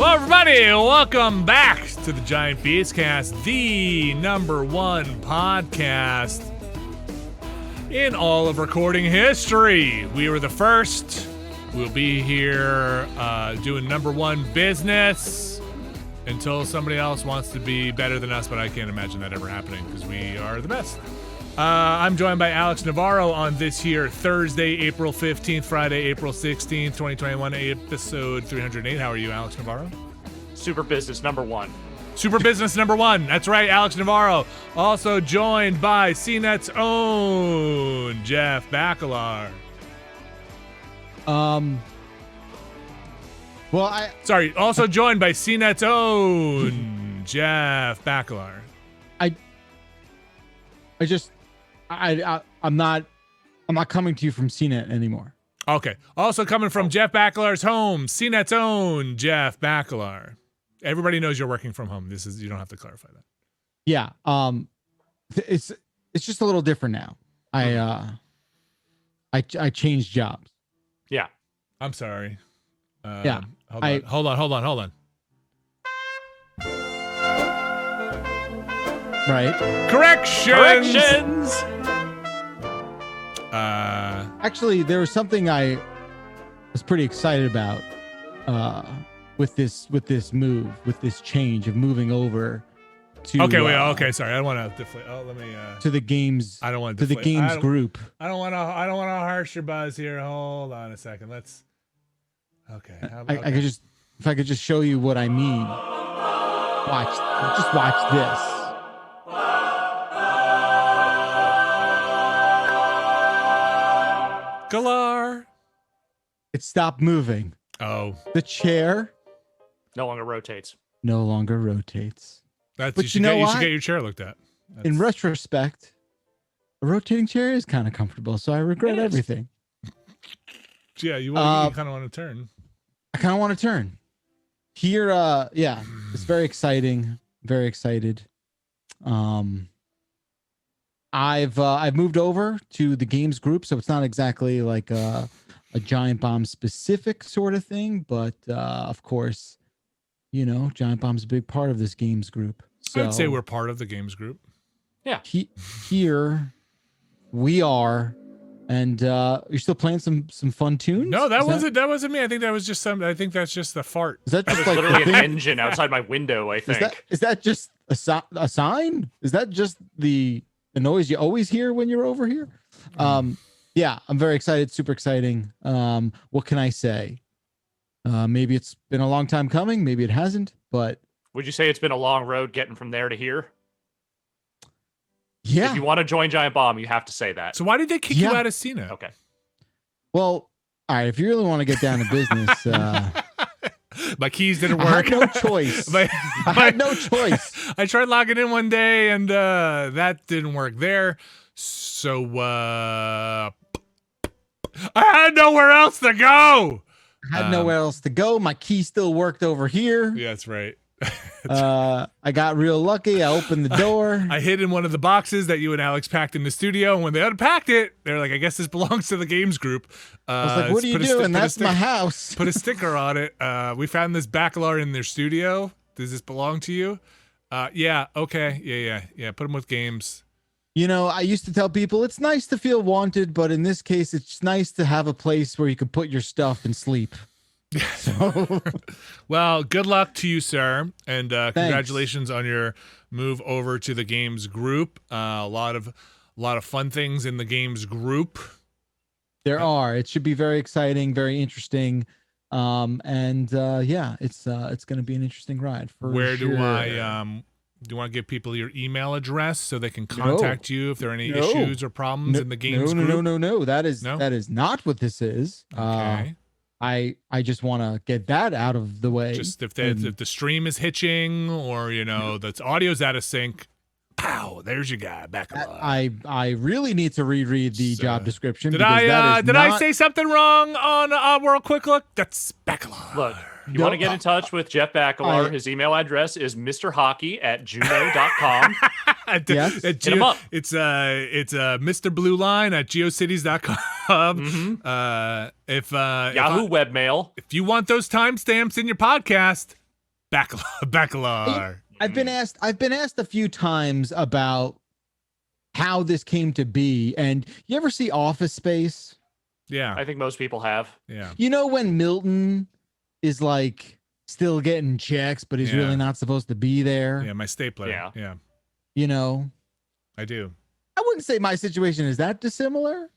Hello, everybody. Welcome back to the Giant Beastcast, the #1 podcast in all of recording history. We were the first. We'll be here doing #1 business until somebody else wants to be better than us, but I can't imagine that ever happening because we are the best. I'm joined by Alex Navarro on this here Thursday, April 15th, Friday, April 16th, 2021, episode 308. How are you, Alex Navarro? Super business #1. Super business #1. That's right, Alex Navarro. Also joined by CNET's own Jeff Bakalar. Also joined by CNET's own Jeff Bakalar. I'm not coming to you from CNET anymore. Okay. Also coming from Jeff Bakalar's home, CNET's own Jeff Bakalar. Everybody knows you're working from home. You don't have to clarify that. Yeah. It's just a little different now. I changed jobs. Yeah. I'm sorry. Yeah. Hold on. Right. Corrections. Actually, there was something I was pretty excited about with this change of moving over to. Okay. Sorry, I don't want to deflate. Oh, let me. To the games. I don't want to deflate. the games group. I don't want to harsh your buzz here. Hold on a second. Let's. Okay. If I could just show you what I mean. Just watch this. Galar. It stopped moving. Oh. The chair no longer rotates. But you should get your chair looked at. In retrospect, a rotating chair is kind of comfortable, so I regret everything. Yeah, you kind of want to turn. I kind of want to turn. Here, it's very exciting. Very excited. I've moved over to the games group, so it's not exactly like a Giant Bomb specific sort of thing, but of course, Giant Bomb's a big part of this games group. So I'd say we're part of the games group. Yeah. Here we are, and you're still playing some fun tunes. No, that wasn't me. I think that's just the fart. Is that just like literally an engine outside my window? I think. Is that just a sign? Is that just the noise you always hear when you're over here? Yeah, I'm very excited. Super exciting. What can I say? Maybe it's been a long time coming. Maybe it hasn't. But would you say it's been a long road getting from there to here? Yeah. If you want to join Giant Bomb, you have to say that. So why did they kick you out of Cena? Okay. Well, all right. If you really want to get down to business, my keys didn't work. I had no choice. I had no choice. I tried logging in one day and that didn't work there. So I had nowhere else to go. My key still worked over here. Yeah, that's right. I got real lucky. I opened the door. I hid in one of the boxes that you and Alex packed in the studio, and when they unpacked it, they're like, I guess this belongs to the games group. I was like, what are you doing? That's my house. Put a sticker on it. We found this Bakalar in their studio. Does this belong to you? Yeah, okay. Yeah. Put them with games. I used to tell people it's nice to feel wanted, but in this case, it's nice to have a place where you can put your stuff and sleep. So. Well, good luck to you, sir, and congratulations on your move over to the games group. A lot of fun things in the games group. There are. It should be very exciting, very interesting, it's going to be an interesting ride. Where sure. Do you want to give people your email address so they can contact you if there are any issues or problems in the games group? No. That is not what this is. Okay. I just want to get that out of the way. Just if the stream is hitching or the audio's out of sync, pow, there's your guy Bakalar. I really need to reread the job description. Did I say something wrong on Oddworld Quick Look? That's Bakalar. Look, you want to get in touch with Jeff Bakalar? His email address is mrhockey@juno.com. Yes. Hit him up. It's Mr. Blue Line at geocities.com. Mm-hmm. Yahoo webmail. If you want those timestamps in your podcast, Bakalar. I've been asked a few times about how this came to be, and you ever see Office Space? Yeah. I think most people have. Yeah. You know when Milton is like still getting checks, but he's really not supposed to be there? Yeah, my stapler. Yeah. Yeah. You know? I do. I wouldn't say my situation is that dissimilar.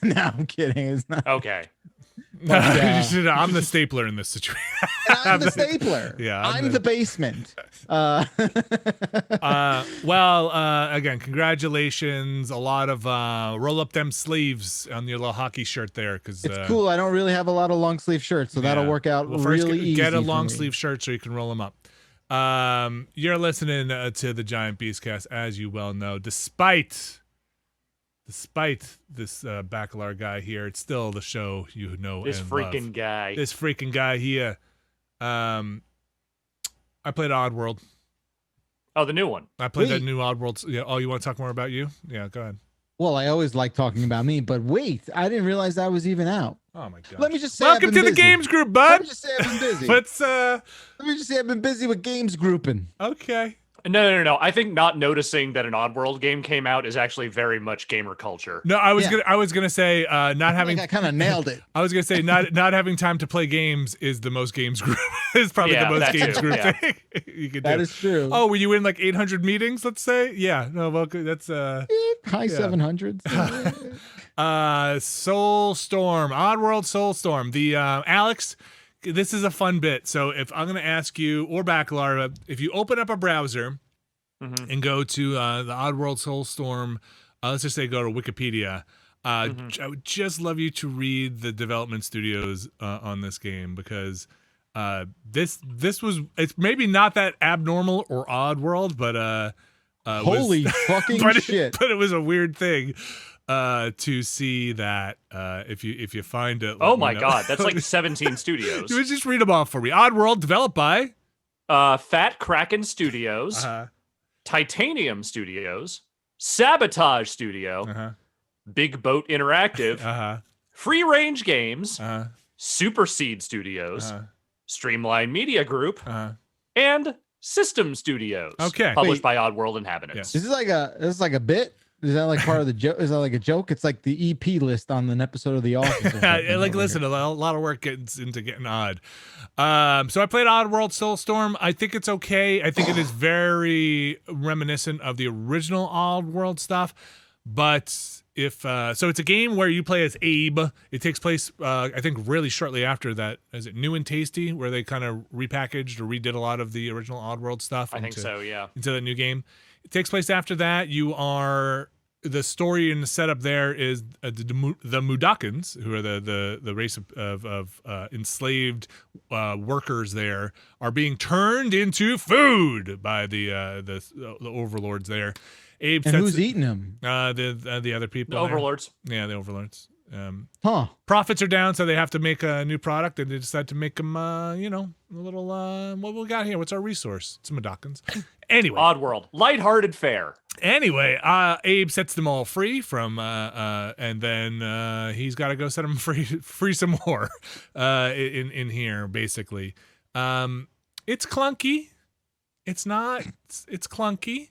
No, I'm kidding. It's not. Okay. But, I'm the stapler in this situation. And I'm the stapler. Yeah, I'm the basement. Again, congratulations. A lot of roll up them sleeves on your little hockey shirt there, because it's cool. I don't really have a lot of long sleeve shirts, so that'll work out really easy. Get a long sleeve shirt so you can roll them up. You're listening to the Giant Beastcast, as you well know. Despite this Bakalar guy here, it's still the show you know This and freaking love. guy. This freaking guy here. I played Oddworld. Oh, the new one. I played that new Oddworld. Yeah. Oh, you want to talk more about you? Yeah, go ahead. Well, I always like talking about me, but wait, I didn't realize that was even out. Oh my god. Let me just say, welcome to the games group, bud. Let me just say I've been busy. Let me just say I've been busy with games grouping. Okay. No. I think not noticing that an Oddworld game came out is actually very much gamer culture. No, I was gonna say not having. I kind of nailed it. I was gonna say not having time to play games is the most games group. Is probably the most games group thing you could do. That is true. Oh, were you in like 800 meetings? Let's say. Yeah. No. Well, that's high 700s. Soulstorm, Oddworld Soulstorm. The Alex. This is a fun bit. So if I'm going to ask you, or Bakalar, if you open up a browser and go to the Oddworld Soulstorm, let's just say go to Wikipedia. I would just love you to read the development studios on this game, because this was, it's maybe not that abnormal or Oddworld, but holy fucking shit! But it was a weird thing. To see that if you find it. Oh my god, that's like 17 studios. You just read them off for me. Oddworld, developed by Fat Kraken Studios, Titanium Studios, Sabotage Studio, Big Boat Interactive, Free Range Games, Super Seed Studios, Streamline Media Group, and System Studios. Okay, published by Oddworld Inhabitants. Yes. Is this like a bit? Is that like part of the joke? Is that like a joke? It's like the EP list on an episode of The Office. Like, listen, a lot of work gets into getting odd. So I played Oddworld Soulstorm. I think it's okay. I think it is very reminiscent of the original Oddworld stuff. But so it's a game where you play as Abe. It takes place, I think, really shortly after that. Is it New and Tasty, where they kind of repackaged or redid a lot of the original Oddworld stuff? I think so, yeah. Into the new game. It takes place after that. The story and the setup there is the Mudokons, who are the race of enslaved workers there, are being turned into food by the overlords there. Abe and who's eating them? The other people. The overlords. Yeah, the overlords. Profits are down, so they have to make a new product, and they decide to make them, a little. What we got here? What's our resource? Some Mudokons. Anyway, Oddworld, lighthearted fare. Anyway, Abe sets them all free from, and then he's got to go set them free some more, in here basically. It's clunky. It's not. It's clunky.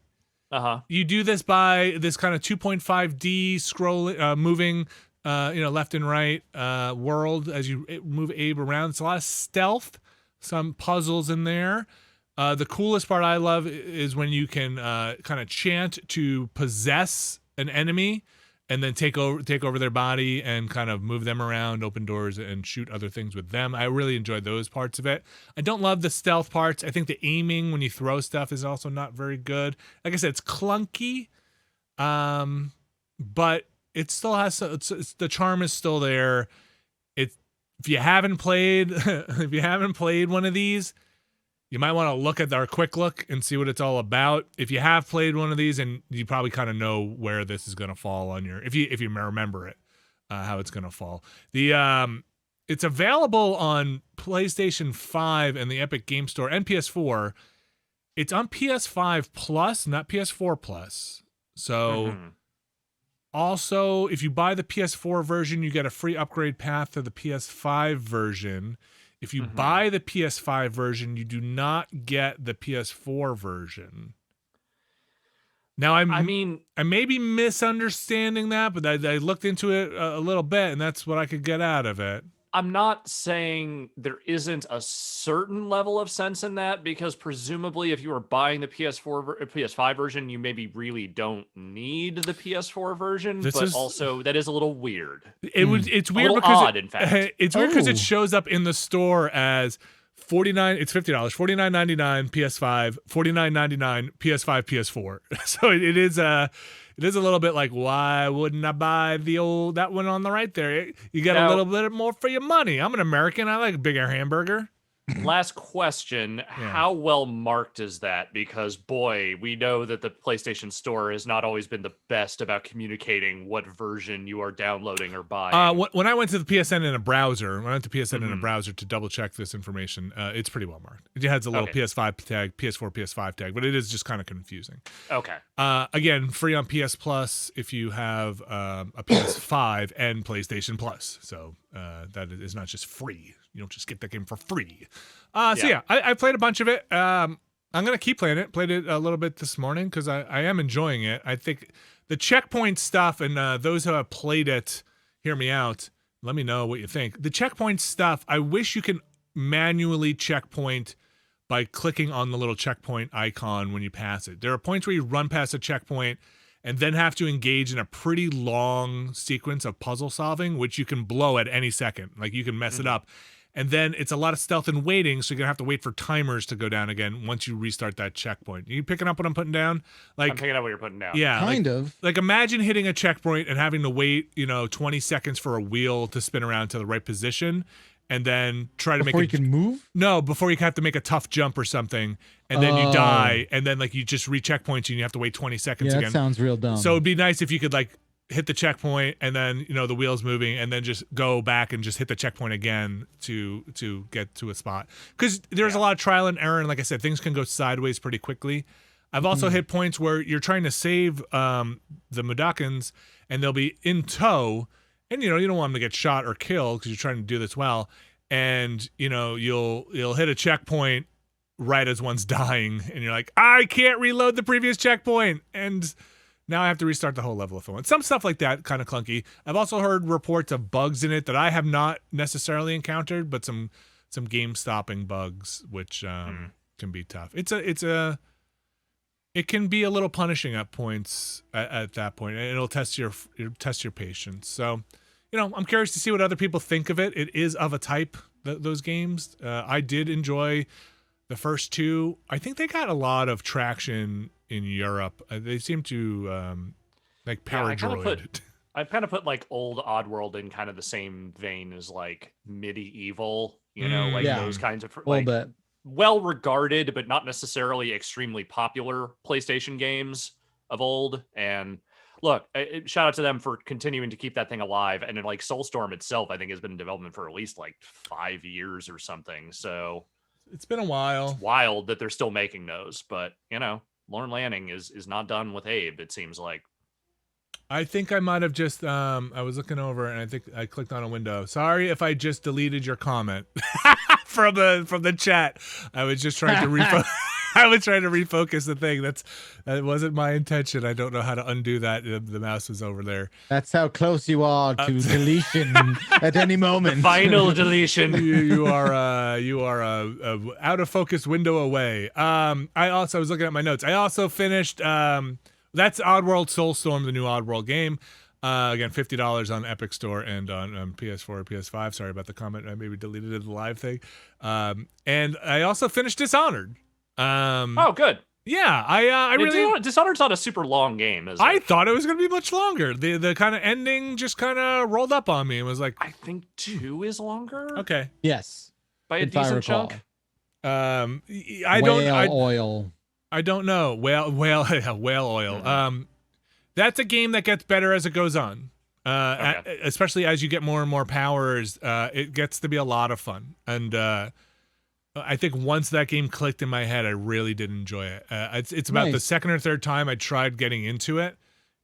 You do this by this kind of 2.5D scrolling, moving, left and right world as you move Abe around. It's a lot of stealth, some puzzles in there. The coolest part I love is when you can kind of chant to possess an enemy and then take over their body and kind of move them around, open doors, and shoot other things with them. I really enjoyed those parts of it. I don't love the stealth parts. I think the aiming when you throw stuff is also not very good. Like I said, it's clunky, but it still has the charm is still there. If you haven't played one of these, you might want to look at our quick look and see what it's all about. If you have played one of these, and you probably kind of know where this is going to fall on your, if you remember it, how it's going to fall. It's available on PlayStation 5 and the Epic Game Store and PS4. It's on PS5 Plus, not PS4 Plus. So also, if you buy the PS4 version, you get a free upgrade path to the PS5 version. If you buy the PS5 version, you do not get the PS4 version. Now, I may be misunderstanding that, but I looked into it a little bit, and that's what I could get out of it. I'm not saying there isn't a certain level of sense in that, because presumably if you were buying the PS5 version, you maybe really don't need the PS4 version, also that is a little weird. It's weird because odd, in fact. It's weird because it shows up in the store as $49. It's $50. $49.99 PS5, $49.99 PS5, PS4. So it is a little bit like, why wouldn't I buy that one on the right there? You get a little bit more for your money. I'm an American. I like a big air hamburger. Last question. How well marked is that? Because, boy, we know that the PlayStation Store has not always been the best about communicating what version you are downloading or buying. When I went to the PSN in a browser, to double check this information, it's pretty well marked. It has a little PS5 tag, PS4, PS5 tag, but it is just kind of confusing. Okay. Again, free on PS Plus if you have a PS5 and PlayStation Plus. So that is not just free. You don't just get that game for free. I played a bunch of it. I'm going to keep playing it. Played it a little bit this morning because I am enjoying it. I think the checkpoint stuff, and those who have played it, hear me out. Let me know what you think. The checkpoint stuff, I wish you can manually checkpoint by clicking on the little checkpoint icon when you pass it. There are points where you run past a checkpoint and then have to engage in a pretty long sequence of puzzle solving, which you can blow at any second. Like, you can mess it up. And then it's a lot of stealth and waiting, so you're going to have to wait for timers to go down again once you restart that checkpoint. Are you picking up what I'm putting down? I'm picking up what you're putting down. Yeah. Kind of. Like, imagine hitting a checkpoint and having to wait, 20 seconds for a wheel to spin around to the right position, and then try to before you can move? No, before you have to make a tough jump or something, and then you die, and then, like, you just re-checkpoint you, and you have to wait 20 seconds again. That sounds real dumb. So it'd be nice if you could, like, hit the checkpoint and then the wheel's moving and then just go back and just hit the checkpoint again to get to a spot, because there's a lot of trial and error, and like I said, things can go sideways pretty quickly. I've also hit points where you're trying to save the Mudokons and they'll be in tow, and you don't want them to get shot or killed because you're trying to do this well, and you'll hit a checkpoint right as one's dying and you're like, I can't reload the previous checkpoint, and now I have to restart the whole level of film. Some stuff like that, kind of clunky. I've also heard reports of bugs in it that I have not necessarily encountered, but some game-stopping bugs, which can be tough. It can be a little punishing at points at that point, and it'll test your patience. So, I'm curious to see what other people think of it. It is of a type, those games. I did enjoy the first two. I think they got a lot of traction in Europe. They seem to like Paradroid. I kind of put like old Oddworld in kind of the same vein as like Medieval, those kinds of like well regarded but not necessarily extremely popular PlayStation games of old. And look, shout out to them for continuing to keep that thing alive. And then, like, Soulstorm itself, I think, has been in development for at least like 5 years or something. So it's been a while. It's wild that they're still making those, but Lorne Lanning is not done with Abe, it seems like. I think I might have just I was looking over and I think I clicked on a window. Sorry if I just deleted your comment from the chat. I was just trying to refocus the thing. That wasn't my intention. I don't know how to undo that. The mouse was over there. That's how close you are to deletion at any moment. Final deletion. You are out of focus window away. I was looking at my notes. I also finished that's Oddworld Soulstorm, the new Oddworld game. Again, $50 on Epic Store and on PS4 or PS5. Sorry about the comment. I maybe deleted it, the live thing. And I also finished Dishonored. Oh, good. Yeah, I really. Dishonored's not a super long game, is it? I thought it was going to be much longer. The kind of ending just kind of rolled up on me and was like, I think 2 is longer. Okay. Yes. By a decent chunk. Oil. I don't know. Whale oil. Mm-hmm. That's a game that gets better as it goes on. Okay. Especially as you get more and more powers, it gets to be a lot of fun. And I think once that game clicked in my head, I really did enjoy it. It's about the second or third time I tried getting into it,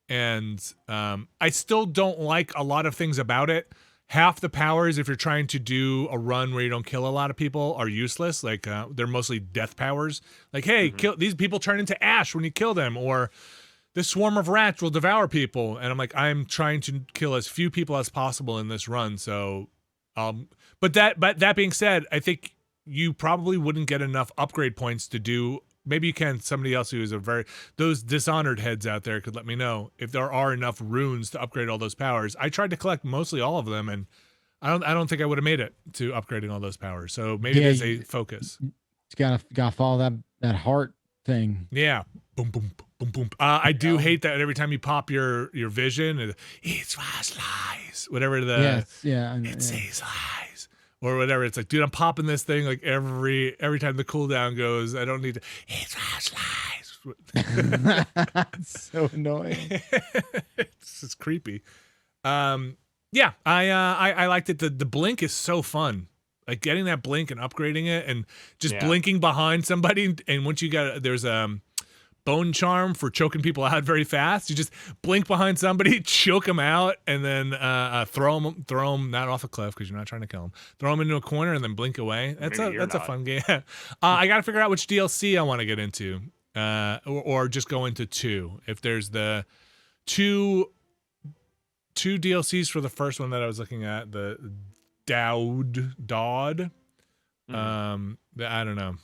and I still don't like a lot of things about it. half the powers, if you're trying to do a run where you don't kill a lot of people, are useless. Like they're mostly death powers. Like, hey, kill these people, turn into ash when you kill them, or this swarm of rats will devour people. And I'm like, I'm trying to kill as few people as possible in this run. So, but that being said, I think you probably wouldn't get enough upgrade points to do. Maybe you can. Somebody else who is those Dishonored heads out there could let me know if there are enough runes to upgrade all those powers. I tried to collect mostly all of them, and I don't think I would have made it to upgrading all those powers. So maybe there's a focus. You gotta follow that heart thing. Yeah. Boom, boom, boom, boom. I do hate that every time you pop your vision, it's lies. Whatever it says lies. Or whatever. It's like, dude, I'm popping this thing like every time the cooldown goes. I don't need to. It's lies. It's so annoying. It's just creepy. Yeah, I liked it. The blink is so fun. Like getting that blink and upgrading it, and just blinking behind somebody. And once you got there's bone charm for choking people out very fast. You just blink behind somebody, choke them out, and then throw them not off a cliff because you're not trying to kill them. Throw them into a corner and then blink away. That's a fun game. I got to figure out which DLC I want to get into, or just go into 2. If there's the two DLCs for the first one that I was looking at, the Dodd. I don't know.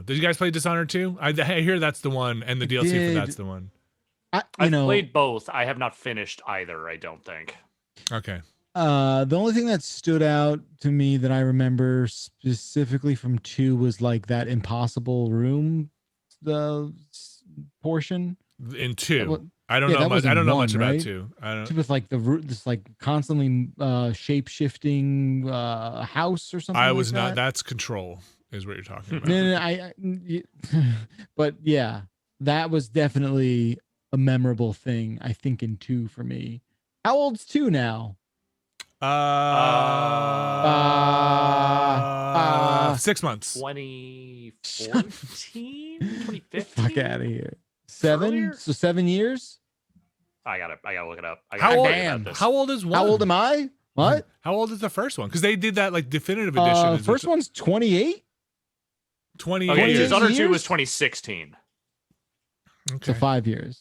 Did you guys play Dishonored 2? I hear that's the one, and the DLC for that's the one. I've played both. I have not finished either, I don't think. Okay. The only thing that stood out to me that I remember specifically from 2 was like that impossible room, the portion. In 2. I don't know much. I don't know much about 2. I don't. 2 with like this like constantly shape shifting house or something. I was not. That's Control. Is what you're talking about. No, but yeah, that was definitely a memorable thing, I think, in 2 for me. How old's 2 now? 6 months. 2014? 2015? Fuck out of here. 7? Earlier? So 7 years? I gotta look it up. How old is 1? How old am I? What? How old is the first one? Because they did that like definitive edition. First one's 28. 28 okay, years. Dishonored 2 was 2016. Okay. So 5 years.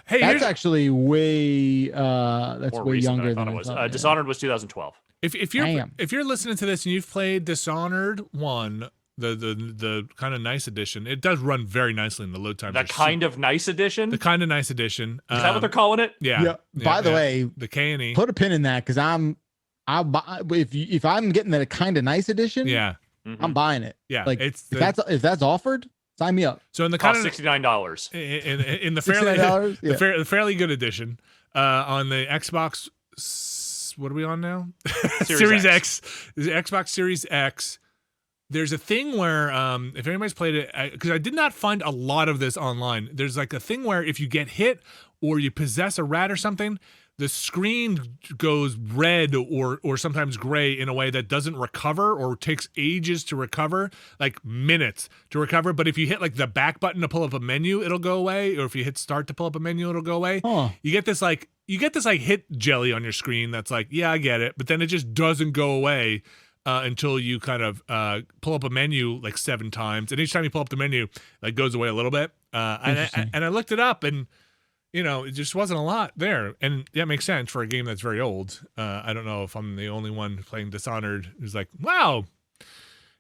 Hey, that's actually way way younger than it was. I thought. Dishonored was 2012. If you're listening to this and you've played Dishonored 1, the kind of nice edition, it does run very nicely in the load time. The kind of nice edition. Is that what they're calling it? Yeah. By the way, the K&E. Put a pin in that because if I'm getting the kind of nice edition, I'm buying it. Yeah, like if that's offered, sign me up. So in the kind of $69 in the fairly fairly good edition on the Xbox. What are we on now? Series X. The Xbox Series X. There's a thing where if anybody's played it, because I did not find a lot of this online. There's like a thing where if you get hit or you possess a rat or something, the screen goes red or sometimes gray in a way that doesn't recover or takes ages to recover, like minutes to recover. But if you hit like the back button to pull up a menu, it'll go away. Or if you hit start to pull up a menu, it'll go away. You get this like hit jelly on your screen that's like, yeah, I get it. But then it just doesn't go away until you kind of pull up a menu like 7 times. And each time you pull up the menu, like goes away a little bit. And I looked it up and it just wasn't a lot there. And that makes sense for a game that's very old. I don't know if I'm the only one playing Dishonored who's like, wow,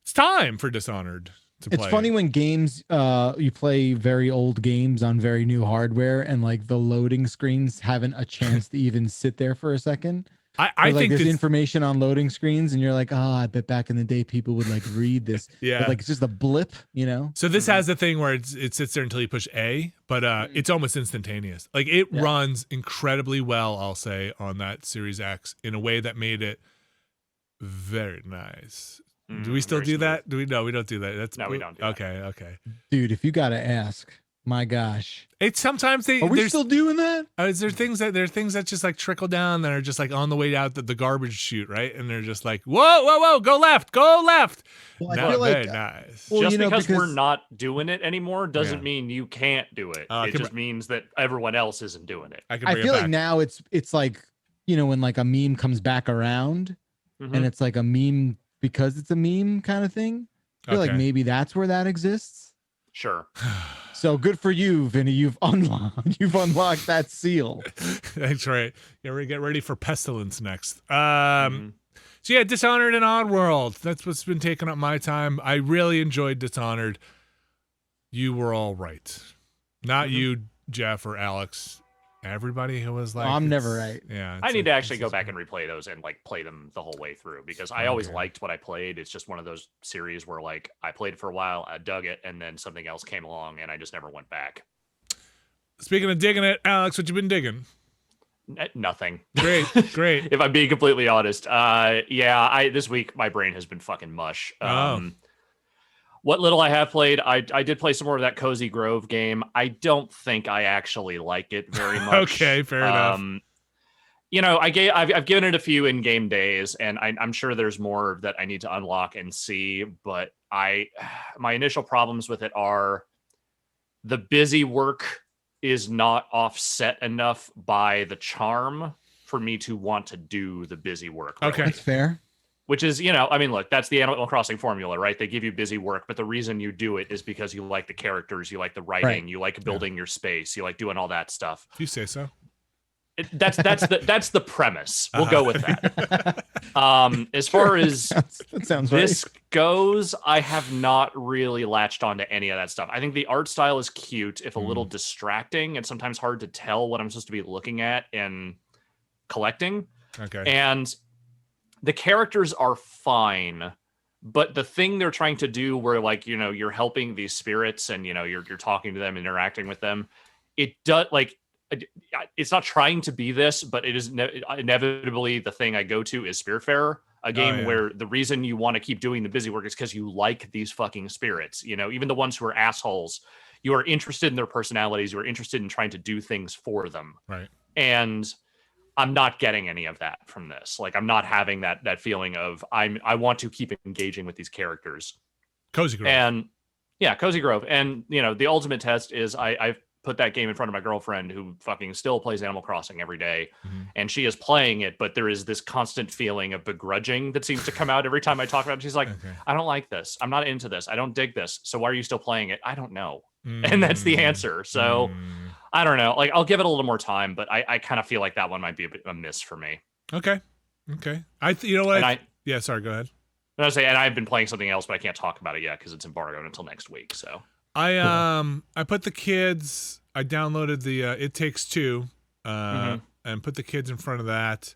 it's time for Dishonored to play. It's funny when games, you play very old games on very new hardware and like the loading screens haven't a chance to even sit there for a second. I think there's information on loading screens and you're like, I bet back in the day people would like read this. Yeah. But like it's just a blip, So this has the thing where it sits there until you push A, but it's almost instantaneous. Like it runs incredibly well, I'll say, on that Series X in a way that made it very nice. Do we still do that? We don't do that. We don't do that. Okay. Dude, if you gotta ask, my gosh. It's sometimes are we still doing that? Is there things that just like trickle down that are just like on the way out the garbage chute, right? And they're just like, whoa, go left. Well, I feel like, very nice. Well, because we're not doing it anymore doesn't mean you can't do it. It just means that everyone else isn't doing it. I feel like now it's like, you know, when like a meme comes back around and it's like a meme because it's a meme kind of thing. I feel like maybe that's where that exists. Sure. So good for you, Vinny. You've unlocked that seal. That's right. Yeah, get ready for Pestilence next. So yeah, Dishonored and Oddworld. That's what's been taking up my time. I really enjoyed Dishonored. You were all right. Not you, Jeff or Alex. Everybody who was like, I'm never right. Yeah. I need to actually go back and replay those and like play them the whole way through because I always liked what I played. It's just one of those series where like I played it for a while, I dug it, and then something else came along and I just never went back. Speaking of digging it, Alex, what you been digging? Nothing. Great. If I'm being completely honest. This week my brain has been fucking mush. What little I have played, I did play some more of that Cozy Grove game. I don't think I actually like it very much. Okay, fair enough. You know, I've given it a few in-game days, and I'm sure there's more that I need to unlock and see. But my initial problems with it are the busy work is not offset enough by the charm for me to want to do the busy work. Really. Okay, that's fair. Which is, you know, I mean, look, that's the Animal Crossing formula, right? They give you busy work, but the reason you do it is because you like the characters, you like the writing, you like building your space, you like doing all that stuff. If you say so. That's the premise. We'll go with that. As far as this goes, I have not really latched onto any of that stuff. I think the art style is cute, if a little distracting, and sometimes hard to tell what I'm supposed to be looking at and collecting. Okay. And the characters are fine, but the thing they're trying to do where, like, you know, you're helping these spirits and, you know, you're talking to them, interacting with them, it does, like, it's not trying to be this, but it is inevitably the thing I go to is Spiritfarer, a game where the reason you want to keep doing the busy work is because you like these fucking spirits, you know, even the ones who are assholes, you are interested in their personalities, you are interested in trying to do things for them. Right. And I'm not getting any of that from this. Like, I'm not having that feeling of I want to keep engaging with these characters. Cozy Grove. And yeah, Cozy Grove. And, you know, the ultimate test is I've put that game in front of my girlfriend who fucking still plays Animal Crossing every day. And she is playing it, but there is this constant feeling of begrudging that seems to come out every time I talk about it. She's like, I don't like this. I'm not into this. I don't dig this. So why are you still playing it? I don't know. And that's the answer. So I don't know. Like, I'll give it a little more time, but I kind of feel like that one might be a miss for me. Okay. You know what? Yeah, sorry, go ahead. I was saying, and I've been playing something else, but I can't talk about it yet because it's embargoed until next week. So I put the kids. I downloaded the It Takes Two, and put the kids in front of that.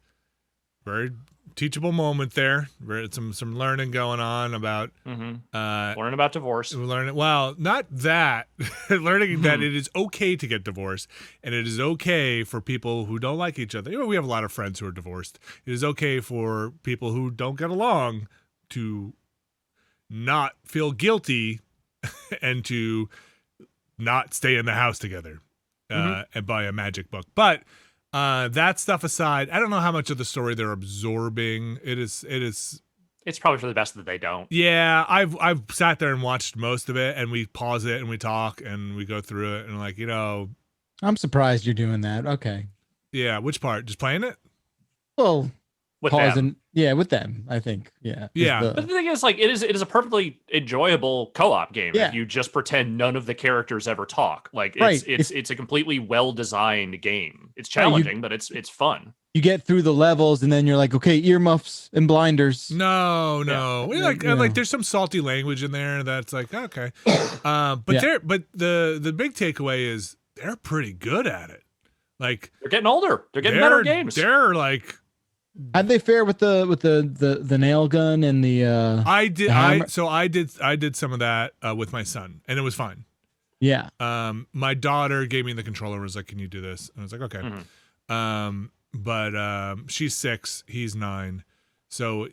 Very teachable moment there. Some learning going on about learning about divorce. Well, not that. Learning that it is okay to get divorced, and it is okay for people who don't like each other. You know, we have a lot of friends who are divorced. It is okay for people who don't get along to not feel guilty and to not stay in the house together and buy a magic book. But that stuff aside, I don't know how much of the story they're absorbing. It's probably for the best that they don't. Yeah, I've sat there and watched most of it, and we pause it and we talk and we go through it and, like, you know, I'm surprised you're doing that. Okay. Yeah, which part? Just playing it? Well, with them. Yeah, with them, I think. Yeah. But the thing is, like, it is a perfectly enjoyable co-op game if you just pretend none of the characters ever talk. Like, it's a completely well-designed game. It's challenging, but it's fun. You get through the levels and then you're like, okay, earmuffs and blinders. No. Like there's some salty language in there that's like, okay. But the big takeaway is they're pretty good at it. Like, they're getting older. They're getting better games. They're like, how'd they fare with the nail gun and the I did some of that with my son, and it was fine. Yeah. My daughter gave me the controller and was like, "Can you do this?" And I was like, "Okay." But she's 6, he's 9, so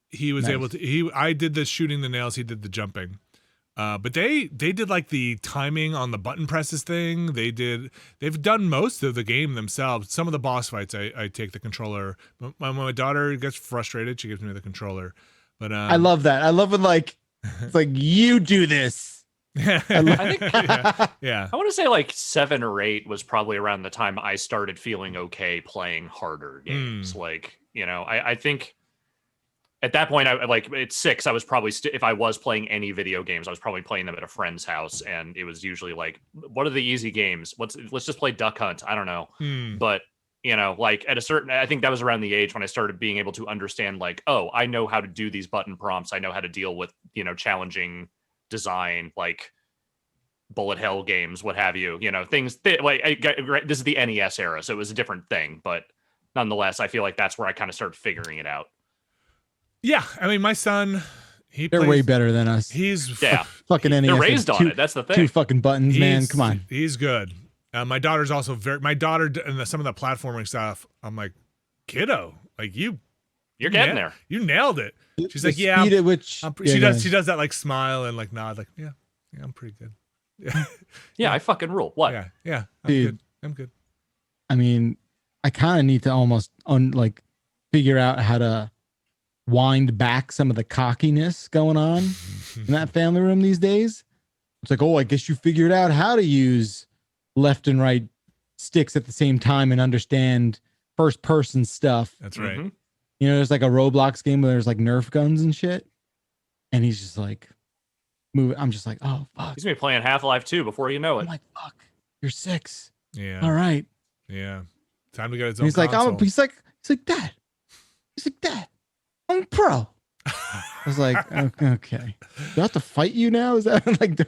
he was able to. I did the shooting the nails, he did the jumping. But they did like the timing on the button presses thing. They've done most of the game themselves. Some of the boss fights, I take the controller. When my daughter gets frustrated, she gives me the controller. But I love that. I love when, like, it's like, you do this. I think yeah. I want to say like 7 or 8 was probably around the time I started feeling okay playing harder games. Like, I think at that point, I like at 6, I was probably if I was playing any video games, I was probably playing them at a friend's house, and it was usually like, what are the easy games? Let's just play Duck Hunt. I don't know, but like at a certain, I think that was around the age when I started being able to understand, like, oh, I know how to do these button prompts. I know how to deal with challenging design, like bullet hell games, what have you, things like this is the NES era, so it was a different thing, but nonetheless, I feel like that's where I kind of started figuring it out. Yeah, I mean, my son, they're way better than us. He's fucking NES. They're raised on it. That's the thing. 2 fucking buttons, man. Come on. He's good. My daughter's also my daughter and some of the platforming stuff. I'm like, kiddo, like you're getting there. You nailed it. She's like, yeah. Speed at which she does that like smile and like nod, like yeah, I'm pretty good. Yeah, I fucking rule. What? Yeah. I'm good. I mean, I kind of need to almost figure out how to wind back some of the cockiness going on in that family room these days. It's like, oh, I guess you figured out how to use left and right sticks at the same time and understand first person stuff. That's right. Mm-hmm. There's like a Roblox game where there's like Nerf guns and shit. And he's just like, moving. I'm just like, oh, fuck. He's going to be playing Half-Life 2 before you know it. I'm like, fuck, you're 6. Yeah. All right. Yeah. Time to get his own He's console. like, he's like, Dad. He's like, Dad, I'm pro. I was like, okay. Do I have to fight you now? Is that like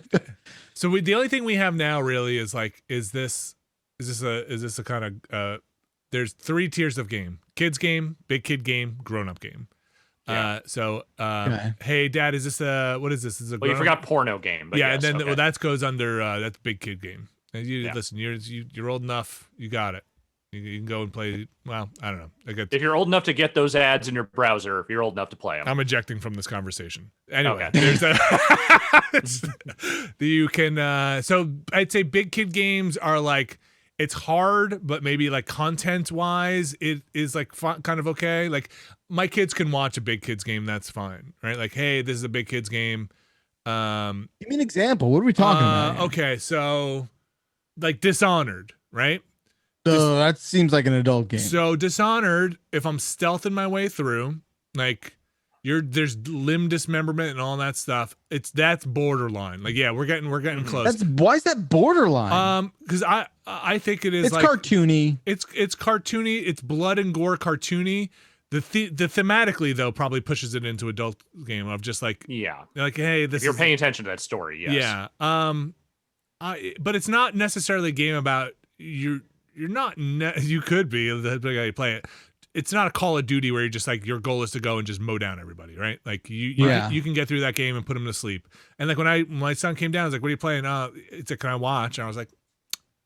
so the only thing we have now really is like, is this a kind of there's 3 tiers of game: kids game, big kid game, grown up game. Yeah. Hey Dad, is this what is this? Is it? Well, you forgot porno game. But yeah, yes, and then okay. that goes under that's big kid game. And listen, you're old enough, you got it. You can go and play. Well, I don't know. If you're old enough to get those ads in your browser, you're old enough to play them. I'm ejecting from this conversation. Anyway, okay. There's you can. So I'd say big kid games are like, it's hard, but maybe like content wise, it is like kind of okay. Like my kids can watch a big kids game. That's fine, right? Like, hey, this is a big kids game. Give me an example. What are we talking about here? Okay, so like Dishonored, right? That seems like an adult game. So Dishonored, if I'm stealthing my way through, like there's limb dismemberment and all that stuff. That's borderline. Like, yeah, we're getting close. Why is that borderline? Because I think it is. It's like, cartoony. It's cartoony. It's blood and gore cartoony. The thematically though probably pushes it into adult game of just like, yeah, like, hey, this. If you're paying attention to that story, yes. Yeah. But it's not necessarily a game about you're not. You could be the how you play it. It's not a Call of Duty where you're just like, your goal is to go and just mow down everybody, right? Like you can get through that game and put them to sleep. And like when my son came down, I was like, "What are you playing?" It's like, "Can I watch?" And I was like,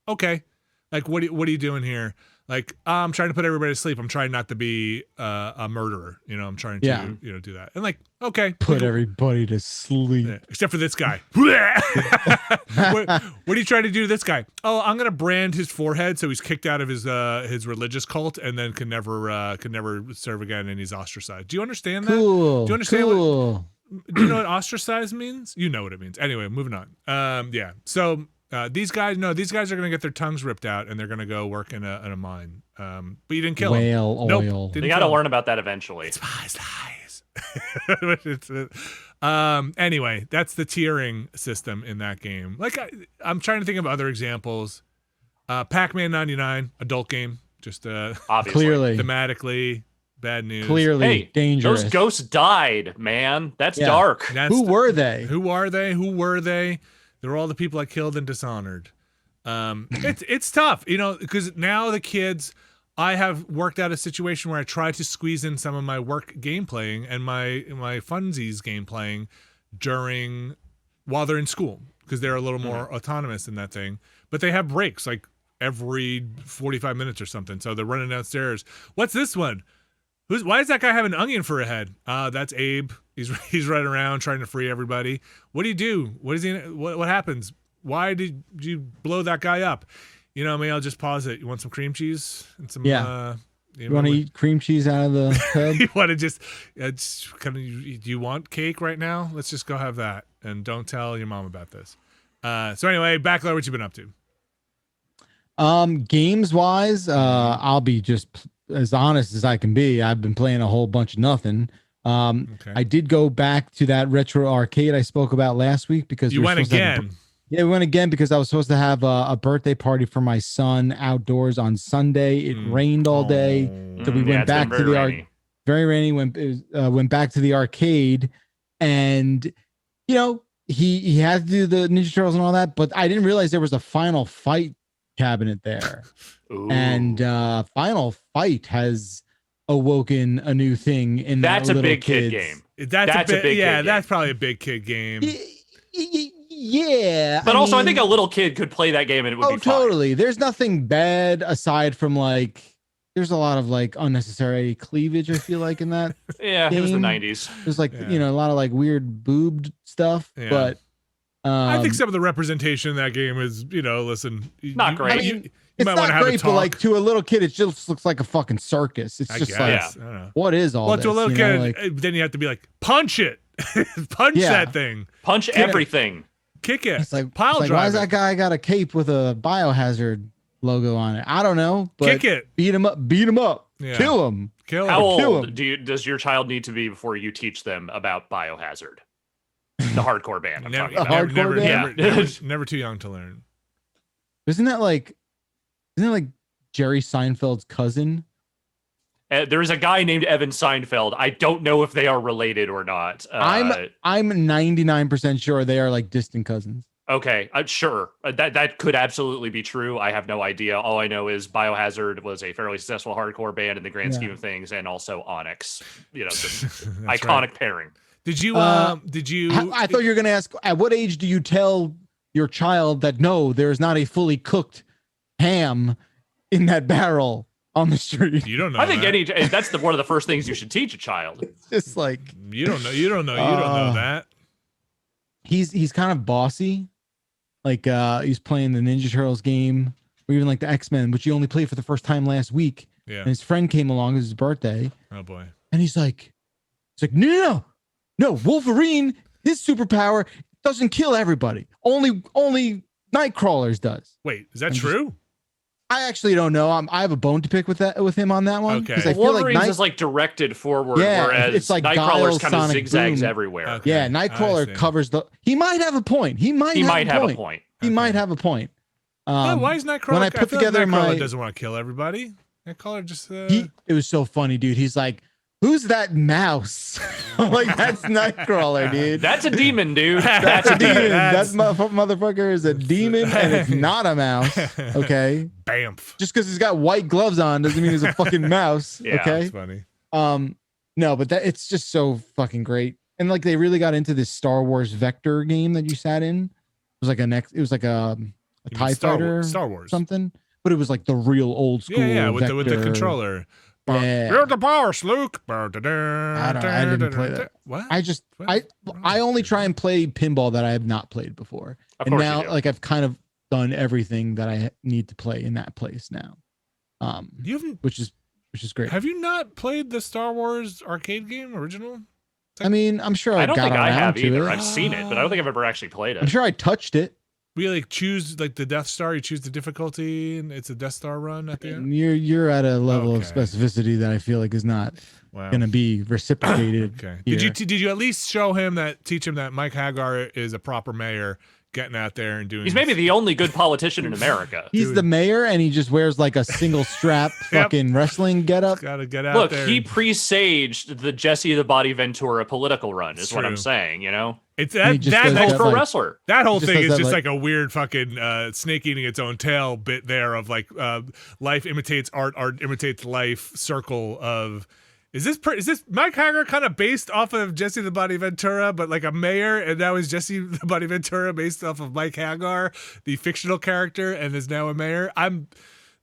"Okay." Like, what are you doing here? Like, I'm trying to put everybody to sleep. I'm trying not to be a murderer. I'm trying to do that. And like, okay, put everybody to sleep, except for this guy. what are you trying to do to this guy? Oh, I'm gonna brand his forehead so he's kicked out of his religious cult and then can never serve again, and he's ostracized. Do you understand that? Cool. Do you understand do you know what ostracized means? You know what it means. Anyway, moving on. Yeah. So. These guys are going to get their tongues ripped out and they're going to go work in a mine. But you didn't kill whale them. oil. They got to learn about that eventually. It's lies. Anyway, that's the tiering system in that game. Like I'm trying to think of other examples. Pac-Man 99, adult game. Just obviously, clearly, thematically, bad news. Clearly, dangerous. Those ghosts died, man. That's dark. Who were they? Who were they? They're all the people I killed in Dishonored. It's tough, because now the kids, I have worked out a situation where I try to squeeze in some of my work game playing and my funsies game playing while they're in school, because they're a little more autonomous in that thing. But they have breaks like every 45 minutes or something. So they're running downstairs. What's this one? Why does that guy have an onion for a head? That's Abe. He's running around trying to free everybody. What do you do? What happens? Why did you blow that guy up? Maybe I'll just pause it. You want some cream cheese and some? Yeah. You want to eat cream cheese out of the tub? You want to just kind of? Do you want cake right now? Let's just go have that, and don't tell your mom about this. So anyway, Bakalar, what you been up to? Games wise, I'll be just as honest as I can be. I've been playing a whole bunch of nothing. I did go back to that retro arcade I spoke about last week because you went again. Yeah, we went again because I was supposed to have a birthday party for my son outdoors on Sunday. It rained all day, so we went back to the arcade. Very rainy. Went back to the arcade, and he had to do the Ninja Turtles and all that, but I didn't realize there was a Final Fight cabinet there. And Final Fight has awoken a new thing in that's a big kids. Kid game. That's a big kid that's probably a big kid game. Yeah, but I think a little kid could play that game and it would be fine. Totally. There's nothing bad aside from there's a lot of unnecessary cleavage, I feel like, in that. Yeah, game. It was the 90s. There's a lot of weird boobed stuff, but I think some of the representation in that game is, listen, not great. You might want to have a talk. But to a little kid, it just looks like a fucking circus. It's just I don't know. What is all this? To a little kid, then you have to be punch it. Punch that thing. Punch everything. Kick it. It's pile drive. Why is that guy got a cape with a Biohazard logo on it? I don't know. But kick it. Beat him up. Yeah. Kill him. How old does your child need to be before you teach them about Biohazard? The hardcore band. I'm talking about. Never too young to learn. Isn't that like Jerry Seinfeld's cousin? There's a guy named Evan Seinfeld. I don't know if they are related or not. I'm 99% sure they are distant cousins. Okay, sure. That could absolutely be true. I have no idea. All I know is Biohazard was a fairly successful hardcore band in the grand scheme of things, and also Onyx. The iconic pairing. Did you? I thought you were going to ask, at what age do you tell your child that no, there is not a fully cooked ham in that barrel on the street? You don't know. I think that's one of the first things you should teach a child. It's just you don't know. You don't know that. He's kind of bossy. He's playing the Ninja Turtles game, or even the X-Men, which he only played for the first time last week. Yeah. And his friend came along. It was his birthday. Oh boy. And he's like, no, Wolverine, his superpower doesn't kill everybody. Only Nightcrawlers does. Wait, is that true? I actually don't know. I have a bone to pick with him on that one. Okay. I feel Wolverine's is directed forward, whereas it's Nightcrawler's kind of zigzags everywhere. Okay. Yeah, Nightcrawler covers He might have a point. He might have a point. He might have a point. Why is Nightcrawler? When I put together Nightcrawler doesn't want to kill everybody. Nightcrawler just. It was so funny, dude. He's like, who's that mouse? I'm like, that's Nightcrawler, dude. That's a demon, dude. That's a demon. That motherfucker is a demon, and it's not a mouse. Okay. Bamf. Just because he's got white gloves on doesn't mean he's a fucking mouse. Yeah, okay. That's funny. No, but it's just so fucking great. And they really got into this Star Wars Vector game that you sat in. It was like a TIE fighter, Star Wars something. But it was the real old school. Yeah, with the controller. Yeah. You're the power, Luke. I didn't play that. What? I only try and play pinball that I have not played before. And now I've kind of done everything that I need to play in that place now. Which is great. Have you not played the Star Wars arcade game original? I mean, I'm sure I don't think I have either. I've seen it, but I don't think I've ever actually played it. I'm sure I touched it. We choose the Death Star. You choose the difficulty, and it's a Death Star run at the end. You're at a level of specificity that I feel is not going to be reciprocated. Okay. Did you at least teach him that Mike Hagar is a proper mayor, getting out there and doing? He's maybe the only good politician in America. He's the mayor, and he just wears a single strap fucking wrestling getup. Gotta get out. Look, there. He presaged the Jesse the Body Ventura political run. Is what I'm saying. It's that pro wrestler. That whole thing is just a weird fucking snake eating its own tail bit there of life imitates art imitates life circle of. Is this Mike Hagar kind of based off of Jesse the Body Ventura, but a mayor, and now is Jesse the Body Ventura based off of Mike Hagar, the fictional character, and is now a mayor? I'm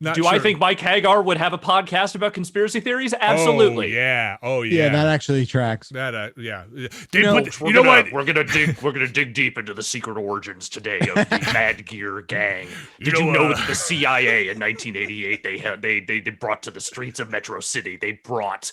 not sure. I think Mike Hagar would have a podcast about conspiracy theories? Absolutely. Oh yeah. Yeah, that actually tracks. That yeah. We're gonna dig deep into the secret origins today of the Mad Gear Gang. Did you know that the CIA in 1988 they brought to the streets of Metro City, they brought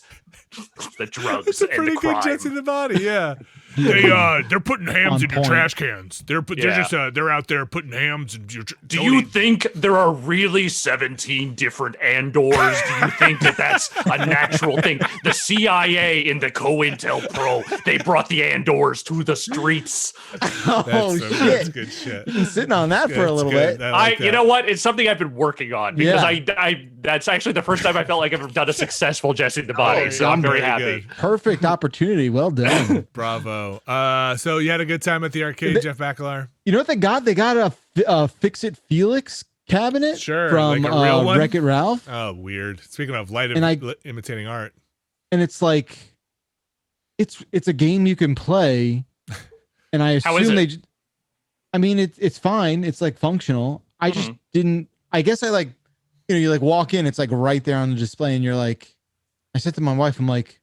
the drugs That's a and the crime. Good Jesse the Body, yeah. They're putting hams in your trash cans. They're out there putting hams in your. Do you think there are really 17 different Andors? Do you think that's a natural thing? The CIA in the COINTELPRO, they brought the Andors to the streets. Shit! That's good shit. You've been sitting on that for a little bit. You know what? It's something I've been working on because that's actually the first time I felt like I've done a successful Jesse the Body. So I'm very happy. Good. Perfect opportunity. Well done. Bravo. So you had a good time at the arcade, Jeff Bakalar? You know what they got? They got a It Felix cabinet from like a real one? Wreck-It Ralph. Oh, weird. Speaking of imitating art. And it's like, it's a game you can play. And I assume it's fine. It's like functional. I just didn't, I guess I like, you like walk in, it's like right there on the display. And you're like, I said to my wife, I'm like,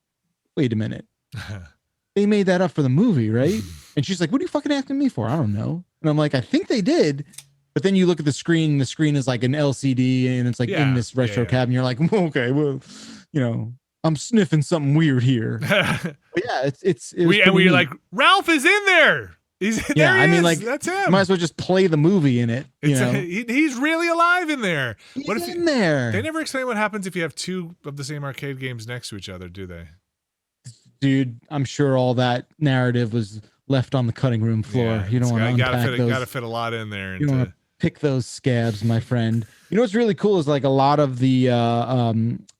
wait a minute. They made that up for the movie, right? And she's like, what are you fucking asking me for? I don't know. And I'm like, I think they did. But then you look at the screen, and the screen is like an LCD and it's like in this retro cabinet. You're like, okay, well, I'm sniffing something weird here. But yeah, we're like, Ralph is in there. He's there. I mean, like, that's him. Might as well just play the movie in it. He's really alive in there. He's in there. They never explain what happens if you have two of the same arcade games next to each other, do they? Dude, I'm sure all that narrative was left on the cutting room floor. Yeah, you don't want to unpack those. Got to fit a lot in there. You don't want to pick those scabs, my friend. You know what's really cool is like a lot of the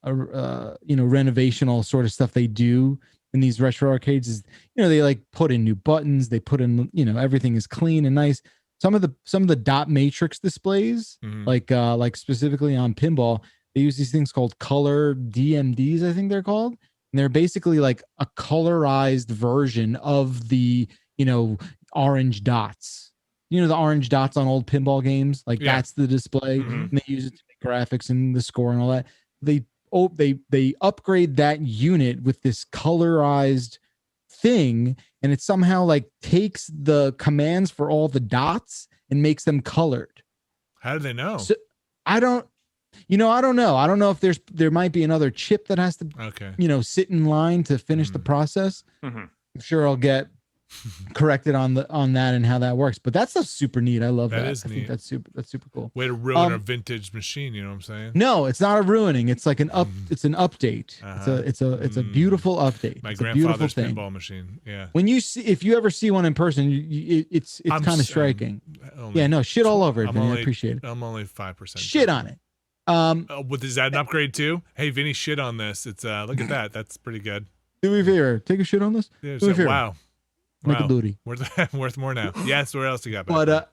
renovational sort of stuff they do in these retro arcades is, they like put in new buttons, they put in, everything is clean and nice. Some of the dot matrix displays, like specifically on pinball, they use these things called color DMDs, I think they're called. And they're basically like a colorized version of the, orange dots. The orange dots on old pinball games, that's the display. And they use it to make graphics and the score and all that. They upgrade that unit with this colorized thing, and it somehow like takes the commands for all the dots and makes them colored. How do they know? So, I don't know. I don't know if there might be another chip that has to, sit in line to finish the process. I'm sure I'll get corrected on that and how that works. But that's super neat. I love that. I think that's super cool. Way to ruin a vintage machine. You know what I'm saying? No, it's not a ruining. It's like it's an update. It's a beautiful update. My it's grandfather's pinball machine. Yeah. If you ever see one in person, it's kind of striking. Shit all over it. Vinny, I appreciate it. I'm only 5%. Shit on it. Is that an upgrade too? Hey, Vinny, shit on this. It's look at that. That's pretty good. Do me a favor. Take a shit on this. Wow. Make a booty. Worth more now. Yes. Where else you got? But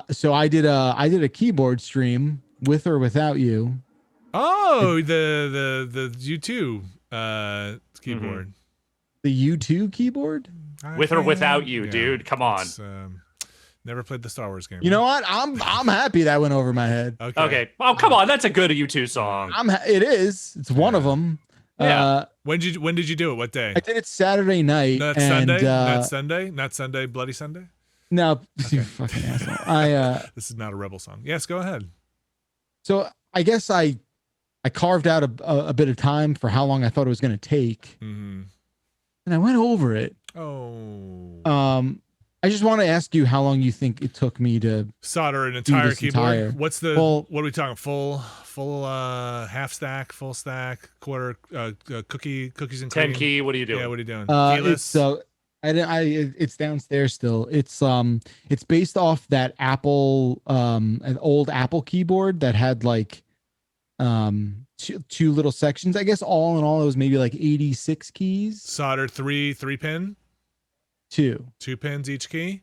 so I did a keyboard stream with or without you. Oh, the U2 keyboard. The U2 keyboard? With or without you, dude. Come on. Never played the Star Wars game. You know what? I'm happy that went over my head. Okay. Oh, come on. That's a good U2 song. It is. It's one of them. Yeah. When did you do it? What day? I did it Saturday night. Not Sunday. Not Sunday. Bloody Sunday. No, you fucking asshole. This is not a Rebel song. Yes, go ahead. So I guess I carved out a bit of time for how long I thought it was going to take, and I went over it. Oh. I just want to ask you how long you think it took me to solder an entire keyboard. What's the what are we talking? Full half stack, full stack, quarter cookies and cream? 10 key. What are you doing? Yeah, what are you doing? It's downstairs still. It's based off that Apple an old Apple keyboard that had like two little sections. I guess all in all it was maybe like 86 keys. Soldered three pin. Two pins each key.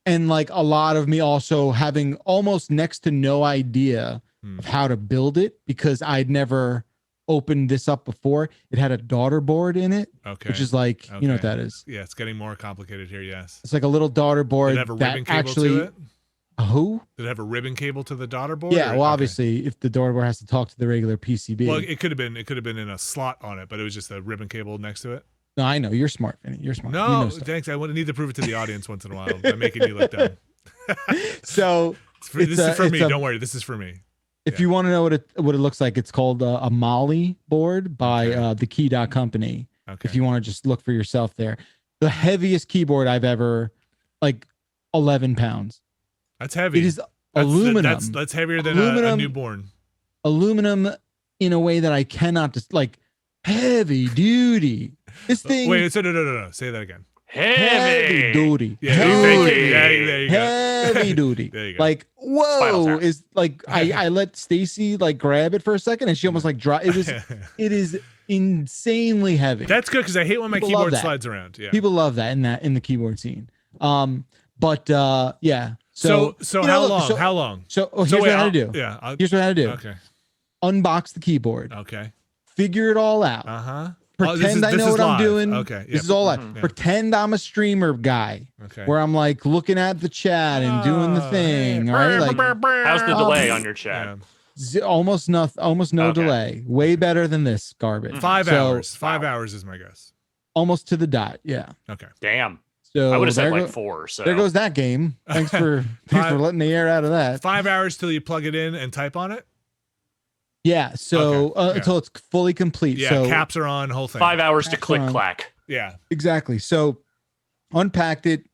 And like a lot of me also having almost next to no idea of how to build it because I'd never opened this up before. It had a daughter board in it, which is like, you know what that is. Yeah, it's getting more complicated here. Yes, it's like a little daughter board. Did it have a ribbon cable to it? Who? Did it have a ribbon cable to the daughter board? Yeah, well, obviously, if the daughter board has to talk to the regular PCB. Well, it could have been in a slot on it, but it was just a ribbon cable next to it. No, I know. You're smart, Vinny. You're smart. No, thanks. I need to prove it to the audience once in a while by making you look dumb. So this is for me. Don't worry. This is for me. If you want to know what it looks like, it's called a Molly board by the Key Company. Okay. If you want to just look for yourself there. the heaviest keyboard I've ever, like 11 pounds. That's heavy. It is aluminum. That's heavier than a newborn. Aluminum in a way that I cannot just like heavy duty. This thing. Wait, no. Say that again. Heavy duty. Yeah, there you go. Heavy duty. There you go. Like, whoa, is like I let Stacy like grab it for a second and she almost like dropped. It is insanely heavy. That's good because I hate when my keyboard slides around. Yeah. People love that in the keyboard scene. But yeah. So how long? How long? So here's what I had to do. Yeah. Here's what I had to do. Okay. Unbox the keyboard. Okay. Figure it all out. Pretend I know what I'm doing. Okay. This is all live. Yeah. Pretend I'm a streamer guy. Okay. Where I'm like looking at the chat and doing the thing. Right? Like, how's the delay on your chat? Yeah. Almost no delay. Way better than this garbage. 5 hours. 5 hours is my guess. Almost to the dot. Yeah. Okay. Damn. So I would have said like 4. So there goes that game. Thanks for letting the air out of that. 5 hours till you plug it in and type on it. Yeah. So until it's fully complete. Yeah. So caps are on. Whole thing. 5 hours to click clack. Yeah. Exactly. So unpacked it.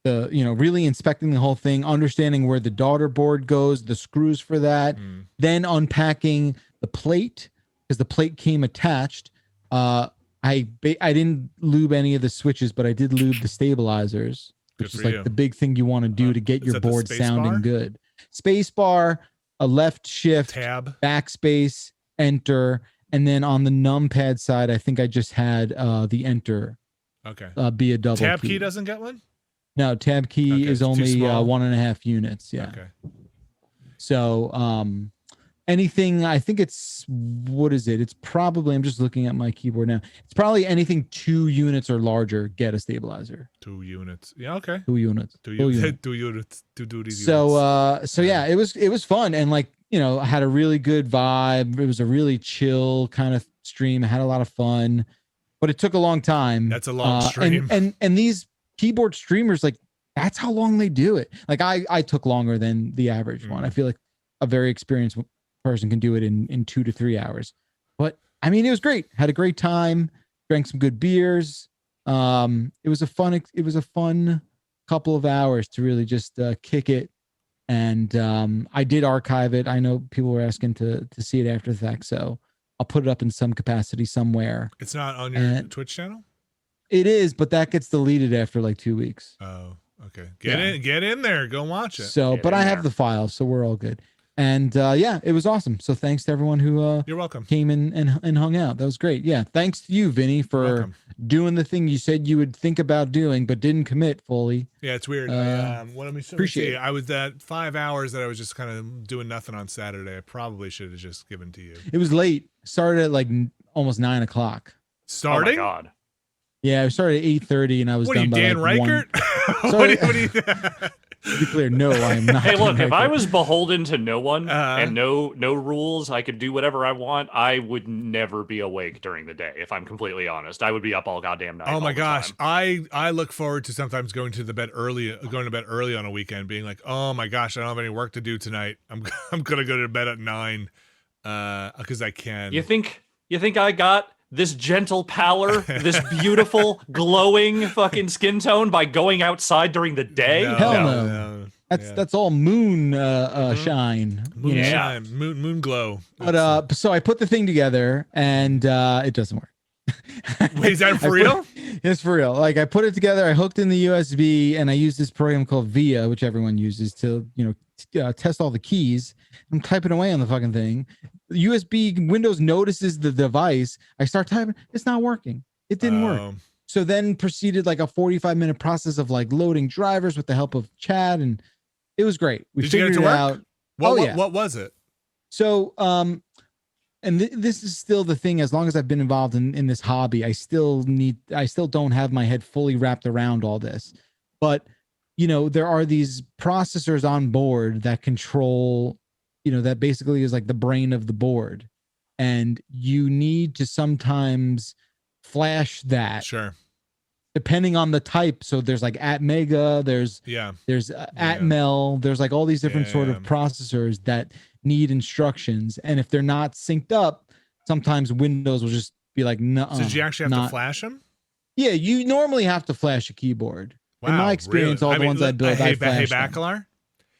Really inspecting the whole thing, understanding where the daughter board goes, the screws for that, then unpacking the plate because the plate came attached. I didn't lube any of the switches, but I did lube the stabilizers, which is like the big thing you want to do to get your board sounding good. Space bar, a left shift, tab, backspace, enter, and then on the numpad side, I think I just had the enter. Okay. Be a double tab key. key doesn't get one. No, tab key is only 1.5 units. Yeah. Okay. So anything, I think it's, what is it? It's probably, I'm just looking at my keyboard now. It's probably anything 2 units or larger get a stabilizer. 2 units. Yeah. Okay. 2 units. 2 units. 2 units. 2 duties. So yeah, it was fun. And like, I had a really good vibe. It was a really chill kind of stream. I had a lot of fun, but it took a long time. That's a long stream. And these keyboard streamers, like that's how long they do it. Like I took longer than the average one. I feel like a very experienced person can do it in 2 to 3 hours. But I mean, it was great. Had a great time. Drank some good beers. It was a fun couple of hours to really just kick it. And I did archive it. I know people were asking to see it after the fact, so I'll put it up in some capacity somewhere. It's not on your Twitch channel? It is, but that gets deleted after like 2 weeks. Oh, okay. Get in there. Go watch it. So, but I have the files, so we're all good. And yeah, it was awesome. So thanks to everyone who you're welcome came in and hung out. That was great. Yeah, thanks to you, Vinny, for doing the thing you said you would think about doing but didn't commit fully. Yeah, it's weird. Appreciate it. I was at 5 hours that I was just kind of doing nothing on Saturday. I probably should have just given to you. It was late. Started at like almost 9 o'clock. Starting? Oh my God. Yeah, I started at 8:30 and I was done by Dan like Reichert? What are you to be clear, no, I am not. Hey, look, if I was beholden to no one and no rules, I could do whatever I want, I would never be awake during the day, if I'm completely honest. I would be up all goddamn night. Oh my gosh. I look forward to sometimes going to bed early on a weekend, being like, oh my gosh, I don't have any work to do tonight. I'm gonna go to bed at 9 because I can. You think I got this gentle pallor, this beautiful, glowing fucking skin tone by going outside during the day? Hell no. That's all moon shine. Moon shine. Moon glow. But so I put the thing together and it doesn't work. Wait, is that for real? It's for real. Like I put it together, I hooked in the USB, and I used this program called VIA, which everyone uses to test all the keys. I'm typing away on the fucking thing. USB Windows notices the device. I start typing. It's not working. It didn't work. So then proceeded like a 45-minute process of like loading drivers with the help of Chad, and it was great. We figured it out. What was it? So and this is still the thing. As long as I've been involved in this hobby, I still don't have my head fully wrapped around all this. But there are these processors on board that control, that basically is like the brain of the board, and you need to sometimes flash that. Sure. Depending on the type. So there's like Atmega, there's Atmel, there's like all these different sort of processors that need instructions. And if they're not synced up, sometimes Windows will just be like, no. So did you actually have to flash them? Yeah, you normally have to flash a keyboard. Wow, in my experience, really? all the ones I build, I flash them. Bakalar?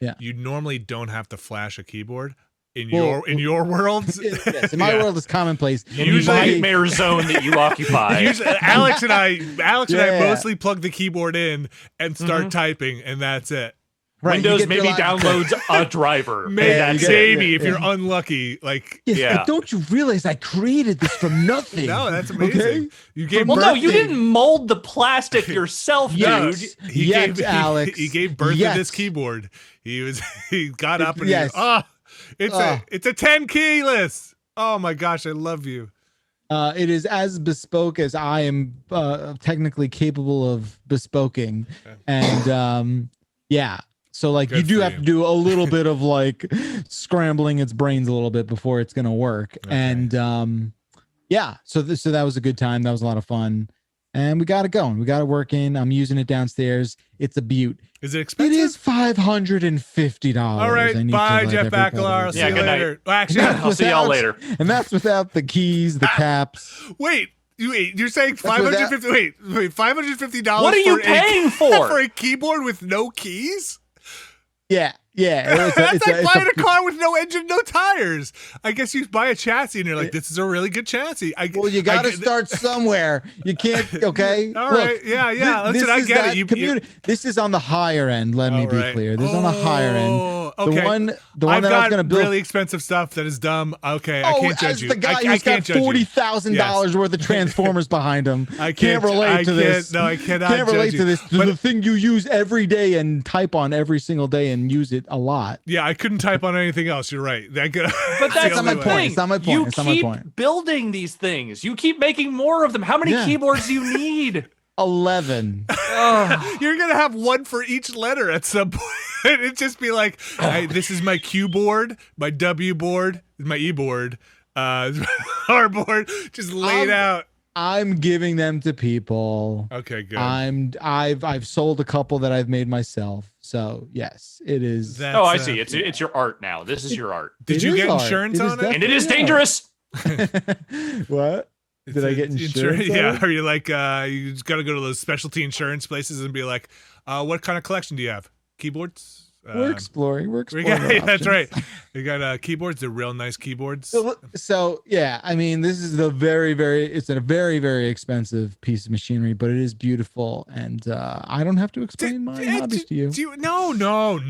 Yeah. You normally don't have to flash a keyboard in your world. Yes, in my world, it's commonplace. Usually, nightmare zone that you occupy. Alex and I mostly plug the keyboard in and start typing, and that's it. Right, Windows maybe downloads a driver. Maybe if you're unlucky, But don't you realize I created this from nothing? No, that's amazing. Okay? You gave no, you didn't mold the plastic yourself, dude. Alex. He gave birth to this keyboard. He got up and it's a 10 keyless. Oh my gosh, I love you. It is as bespoke as I am technically capable of bespoking, and So you do have to do a little bit of scrambling its brains a little bit before it's gonna work. Okay. And so that was a good time. That was a lot of fun. And we got it going. We got it working. I'm using it downstairs. It's a beaut. Is it expensive? It is $550. All right, bye, Jeff Bakalar. I'll see you later. Well, actually, I'll see y'all later. And that's without the keys, the caps. Wait, you're saying $550? Wait, $550? What are you paying for? For a keyboard with no keys? Yeah. That's like buying a car with no engine, no tires. I guess you buy a chassis and you're like, this is a really good chassis. Well, you got to start somewhere. You can't, okay? All right. Yeah. Listen, I get it. This is on the higher end. Let me be clear. This is on the higher end. Okay. The one that I was going to build. Really expensive stuff that is dumb. Okay. I can't judge you. The guy who's got $40,000 worth of Transformers behind him. I can't relate to this. No, I cannot can't relate to this. But the thing you use every day and type on every single day and use it a lot. Yeah, I couldn't type on anything else. You're right. But that's not my point. It's not my point. You keep building these things. You keep making more of them. How many keyboards do you need? 11. You're gonna have one for each letter at some point. It'd just be like, this is my Q board, my W board, my E board, R board, just laid out. I'm giving them to people. Okay, good. I've sold a couple that I've made myself. So yes, it is. I see. It's your art now. This is your art. Did you get insurance on it? And it is dangerous. What? Did I get insurance? Yeah. Are you you just got to go to those specialty insurance places and be like, what kind of collection do you have? Keyboards? We're exploring. That's right. We got keyboards. They're real nice keyboards. So yeah, I mean, this is it's a very, very expensive piece of machinery, but it is beautiful. And I don't have to explain my hobbies to you. No,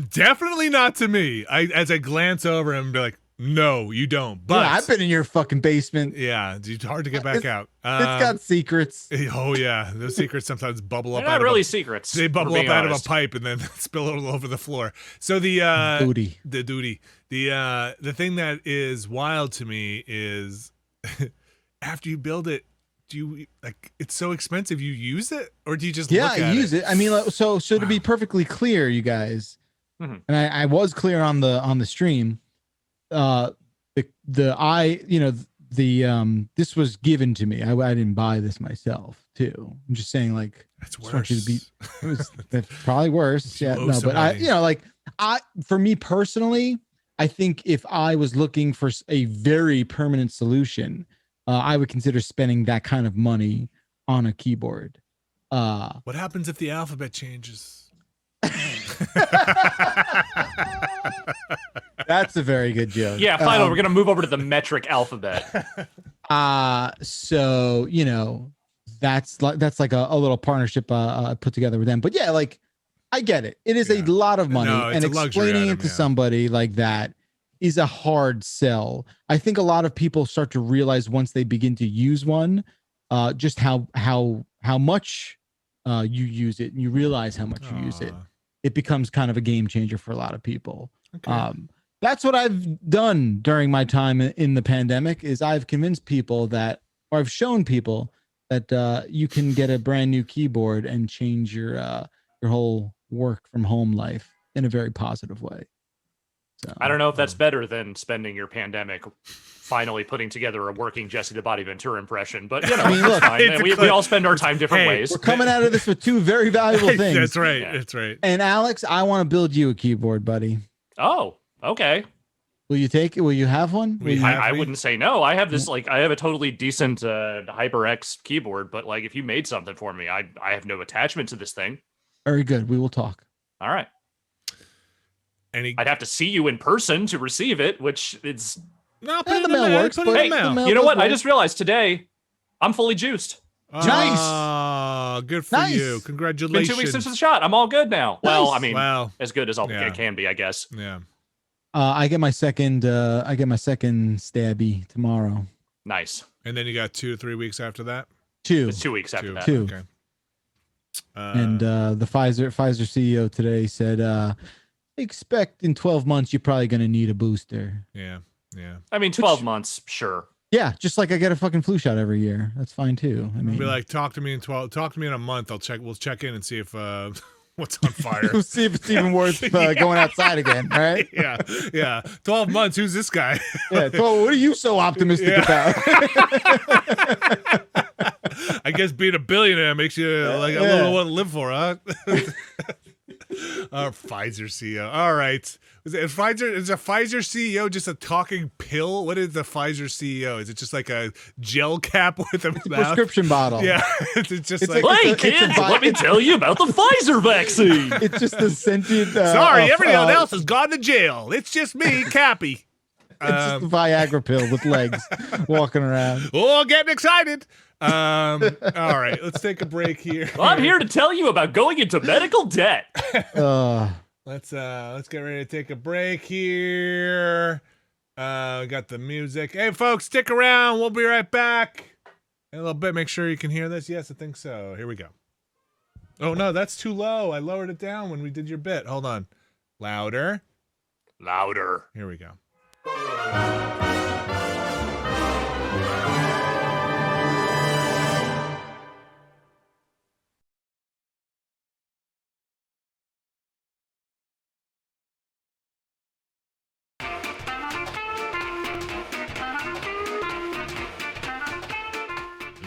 definitely not to me. As I glance over and be like, no, you don't. But I've been in your fucking basement. Yeah, it's hard to get back out. It's got secrets. Oh yeah, those secrets sometimes bubble up. They're not really secrets. They bubble up out of a pipe and then spill all over the floor. So the thing that is wild to me is after you build it, do you it's so expensive? You use it, or do you just look at it? Use it? I mean, so to be perfectly clear, you guys, and I was clear on the stream. This was given to me. I didn't buy this myself too. I'm just saying that's worse. That's probably worse. Yeah, no, but for me personally, I think if I was looking for a very permanent solution, I would consider spending that kind of money on a keyboard. What happens if the alphabet changes? That's a very good joke. Yeah, finally, we're gonna move over to the metric alphabet. So that's like a little partnership put together with them. But yeah, I get it. It is a lot of money, and explaining it to somebody like that is a hard sell. I think a lot of people start to realize once they begin to use one, just how much you use it, and you realize how much you use it. It becomes kind of a game changer for a lot of people. Okay. That's what I've done during my time in the pandemic is I've convinced people or I've shown people that you can get a brand new keyboard and change your whole work from home life in a very positive way. So, I don't know if that's better than spending your pandemic finally putting together a working Jesse the Body Ventura impression, but it's fine. We all spend our time different ways. We're coming out of this with two very valuable things. That's right. Yeah. That's right. And Alex, I want to build you a keyboard, buddy. Oh, okay. Will you take it? Will you have one? I wouldn't say no. I have this I have a totally decent HyperX keyboard, but like if you made something for me, I have no attachment to this thing. Very good. We will talk. All right. I'd have to see you in person to receive it, which is put it in the mail works. Hey, you know what? I just realized today I'm fully juiced. Nice. Good for you. Congratulations. Been 2 weeks since the shot. I'm all good now. Nice. Well, I mean, as good as it can be, I guess. Yeah. I get my second stabby tomorrow. Nice. And then you got 2 or 3 weeks after that? It's 2 weeks after that. Two. Okay. And the Pfizer CEO today said, expect in 12 months you're probably going to need a booster. Yeah. I mean, 12 months, sure. Yeah, just like I get a fucking flu shot every year. That's fine too. I mean, be like, talk to me in a month. We'll check in and see if what's on fire. We'll see if it's even worth going outside again, right? Yeah. 12 months. Who's this guy? Yeah. 12, what are you so optimistic about? I guess being a billionaire makes you like a little one to live for, huh? Our Pfizer CEO. All right. Is a Pfizer CEO just a talking pill? What is the Pfizer CEO? Is it just like a gel cap with a prescription bottle? Yeah. It's just hey kids, let me tell you about the Pfizer vaccine. It's just a sentient. Sorry, everyone else has gone to jail. It's just me, Cappy. It's just a Viagra pill with legs walking around. Oh, getting excited. All right, let's take a break here. Well, I'm here to tell you about going into medical debt. Let's get ready to take a break here. We got the music. Hey folks, stick around. We'll be right back. In a little bit. Make sure you can hear this. Yes, I think so. Here we go. Oh no, that's too low. I lowered it down when we did your bit. Hold on. Louder. Here we go.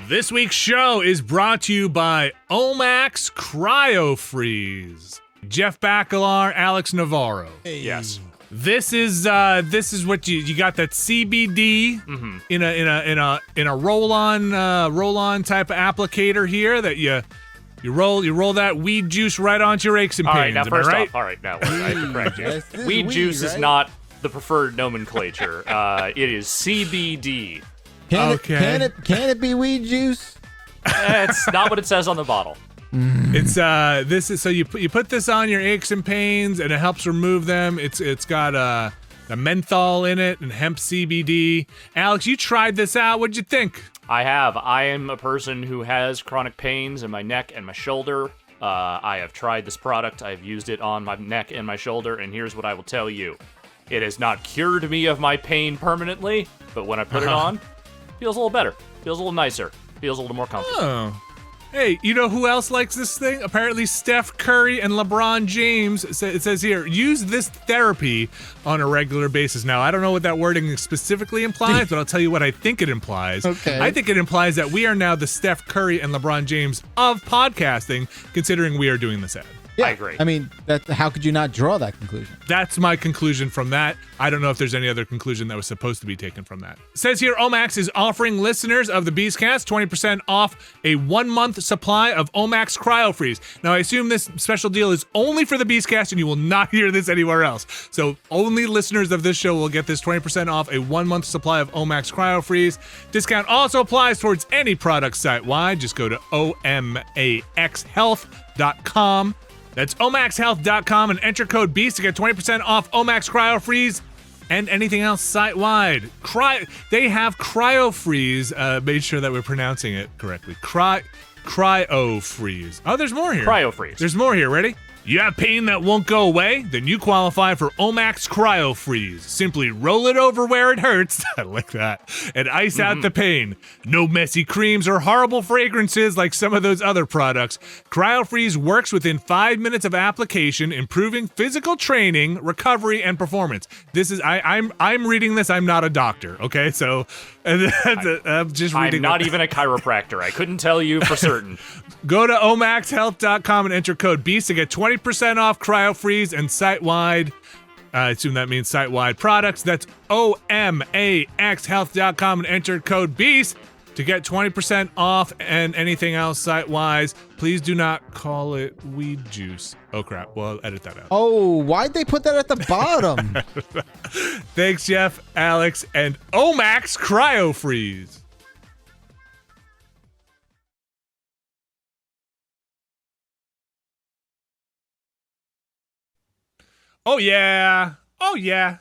This week's show is brought to you by Omax CryoFreeze. Jeff Bakalar, Alex Navarro. Hey. Yes. This is what you got, that CBD in a roll-on type of applicator here that you roll that weed juice right onto your aches and pains. All right, now first off, I have to correct you. Weed juice is not the preferred nomenclature. It is CBD. Can it be weed juice? It's not what it says on the bottle. It's so you put this on your aches and pains and it helps remove them. It's got a menthol in it and hemp CBD. Alex, you tried this out. What'd you think? I have. I am a person who has chronic pains in my neck and my shoulder. I have tried this product. I've used it on my neck and my shoulder, and here's what I will tell you. It has not cured me of my pain permanently, but when I put it on, feels a little better, feels a little nicer, feels a little more comfortable. Oh. Hey, you know who else likes this thing? Apparently Steph Curry and LeBron James. It says here, use this therapy on a regular basis. Now, I don't know what that wording specifically implies, but I'll tell you what I think it implies. Okay. I think it implies that we are now the Steph Curry and LeBron James of podcasting, considering we are doing this ad. Yeah, I agree. I mean, how could you not draw that conclusion? That's my conclusion from that. I don't know if there's any other conclusion that was supposed to be taken from that. It says here, Omax is offering listeners of the Beastcast 20% off a 1-month supply of Omax CryoFreeze. Now, I assume this special deal is only for the Beastcast, and you will not hear this anywhere else. So only listeners of this show will get this 20% off a 1-month supply of Omax CryoFreeze. Discount also applies towards any product site-wide. Just go to omaxhealth.com. That's omaxhealth.com and enter code BEAST to get 20% off Omax CryoFreeze and anything else site-wide. They have CryoFreeze. Made sure that we're pronouncing it correctly. CryoFreeze. Oh, there's more here. CryoFreeze. There's more here. Ready? You have pain that won't go away? Then you qualify for Omax CryoFreeze. Simply roll it over where it hurts, I like that, and ice out the pain. No messy creams or horrible fragrances like some of those other products. CryoFreeze works within 5 minutes of application, improving physical training, recovery, and performance. This is I'm reading this. I'm not a doctor, okay? So I'm just reading. I'm not even a chiropractor. I couldn't tell you for certain. Go to omaxhealth.com and enter code BEAST to get 20% off CryoFreeze and site-wide I assume that means site-wide products. That's OMAXHealth.com and enter code BEAST to get 20% off and anything else site-wise. Please do not call it weed juice. Oh, crap. Well, edit that out. Oh, why'd they put that at the bottom? Thanks, Jeff, Alex, and Omax Cryo Freeze. Oh, yeah. Oh, yeah.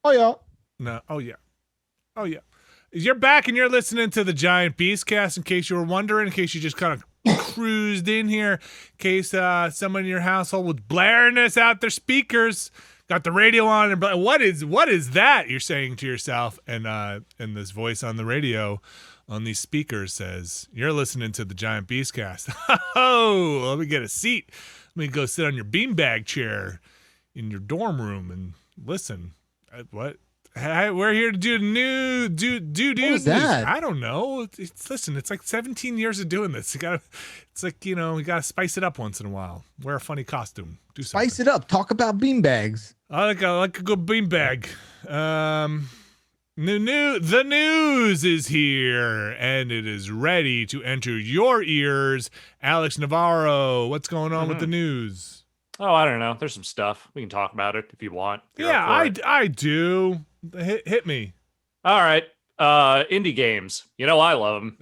Oh, yeah. No. Oh, yeah. Oh, yeah. You're back and you're listening to the Giant Beastcast, in case you were wondering, in case you just kind of cruised in here, in case someone in your household was blaring this out their speakers, got the radio on, and what is that? You're saying to yourself, and this voice on the radio on these speakers says, you're listening to the Giant Beastcast. Oh, let me get a seat. Let me go sit on your beanbag chair in your dorm room and listen. What? Hey, we're here to do news. What was that? I don't know. Listen, it's like 17 years of doing this. It's like, we gotta spice it up once in a while. Wear a funny costume. Do something. Spice it up. Talk about beanbags. I like a good beanbag. The news is here and it is ready to enter your ears. Alex Navarro, what's going on with the news? Oh, I don't know. There's some stuff. We can talk about it if you want. I do. Hit me. All right. Indie games. I love them.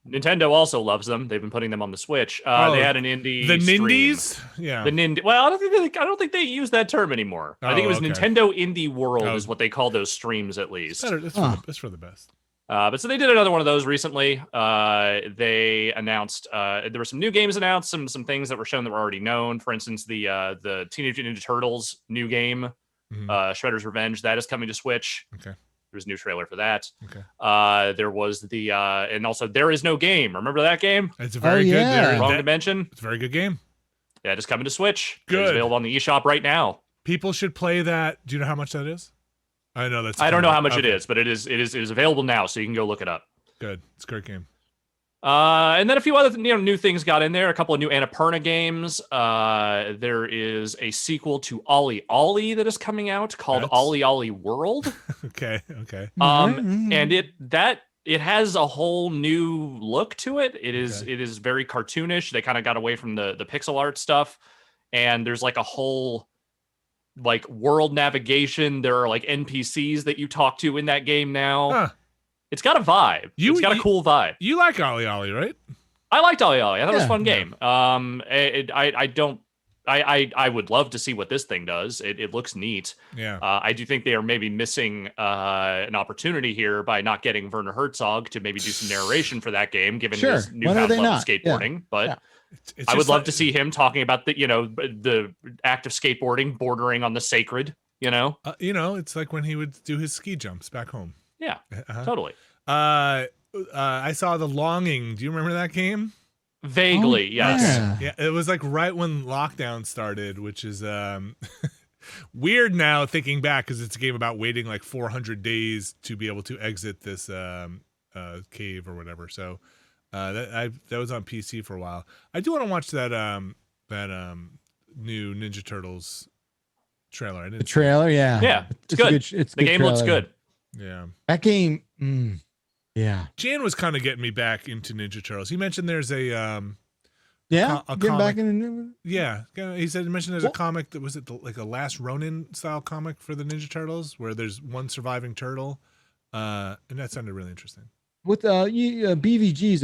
Nintendo also loves them. They've been putting them on the Switch. They had an indie. The stream. Nindies? Yeah. The Nindy. Well, I don't think they use that term anymore. I think it was Nintendo Indie World is what they call those streams, at least. It's for the best. But so they did another one of those recently. They announced there were some new games announced, some things that were shown that were already known. For instance, the Teenage Mutant Ninja Turtles new game, Shredder's Revenge, that is coming to Switch. Okay. There's a new trailer for that. Okay. There was and also There Is No Game. Remember that game? It's a very good. Wrong Dimension. It's a very good game. Yeah, it's coming to Switch. Good. It's available on the eShop right now. People should play that. Do you know how much that is? I know that's. I don't know how much it is, but it is available now, so you can go look it up. Good. It's a great game. And then a few other new things got in there. A couple of new Annapurna games. There is a sequel to Ollie Ollie that is coming out called Ollie Ollie World. Okay. And it has a whole new look to it. It is very cartoonish. They kind of got away from the pixel art stuff, and there's like a whole world navigation. There are like NPCs that you talk to in that game now. Huh. It's got a vibe. It's got a cool vibe. You like Ollie Ollie, right? I liked Ollie Ollie. I thought it was a fun game. I would love to see what this thing does. It looks neat. Yeah. I do think they are maybe missing an opportunity here by not getting Werner Herzog to maybe do some narration for that game, given his newfound love of skateboarding. Yeah. But I would love to see him talking about the act of skateboarding bordering on the sacred. It's like when he would do his ski jumps back home. Yeah, totally. I saw The Longing. Do you remember that game? Vaguely, yes. Yeah, it was like right when lockdown started, which is weird now thinking back, because it's a game about waiting like 400 days to be able to exit this cave or whatever. So that was on PC for a while. I do want to watch that new Ninja Turtles trailer. The trailer, yeah, it's good. The game looks good. Yeah, that game. Yeah, Jan was kind of getting me back into Ninja Turtles. He mentioned there's a getting comic. back in. Yeah, he mentioned there's a comic that was like a Last Ronin style comic for the Ninja Turtles, where there's one surviving turtle, and that sounded really interesting. With BVG is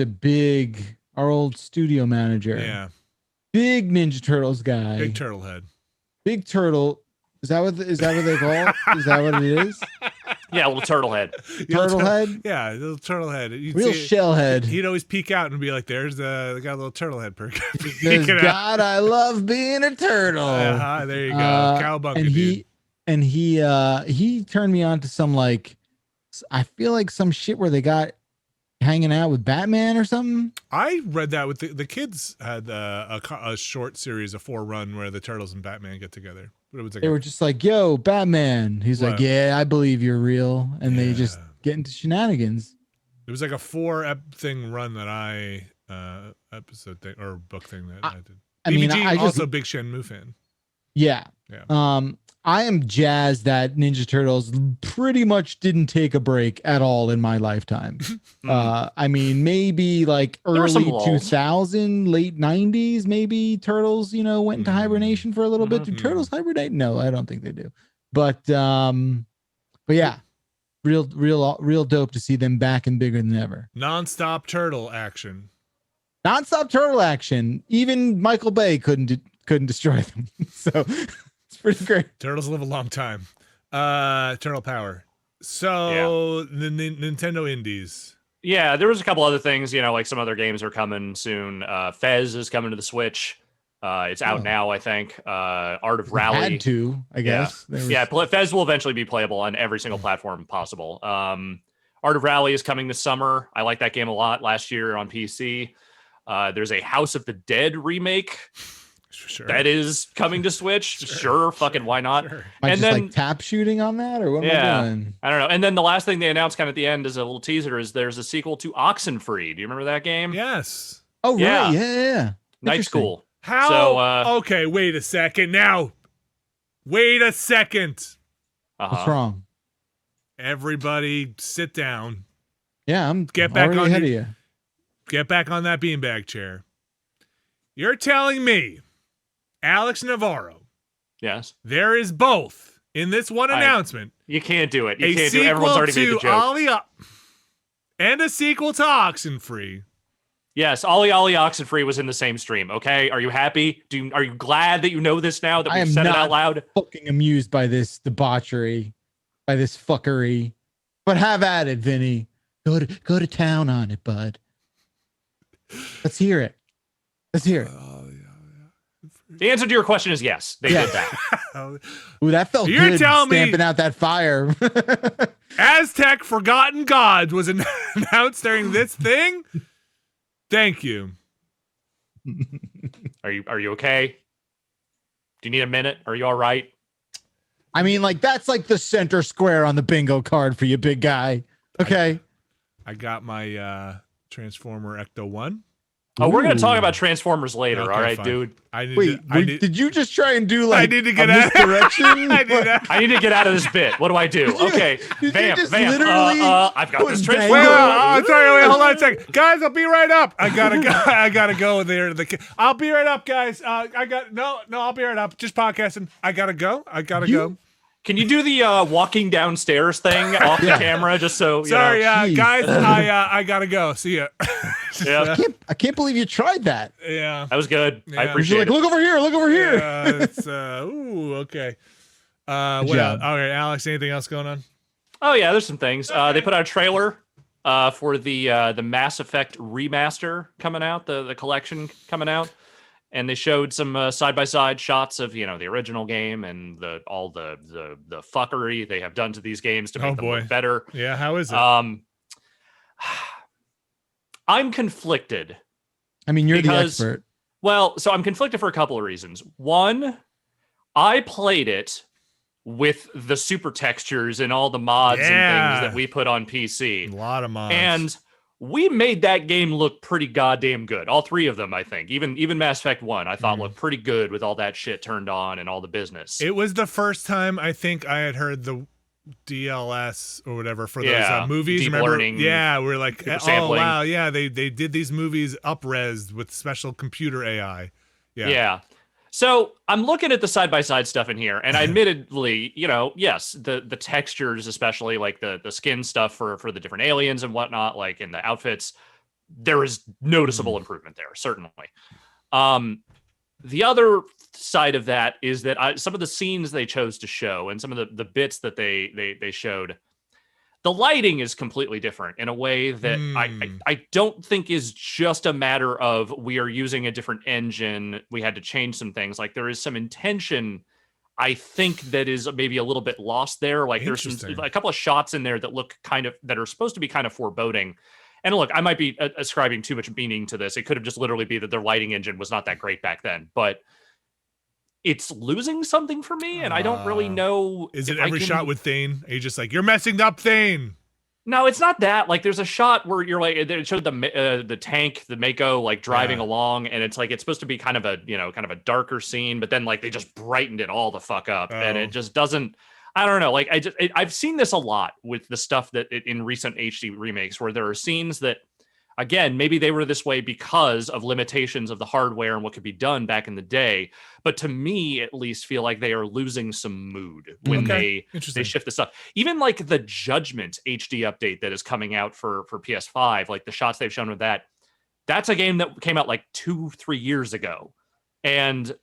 our old studio manager. Yeah, big Ninja Turtles guy. Big turtle head. Big turtle. Is that what they call it? Is that what it is? Yeah, a little turtle head. Turtle head? Yeah, a little turtle head. Real shell head. He'd always peek out and be like, they got a little turtle head perk. God, I love being a turtle. There you go. Cowabunga, and he turned me on to some I feel like some shit where they got hanging out with Batman or something. I read that with the kids had a short series, a 4-run where the Turtles and Batman get together. But it was like they were just like, yo, Batman. He's like, yeah, I believe you're real. And they just get into shenanigans. It was like a 4-thing run that I episode thing or book thing that I did. I mean, I also big Shenmue fan. Yeah. I am jazzed that Ninja Turtles pretty much didn't take a break at all in my lifetime. I mean, maybe like early 2000, late 90s, maybe Turtles, went into hibernation for a little bit. Do Turtles hibernate? No, I don't think they do. But yeah, real dope to see them back and bigger than ever. Non-stop turtle action. Non-stop turtle action. Even Michael Bay couldn't destroy them. So it's pretty great. Turtles live a long time. Turtle power. So the Nintendo Indies. Yeah, there was a couple other things, like some other games are coming soon. Fez is coming to the Switch. It's out now, I think. Art of Rally. Had to, I guess. Yeah, Fez will eventually be playable on every single platform possible. Art of Rally is coming this summer. I like that game a lot last year on PC. There's a House of the Dead remake. Sure. That is coming to Switch. Sure, fucking why not? Sure. And then like tap shooting on that, or what am I doing? I don't know. And then the last thing they announced kind of at the end as a little teaser is there's a sequel to Oxenfree. Do you remember that game? Yes. Oh, right. Yeah. Night School. How? So, okay, wait a second. Now, wait a second. What's wrong? Everybody sit down. Yeah, I'm get back on ahead of you. Get back on that beanbag chair. You're telling me, Alex Navarro. Yes. There is both in this one announcement. You can't do it. You can't do it. Everyone's already made the joke. And a sequel to Oxenfree. Yes, Ollie Oxenfree was in the same stream. Okay, are you happy? Are you glad that you know this now that we've said it out loud? Fucking amused by this debauchery, by this fuckery. But have at it, Vinny. Go to town on it, bud. Let's hear it. Let's hear it. The answer to your question is yes. They did that. Ooh, that felt good. Stamping out that fire. Aztec Forgotten Gods was announced during this thing. Thank you. Are you okay? Do you need a minute? Are you all right? I mean, like that's like the center square on the bingo card for you, big guy. Okay. I got my Transformer Ecto 1. Oh, we're going to talk about Transformers later. Okay, all right, fine. Dude. Did you just try and do like I need to get out misdirection? I need to get out of this bit. What do I do? Okay. Vamp. I've got this Transformer. Wait, hold on a second. Guys, I'll be right up. I gotta go there. I'll be right up, guys. I'll be right up. Just podcasting. I gotta go. Go. Can you do the walking downstairs thing off the camera just so? Sorry, guys. I gotta go. See ya. Yeah. I can't believe you tried that. Yeah, that was good. Yeah. I appreciate it. Look over here. It's okay. What else? All right, Alex. Anything else going on? Oh yeah, there's some things. They put out a trailer for the Mass Effect remaster coming out, the collection coming out. And they showed some side-by-side shots of, the original game and all the fuckery they have done to these games to make them look better. Yeah, how is it? I'm conflicted. I mean, you're the expert. Well, so I'm conflicted for a couple of reasons. One, I played it with the super textures and all the mods and things that we put on PC. A lot of mods. And we made that game look pretty goddamn good. All three of them, I think. Even Mass Effect 1, I thought looked pretty good with all that shit turned on and all the business. It was the first time I think I had heard the DLS or whatever for those movies. Deep Remember? learning. Yeah, we're like, sampling. Wow, yeah, they did these movies up-resed with special computer AI. Yeah. So I'm looking at the side-by-side stuff in here, and admittedly, yes, the textures, especially like the skin stuff for the different aliens and whatnot, like in the outfits, there is noticeable improvement there, certainly. The other side of that is that some of the scenes they chose to show and some of the bits that they showed, the lighting is completely different in a way that I don't think is just a matter of we are using a different engine. We had to change some things. Like there is some intention, I think, that is maybe a little bit lost there. Like there's a couple of shots in there that look that are supposed to be kind of foreboding. And look, I might be ascribing too much meaning to this. It could have just literally be that their lighting engine was not that great back then, but it's losing something for me, and I don't really know. Is it every shot with Thane? Are you just like, you're messing up, Thane? No, it's not that. Like, there's a shot where you're like, it showed the tank, the Mako, like driving along, and it's like it's supposed to be kind of a darker scene, but then like they just brightened it all the fuck up, and it just doesn't. I don't know. Like, I've seen this a lot with the stuff that in recent HD remakes where there are scenes that, again, maybe they were this way because of limitations of the hardware and what could be done back in the day. But to me, at least, feel like they are losing some mood when they shift this up. Even like the Judgment HD update that is coming out for PS5, like the shots they've shown with that's a game that came out like 2-3 years ago. And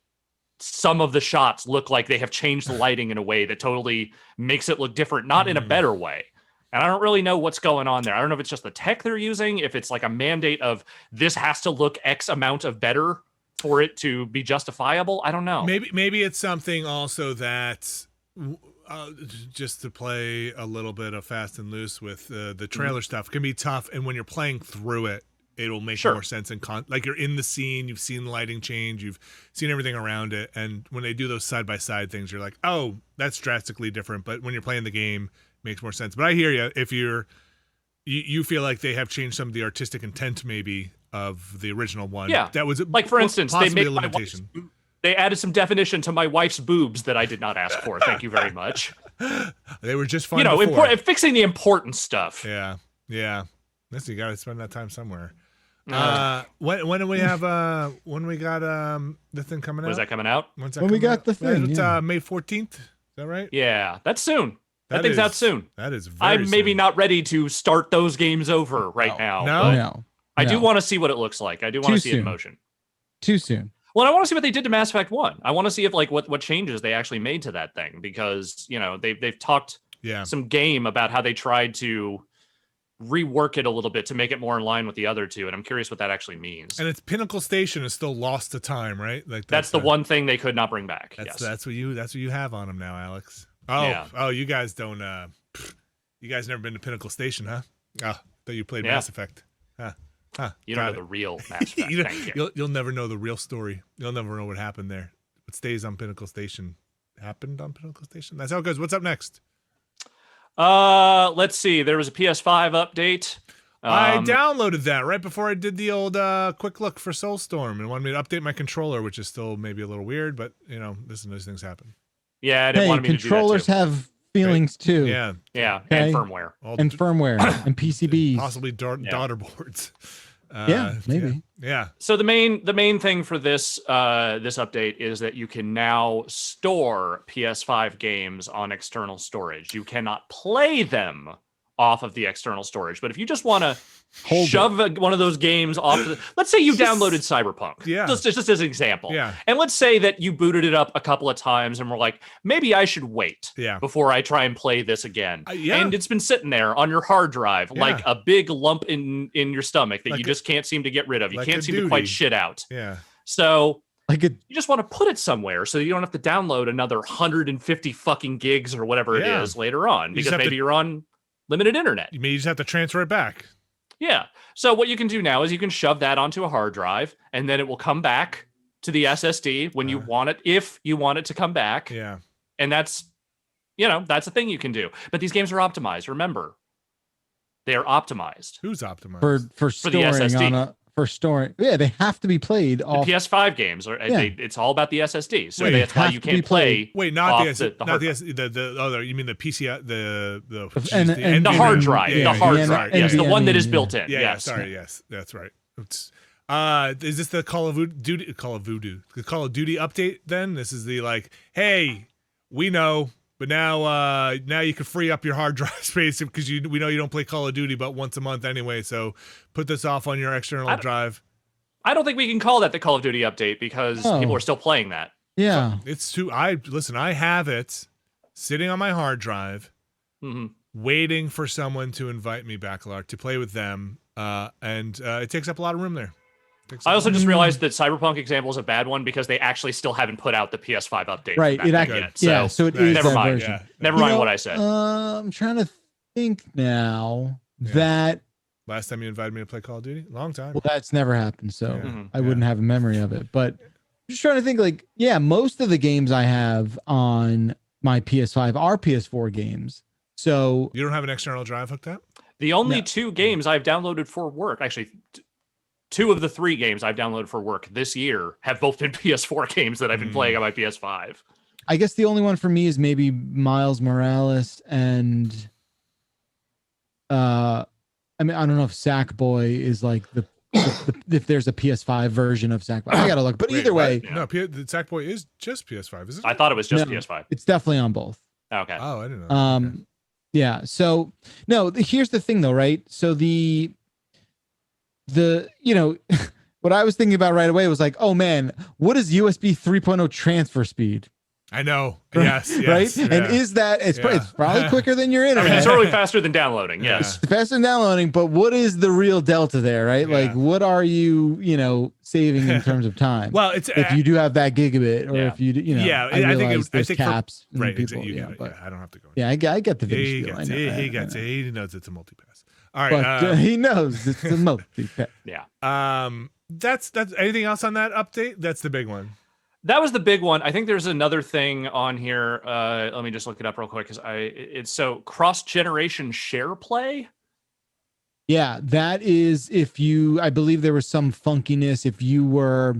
some of the shots look like they have changed the lighting in a way that totally makes it look different, not in a better way. And I don't really know what's going on there. I don't know if it's just the tech they're using, if it's like a mandate of this has to look X amount of better for it to be justifiable. I don't know. Maybe it's something also that just to play a little bit of fast and loose with the trailer stuff can be tough. And when you're playing through it, it'll make more sense. And like you're in the scene, you've seen the lighting change, you've seen everything around it. And when they do those side-by-side things, you're like, oh, that's drastically different. But when you're playing the game, makes more sense. But I hear you. If you feel like they have changed some of the artistic intent maybe of the original one. Yeah. That was like, for instance, they made a limitation. They added some definition to my wife's boobs that I did not ask for. Thank you very much. They were just fine. Fixing the important stuff. Yeah. Listen, you got to spend that time somewhere. When do we have when we got the thing coming out? Was that coming out? When we got the thing? May 14th. Is that right? Yeah, that's soon. That thing's out soon. That is very I'm maybe not ready to start those games over right now. No. I do want to see what it looks like. I do want to see it in motion. Too soon. Well, I want to see what they did to Mass Effect 1. I want to see if like what changes they actually made to that thing, because they've talked some game about how they tried to rework it a little bit to make it more in line with the other two, and I'm curious what that actually means. And its Pinnacle Station is still lost to time, right? Like that's the one thing they could not bring back. That's what you have on them now, Alex. You guys don't. You guys never been to Pinnacle Station, huh? Oh, that you played Mass Effect. You don't know the real Mass Effect. You'll never know the real story. You'll never know what happened there. What stays on Pinnacle Station happened on Pinnacle Station. That's how it goes. What's up next? Let's see. There was a PS5 update. I downloaded that right before I did the old quick look for Soulstorm and wanted me to update my controller, which is still maybe a little weird, but those things happen. Yeah, I didn't want me to do that too. Controllers have feelings too. Yeah, and firmware. And PCBs. Possibly daughter boards. Maybe. Yeah. So the main thing for this update is that you can now store PS5 games on external storage. You cannot play them off of the external storage, but if you just want to shove one of those games off, let's say you downloaded Cyberpunk, just as an example, and let's say that you booted it up a couple of times and were like, maybe I should wait before I try and play this again, and it's been sitting there on your hard drive like a big lump in your stomach that you just can't seem to get rid of. You can't seem to quite shit out. So you just want to put it somewhere so you don't have to download another 150 fucking gigs or whatever it is later on, because maybe you're on limited internet. You may just have to transfer it back. Yeah. So what you can do now is you can shove that onto a hard drive, and then it will come back to the SSD when you want it, if you want it to come back. Yeah. And that's a thing you can do. But these games are optimized. Remember, they are optimized. Who's optimized? For storing the SSD. For storing. Yeah, they have to be played off. The PS5 games it's all about the SSD. So that's why you can't play. Wait, not the SSD. The other. You mean the PC? The hard drive. The hard drive. Yes, the one that is built in. Yes. Sorry. Yes, that's right. Is this the Call of Duty update? Then this is the hey, we know. But now you can free up your hard drive space because we know you don't play Call of Duty but once a month anyway. So put this off on your external drive. I don't think we can call that the Call of Duty update because people are still playing that. Yeah, so it's too. I have it sitting on my hard drive, waiting for someone to invite me, Bakalar, to play with them, and it takes up a lot of room there. I also just realized that Cyberpunk example is a bad one because they actually still haven't put out the PS5 update. Right. It actually, yet. So it is never that mind. version. Never mind what I said. I'm trying to think now that last time you invited me to play Call of Duty, long time. Well, that's never happened, so I wouldn't have a memory of it. But I'm just trying to think. Most of the games I have on my PS5 are PS4 games. So you don't have an external drive hooked up? The only 2 games I've downloaded for work, actually, 2 of the 3 games I've downloaded for work this year have both been PS4 games that I've been playing on my PS5. I guess the only one for me is maybe Miles Morales and I mean, I don't know if Sackboy is like if there's a PS5 version of Sackboy. I gotta look, but either way, no, the Sackboy is just PS5, is it? I thought it was just PS5. It's definitely on both. Okay. Oh, I didn't know. Okay. Yeah. So no, here's the thing though, right? So the what I was thinking about right away was like, oh man, what is USB 3.0 transfer speed? I know. Yes. Right. Yeah. And is that it's probably quicker than your internet. I mean, it's probably faster than downloading. Yeah. It's faster than downloading, but what is the real delta there, right? Yeah. Like, what are you saving in terms of time? Well, it's if you do have that gigabit, or if you I think there's caps. Right. People, but I don't have to go. Yeah, I get the video. He knows it's a multipass. All right. But, he knows it's a multipass. Yeah. That's anything else on that update? That's the big one. That was the big one. I think there's another thing on here. Let me just look it up real quick because it's so cross-generation share play. Yeah, that is I believe there was some funkiness if you were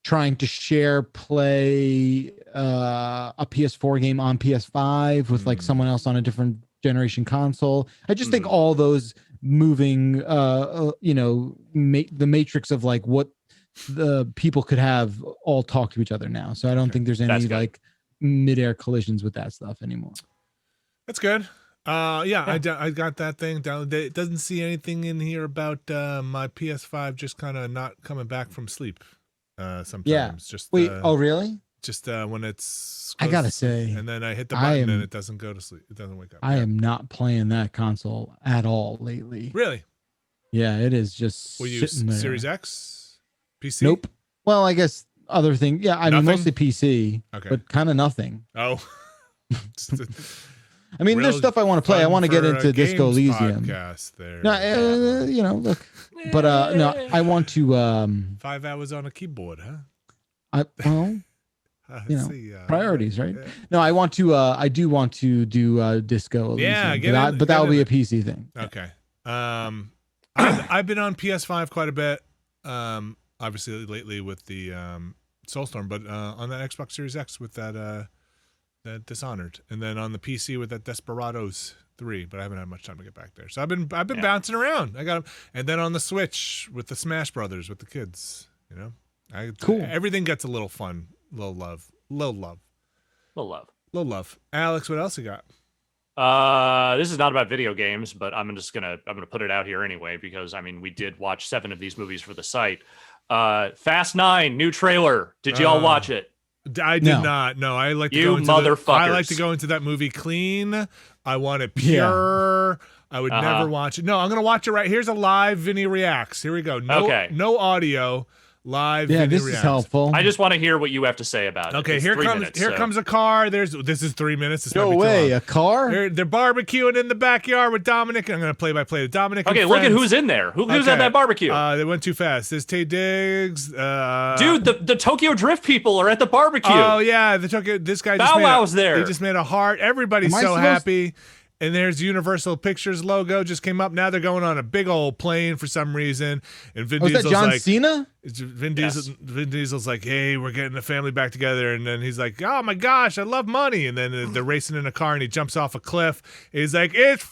trying to share play a PS4 game on PS5 with like someone else on a different generation console. I just think all those moving, the matrix of like what the people could have all talk to each other now. So I don't think there's any like mid-air collisions with that stuff anymore. That's good. I got that thing down. It doesn't see anything in here about my PS5 just kind of not coming back from sleep. Sometimes. Yeah. Just oh really? Just when it's close, I gotta say, and then I hit the button and it doesn't go to sleep. It doesn't wake up. I am not playing that console at all lately. Really? Yeah, it is just. Will you use Series X? PC? Nope. Well, I guess other thing. Yeah, I mean mostly PC. Okay. But kind of nothing. Oh. I mean, there's stuff I want to play. I want to get into Disco Elysium. There. No, look. But no, I want to 5 hours on a keyboard, huh? Priorities, right? Yeah. No, I want to I do want to do Disco Elysium. Yeah, but that will be a PC thing. Okay. I've been on PS5 quite a bit. Obviously lately with the Soulstorm, but on that Xbox Series X with that Dishonored, and then on the PC with that Desperados 3, but I haven't had much time to get back there. So I've been bouncing around. I got them, and then on the Switch with the Smash Brothers with the kids. Cool. Everything gets a little fun, little love. Alex, what else you got? This is not about video games, but I'm gonna put it out here anyway because I mean we did watch 7 of these movies for the site. Fast 9 new trailer. Did y'all watch it? I did not. No, I like to go into I like to go into that movie clean. I want it pure. Yeah. I would never watch it. No, I'm gonna watch it right. Here's a live Vinny Reacts. Here we go. No audio. Live. Yeah, this is helpful. I just want to hear what you have to say about it. Okay, here comes a car. This is 3 minutes. No way, a car? They're barbecuing in the backyard with Dominic. I'm gonna play by play with Dominic. Okay, look at who's in there. Who's at that barbecue? They went too fast. There's Tay Diggs. Dude, the Tokyo Drift people are at the barbecue. Oh yeah, the Tokyo. This guy. Bow Wow's there. He just made a heart. Everybody's so happy. And there's Universal Pictures logo just came up. Now they're going on a big old plane for some reason. And Vin Diesel's that John Cena? Vin Diesel's like, hey, we're getting the family back together. And then he's like, oh my gosh, I love money. And then they're racing in a car and he jumps off a cliff. He's like, it's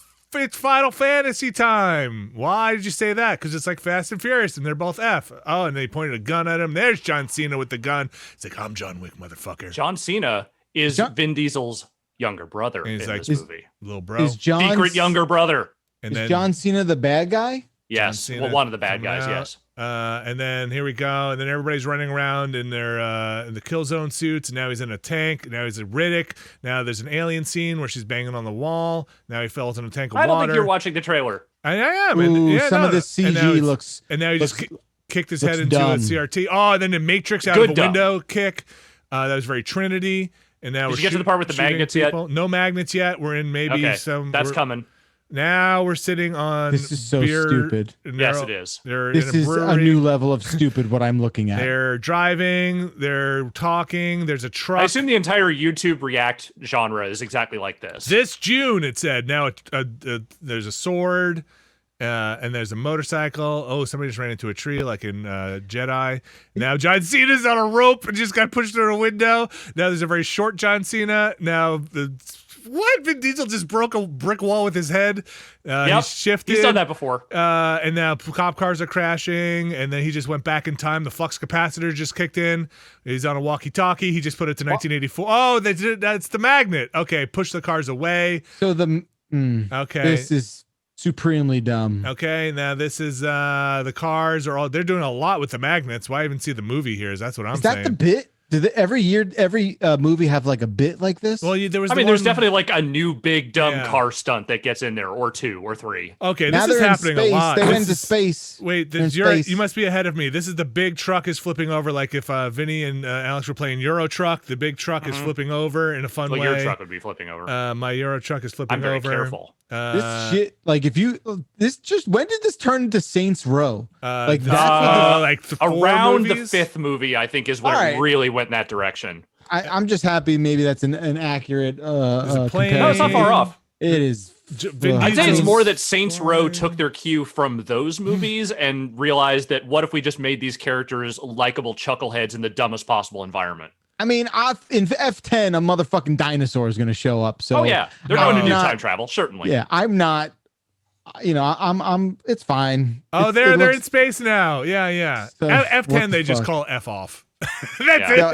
Final Fantasy time. Why did you say that? Because it's like Fast and Furious and they're both F. Oh, and they pointed a gun at him. There's John Cena with the gun. It's like, I'm John Wick, motherfucker. John Cena is Vin Diesel's younger brother in this movie. Little bro. Secret younger brother. And is John Cena the bad guy? Yes. Well, one of the bad guys, yes. And then here we go. And then everybody's running around in their in the Killzone suits. And now he's in a tank. Now he's a Riddick. Now there's an alien scene where she's banging on the wall. Now he falls in a tank of water. I don't think you're watching the trailer. I am. Some of this CG looks. And now he just kicked his head into a CRT. Oh, and then the Matrix out of a window kick. That was very Trinity. And now Did you get to the part with the magnets yet? No magnets yet. We're in maybe some. That's coming. Now we're sitting on This is so beer. stupid. Yes, it is. This is a new level of stupid what I'm looking at. They're driving, they're talking, there's a truck. I assume the entire YouTube React genre is exactly like this. This June, it said. Now there's a sword, and there's a motorcycle. Oh, somebody just ran into a tree like in Jedi. Now John Cena's on a rope and just got pushed through a window. Now there's a very short John Cena. Now what? Vin Diesel just broke a brick wall with his head. He's shifted. He's done that before. And now cop cars are crashing, and then he just went back in time. The flux capacitor just kicked in. He's on a walkie-talkie. He just put it to 1984. Oh, that's the magnet. Okay, push the cars away. So okay. This is supremely dumb. Okay, now this is the cars are all. They're doing a lot with the magnets. Why even see the movie here? That's what I'm saying. Is that the bit? Every year, every movie have like a bit like this? Well, there's definitely like a new big dumb car stunt that gets in there, or 2 or 3. Okay, this is happening a lot. They went into space. Wait, you must be ahead of me. This is the big truck is flipping over. Like if Vinny and Alex were playing Euro Truck, the big truck is flipping over in a fun way. Your truck would be flipping over. My Euro Truck is flipping over. I'm very careful. This shit, like when did this turn into Saints Row? Like around the 5th movie, I think is when it really went in that direction. I'm just happy maybe that's an accurate comparison. No, it's not far off. It is. I'd say it's more that Saints Row took their cue from those movies and realized that what if we just made these characters likable chuckleheads in the dumbest possible environment? I mean, in F10, a motherfucking dinosaur is going to show up. So, they're going to do time travel, certainly. Yeah, I'm not. I'm. It's fine. Oh, they're in space now. Yeah. So, F10, they just call F off. That's it. No,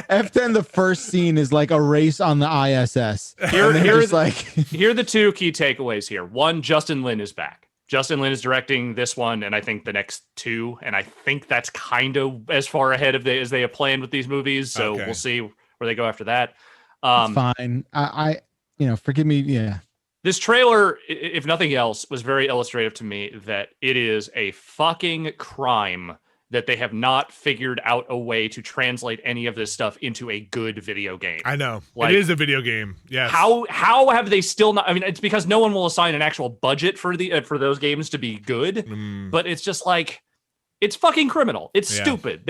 F10, the first scene is like a race on the ISS. Here are the 2 key takeaways here. 1, Justin Lin is back. Justin Lin is directing this one, and I think the next 2, and I think that's kind of as far ahead as they have planned with these movies. So we'll see where they go after that. It's fine. I forgive me. Yeah. This trailer, if nothing else, was very illustrative to me that it is a fucking crime that they have not figured out a way to translate any of this stuff into a good video game. I know. It is a video game. Yes. How have they still not? I mean, it's because no one will assign an actual budget for those games to be good. But it's just like, it's fucking criminal. It's stupid.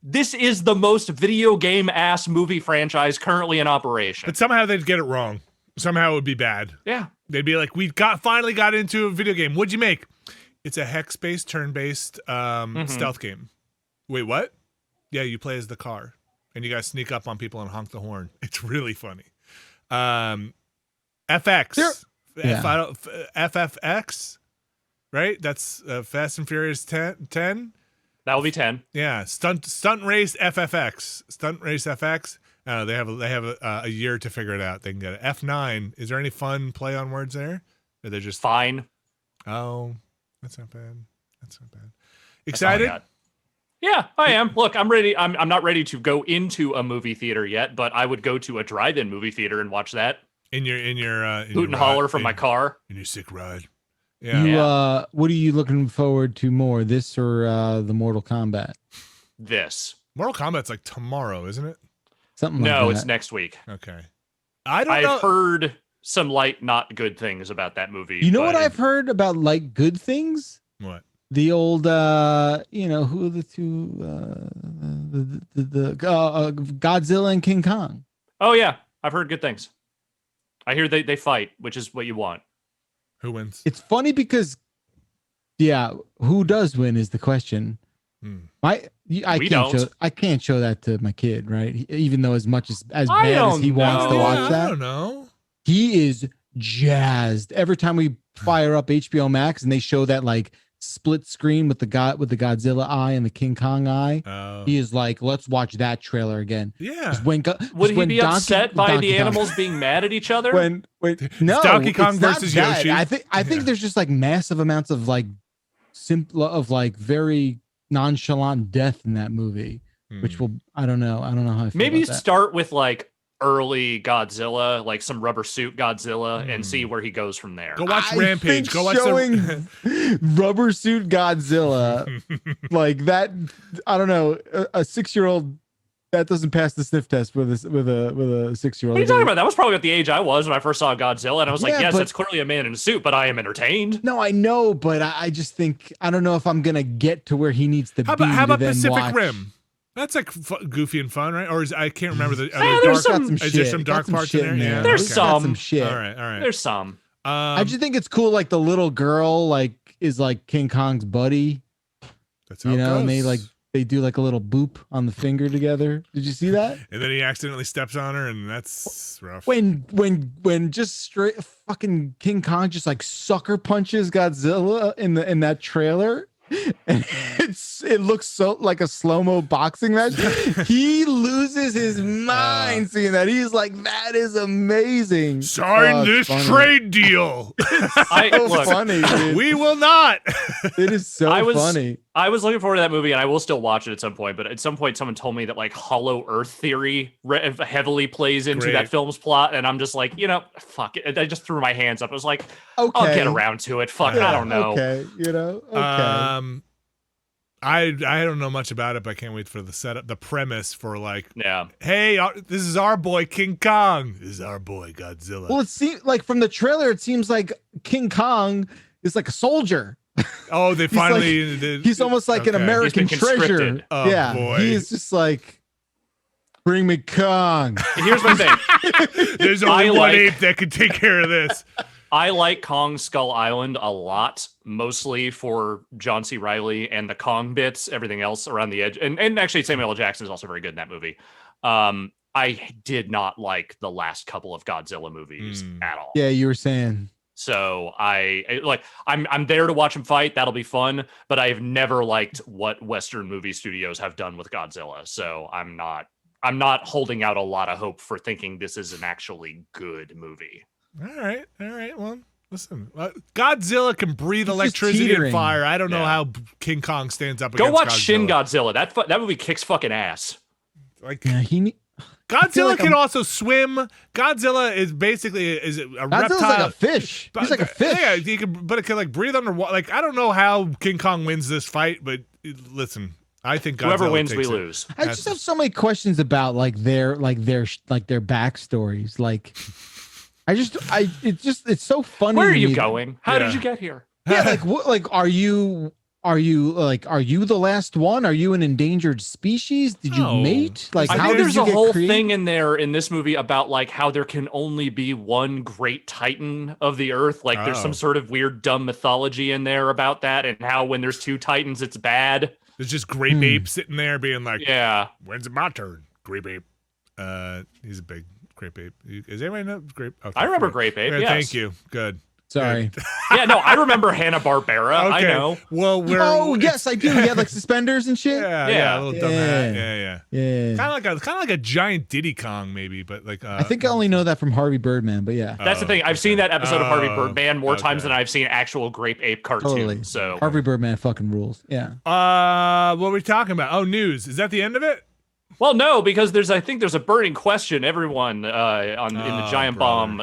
This is the most video game ass movie franchise currently in operation. But somehow they'd get it wrong. Somehow it would be bad. Yeah. They'd be like, finally got into a video game. What'd you make? It's a hex-based, turn-based stealth game. Wait, what? Yeah, you play as the car, and you guys sneak up on people and honk the horn. It's really funny. FX, FFX, right? That's Fast and Furious 10. That will be 10. Yeah, stunt race FFX, stunt race FX. They have a year to figure it out. They can get it. F9. Is there any fun play on words there? Or they're just fine. Oh. That's not bad. Excited? Yeah, I am. Look, I'm ready. I'm not ready to go into a movie theater yet, but I would go to a drive-in movie theater and watch that. In your hoot and holler from my car. In your sick ride. Yeah. What are you looking forward to more, this or the Mortal Kombat? This. Mortal Kombat's like tomorrow, isn't it? Something like that. No, it's next week. Okay. I've heard some light, not good things about that movie. You know what I've heard about like good things? What? The old, who are the 2, the Godzilla and King Kong. Oh yeah, I've heard good things. I hear they fight, which is what you want. Who wins? It's funny because, who does win is the question. I can't show that to my kid, right? Even though as much as bad as he wants to watch that. I don't know. He is jazzed every time we fire up HBO Max and they show that like split screen with the Godzilla eye and the King Kong eye. Oh. He is like, let's watch that trailer again. Yeah. Would he be upset by the animals being mad at each other? No, Donkey Kong versus Yoshi. I think there's just like massive amounts of like very nonchalant death in that movie, which I don't know how I feel maybe about that. Start with like early Godzilla, like some rubber suit Godzilla, and see where he goes from there. Go watch Rampage. Go watch rubber suit Godzilla like that. I don't know. A 6-year-old that doesn't pass the sniff test with a 6-year-old. What are you talking about? That was probably at the age I was when I first saw Godzilla, and I was like, yes, but it's clearly a man in a suit, but I am entertained. No, I know, but I just think I don't know if I'm gonna get to where he needs to be. How about then Pacific watch. Rim? That's like goofy and fun, right? Or I can't remember the. There's some is there some dark parts in there? Yeah, there's some shit. All right. There's some. I just think it's cool. Like the little girl, is like King Kong's buddy. That's how it goes. And they do like a little boop on the finger together. Did you see that? And then he accidentally steps on her, and that's rough. When just straight fucking King Kong just like sucker punches Godzilla in that trailer. And it looks so like a slow-mo boxing match. He loses his mind seeing that. He's like, that is amazing. Sign this trade deal. It's funny, dude. We will not. It is so funny. I was looking forward to that movie, and I will still watch it at some point. But at some point, someone told me that like Hollow Earth theory heavily plays into that film's plot, and I'm just like, fuck it. I just threw my hands up. I was like, okay, I'll get around to it. Fuck, I don't know. Okay, okay. I don't know much about it, but I can't wait for the setup, the premise for hey, this is our boy King Kong. This is our boy Godzilla. Well, it seems like from the trailer, it seems like King Kong is like a soldier. Oh, they finally. He's almost like an American treasure. Oh, yeah, boy. He's just like, bring me Kong. Here's my thing. There's only one ape that can take care of this. I like Kong Skull Island a lot, mostly for John C. Reilly and the Kong bits, everything else around the edge. And actually, Samuel L. Jackson is also very good in that movie. I did not like the last couple of Godzilla movies at all. Yeah, you were saying. So I'm there to watch him fight. That'll be fun. But I have never liked what Western movie studios have done with Godzilla. So I'm not holding out a lot of hope for thinking this is an actually good movie. All right. Well, listen, Godzilla can breathe electricity and fire. I don't know how King Kong stands up against Godzilla. Go watch Shin Godzilla. That movie kicks fucking ass. Godzilla can also swim. Godzilla is basically a reptile. Like a fish. He's like a fish. Yeah, but it can breathe underwater. I don't know how King Kong wins this fight, but listen, I think Godzilla whoever wins, we lose. I just have so many questions about their backstories. It's so funny. Where are you going? How did you get here? Yeah, are you the last one? Are you an endangered species? Did you mate? I think there's a whole thing in there in this movie about how there can only be one great titan of the earth. There's some sort of weird dumb mythology in there about that, and how when there's two titans, it's bad. There's just grape ape sitting there being like, yeah, when's it my turn? Grape ape. He's a big grape ape. Is anybody know grape? Okay, I remember grape ape. Yeah, yes. Thank you. Good. Sorry. Yeah, no, I remember Hanna-Barbera. Okay. I know. Well, yes, I do. He had suspenders and shit. Yeah, a little dumb hat. Yeah. Kind of like a giant Diddy Kong, maybe, but I think I only know that from Harvey Birdman, but yeah. That's the thing. I've seen that episode of Harvey Birdman more times than I've seen actual grape ape cartoons. Totally. So Harvey Birdman fucking rules. Yeah. What were we talking about? Oh, news. Is that the end of it? Well, no, because I think there's a burning question everyone in the Giant Bomb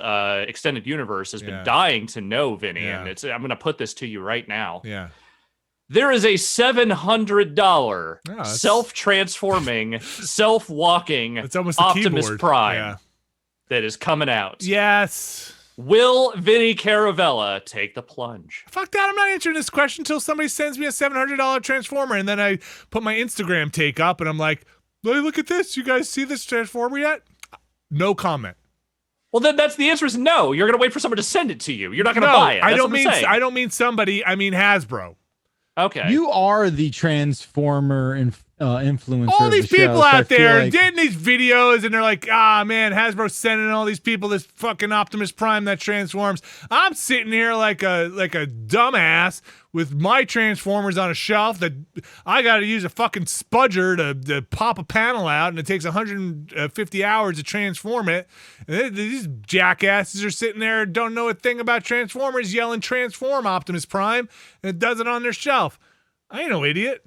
extended universe has been dying to know, Vinny, and I'm going to put this to you right now. Yeah. There is a $700 self-transforming, self-walking Optimus Prime that is coming out. Yes. Will Vinny Caravella take the plunge? Fuck that. I'm not answering this question until somebody sends me a $700 Transformer, and then I put my Instagram take up, and I'm like, hey, look at this. You guys see this Transformer yet? No comment. Well, then that's the answer is no. You're going to wait for someone to send it to you. You're not going to buy it. I don't mean somebody. I mean Hasbro. Okay. You are the Transformer influencer. All these people out there getting these videos, and they're like, man, Hasbro's sending all these people this fucking Optimus Prime that transforms. I'm sitting here like a dumbass with my Transformers on a shelf that I got to use a fucking spudger to pop a panel out, and it takes 150 hours to transform it. And these jackasses are sitting there and don't know a thing about Transformers, yelling "Transform Optimus Prime," and it does it on their shelf. I ain't no idiot.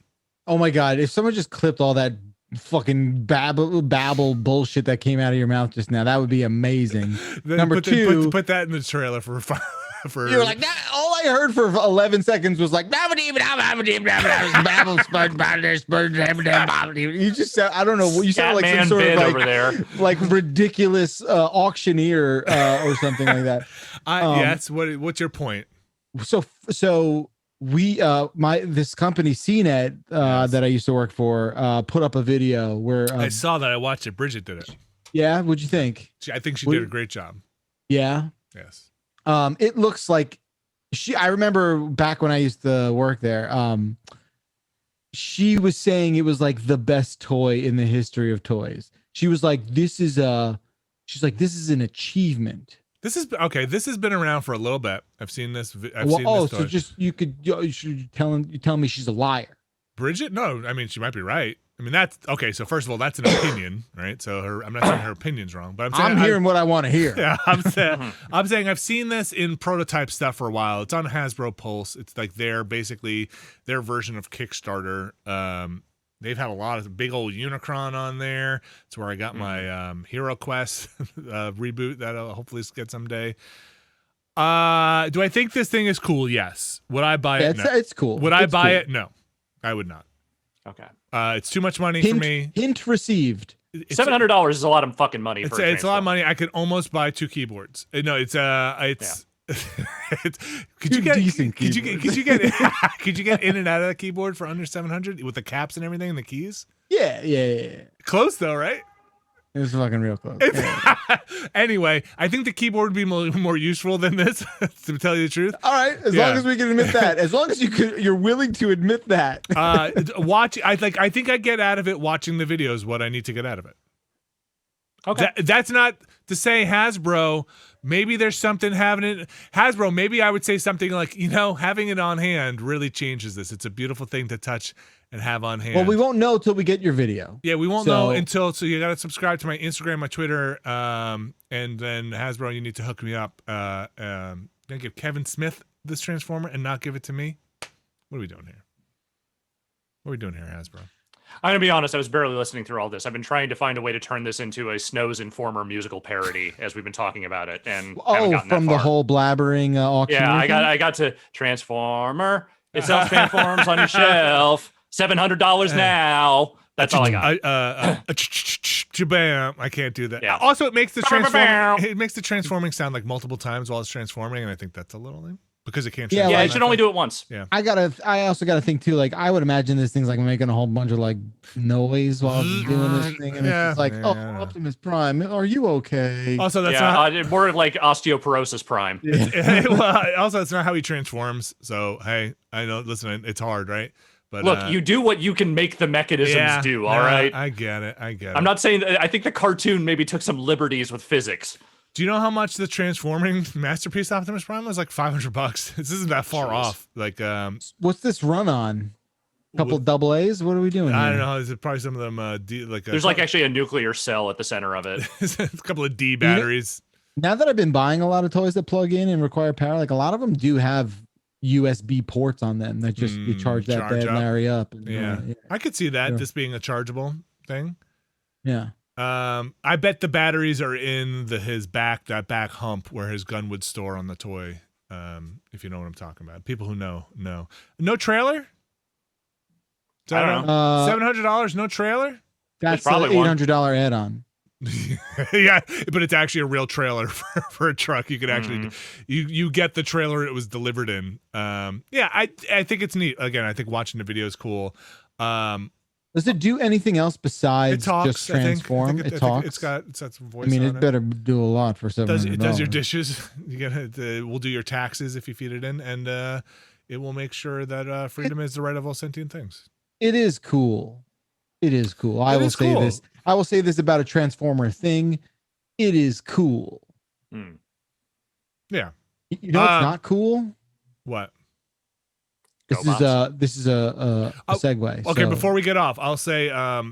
Oh my God, if someone just clipped all that fucking babble bullshit that came out of your mouth just now, that would be amazing. Number two, put that in the trailer for for you're like, all I heard for 11 seconds was like, you just said, I don't know, you sound like some sort of like, over there. like ridiculous auctioneer or something like that. Yes. What's your point? So we this company CNET that I used to work for put up a video where I saw that. I watched it. Bridget did it. Yeah, what'd you think? I think she did a great job. Yeah. Yes. It looks like I remember back when I used to work there, she was saying it was like the best toy in the history of toys. She was like, this is an achievement. This has been around for a little bit. I've seen this. So just you should tell me she's a liar. Bridget? No, I mean she might be right. I mean that's okay. So first of all, that's an opinion, right? So I'm not saying her opinion's wrong, but I'm hearing what I want to hear. Yeah, I'm saying I've seen this in prototype stuff for a while. It's on Hasbro Pulse. It's like their version of Kickstarter. They've had a lot of big old Unicron on there. It's where I got my Hero Quest reboot that I'll hopefully get someday. Do I think this thing is cool? Yes. Would I buy it? No. It's cool. Would I buy it? No, I would not. Okay. It's too much money for me. Hint received. $700 is a lot of fucking money. It's a lot of money. I could almost buy 2 keyboards. No, it's could you get in and out of the keyboard for under 700 with the caps and everything and the keys? Yeah. Close though, right? It's fucking real close. Anyway, I think the keyboard would be more useful than this, to tell you the truth. All right, as long as we can admit that, as long as you're willing to admit that. I think I get out of it watching the videos what I need to get out of it. Okay, that's not to say Hasbro. Maybe there's something having it. Hasbro, maybe I would say something like, having it on hand really changes this. It's a beautiful thing to touch and have on hand. Well, we won't know till we get your video. Yeah, we won't know so you got to subscribe to my Instagram, my Twitter, and then Hasbro, you need to hook me up. Gonna give Kevin Smith this Transformer and not give it to me? What are we doing here? Hasbro? I'm gonna be honest, I was barely listening through all this. I've been trying to find a way to turn this into a Snow's Informer musical parody as we've been talking about it, and haven't gotten from that far. The whole blabbering auction. Yeah, I got to Transformer. It sells transforms on your shelf. $700 now. That's all I got. Jabam! I can't do that. Yeah. Also, it makes the transforming sound like multiple times while it's transforming, and I think that's a little lame. Because it can't. Yeah, it should only do it once. Yeah. I also gotta think too. Like, I would imagine this thing's like making a whole bunch of like noise while it's doing this thing, and it's just like, Optimus Prime, are you okay? Also, that's more like osteoporosis Prime. Also, it's not how he transforms. So hey, I know. Listen, it's hard, right? But look, you do what you can make the mechanisms do. All right. I get it. I'm not saying that. I think the cartoon maybe took some liberties with physics. Do you know how much the transforming masterpiece Optimus Prime was? Like $500. This isn't that far off. Like, what's this run on? Couple double A's? What are we doing? I don't know. Is it probably some of them? There's actually a nuclear cell at the center of it. A couple of D batteries. Now that I've been buying a lot of toys that plug in and require power, like a lot of them do have USB ports on them that just you charge that bad Larry up. And, I could see that this being a chargeable thing. Yeah. I bet the batteries are in that back hump where his gun would store on the toy. If you know what I'm talking about. People who know. No trailer? I don't know. $700, no trailer? That's probably $800 add-on. Yeah, but it's actually a real trailer for a truck. You could actually you get the trailer it was delivered in. I think it's neat. Again, I think watching the video is cool. Does it do anything else besides just transform? It talks. It's got some voice. I mean, it better do a lot for $700. It does your dishes. You get we'll do your taxes if you feed it in, and it will make sure that freedom is the right of all sentient things. It is cool. I will say this. I will say this about a Transformer thing. It is cool. Yeah. You know what's not cool? What? This is a segue. Okay, before we get off, I'll say I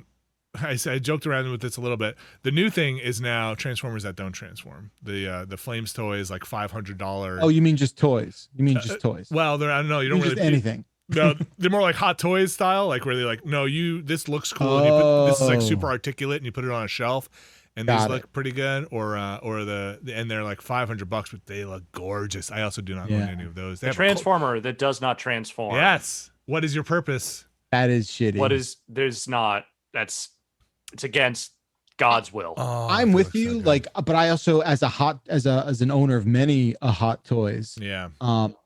joked around with this a little bit. The new thing is now Transformers that don't transform. The Flames toy is like $500. Oh, you mean just toys? You mean just toys? Well, I don't know. You don't really anything. No, they're more like Hot Toys style, like where they're like, no, this looks cool. And this is like super articulate, and you put it on a shelf, and these look pretty good, or and they're like $500, but they look gorgeous. I also do not own any of those. A transformer that does not transform. Yes. What is your purpose? That is shitty. It's against God's will. Oh, I'm with you, so but I also, as an owner of many hot toys. Yeah.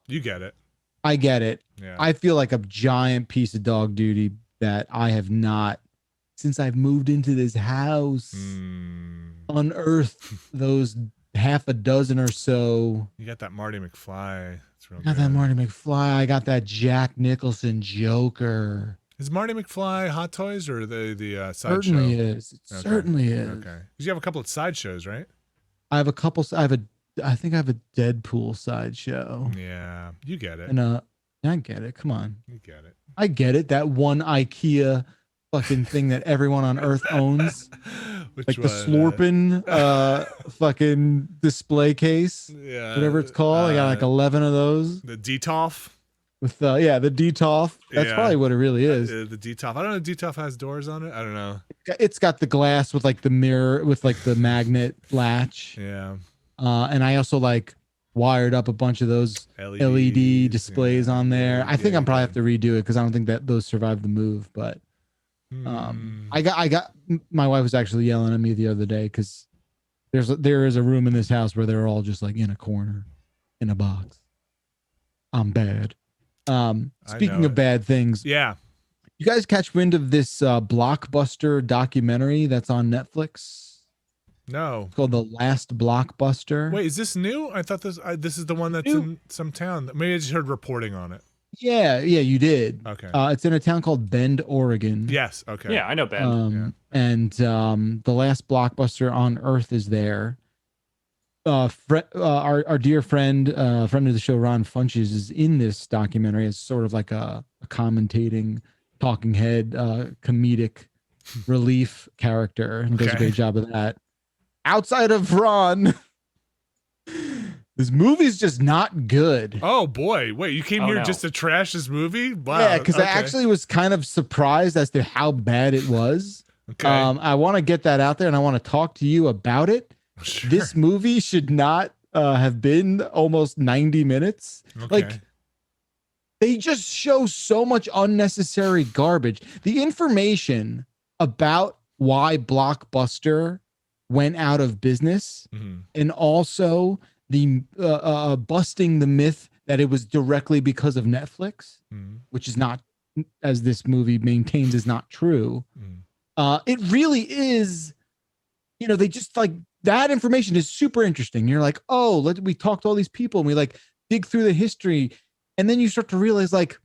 You get it. I get it. Yeah. I feel like a giant piece of dog duty that I have not, since I've moved into this house, unearthed those half a dozen or so. You got that Marty McFly. It's real I got that Marty McFly. I got that Jack Nicholson Joker. Is Marty McFly Hot Toys or the sideshow? Certainly is. It certainly is. Okay. Because you have a couple of sideshows, right? I think I have a Deadpool sideshow. Yeah, you get it. And I get it. Come on. You get it. I get it. That one IKEA fucking thing that everyone on Earth owns. The Slorpin fucking display case. Yeah. Whatever it's called. I got like 11 of those. The Detolf. With the Detolf. That's probably what it really is. The Detolf. I don't know if Detolf has doors on it. I don't know. It's got the glass with like the mirror with like the magnet latch. Yeah. And I also like wired up a bunch of those LED displays on there. I think I'm probably have to redo it because I don't think that those survived the move. But I got my wife was actually yelling at me the other day because there is a room in this house where they're all just like in a corner in a box. I'm bad. Speaking of bad things, you guys catch wind of this Blockbuster documentary that's on Netflix? No. It's called The Last Blockbuster. Wait, is this new? I thought this is the one that's in some town. Maybe I just heard reporting on it. Yeah, you did. Okay. It's in a town called Bend, Oregon. Yes. Okay. Yeah, I know Bend. And the last Blockbuster on Earth is there. Our dear friend of the show, Ron Funches, is in this documentary as sort of like a commentating, talking head, comedic relief character, and does a great job of that. Outside of Ron, this movie's just not good. Oh boy! Wait, you came here just to trash this movie? Wow. Yeah, because I actually was kind of surprised as to how bad it was. Okay. I want to get that out there, and I want to talk to you about it. Sure. This movie should not have been almost 90 minutes. Okay. Like, they just show so much unnecessary garbage. The information about why Blockbuster went out of business, and also the busting the myth that it was directly because of Netflix, which is not, as this movie maintains, is not true. It really is, they just like, that information is super interesting. You're like, we talked to all these people and we like dig through the history. And then you start to realize like,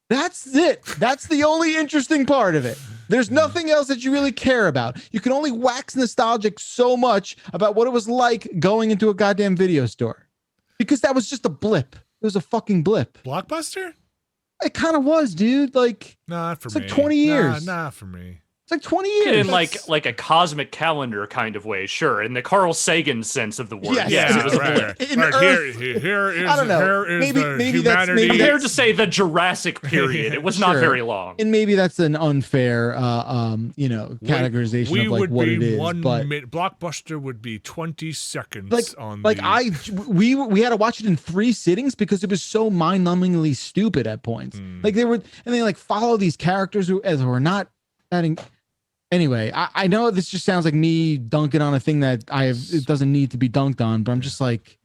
that's it. That's the only interesting part of it. There's nothing else that you really care about. You can only wax nostalgic so much about what it was like going into a goddamn video store, because that was just a blip. It was a fucking blip. Blockbuster? It kind of was, dude. Like, not for me. It's like 20 years. Nah, for me. It's like 20 years. In like a cosmic calendar kind of way, sure. In the Carl Sagan sense of the word. Yes. It was right. Here is, I don't know. Maybe I'm here to say the Jurassic period. It was not very long. And maybe that's an unfair, categorization of like what it is. But Blockbuster would be 20 seconds we had to watch it in 3 sittings because it was so mind-numbingly stupid at points. Like they like follow these characters who were not adding. Anyway, I know this just sounds like me dunking on a thing that it doesn't need to be dunked on, but I'm just like,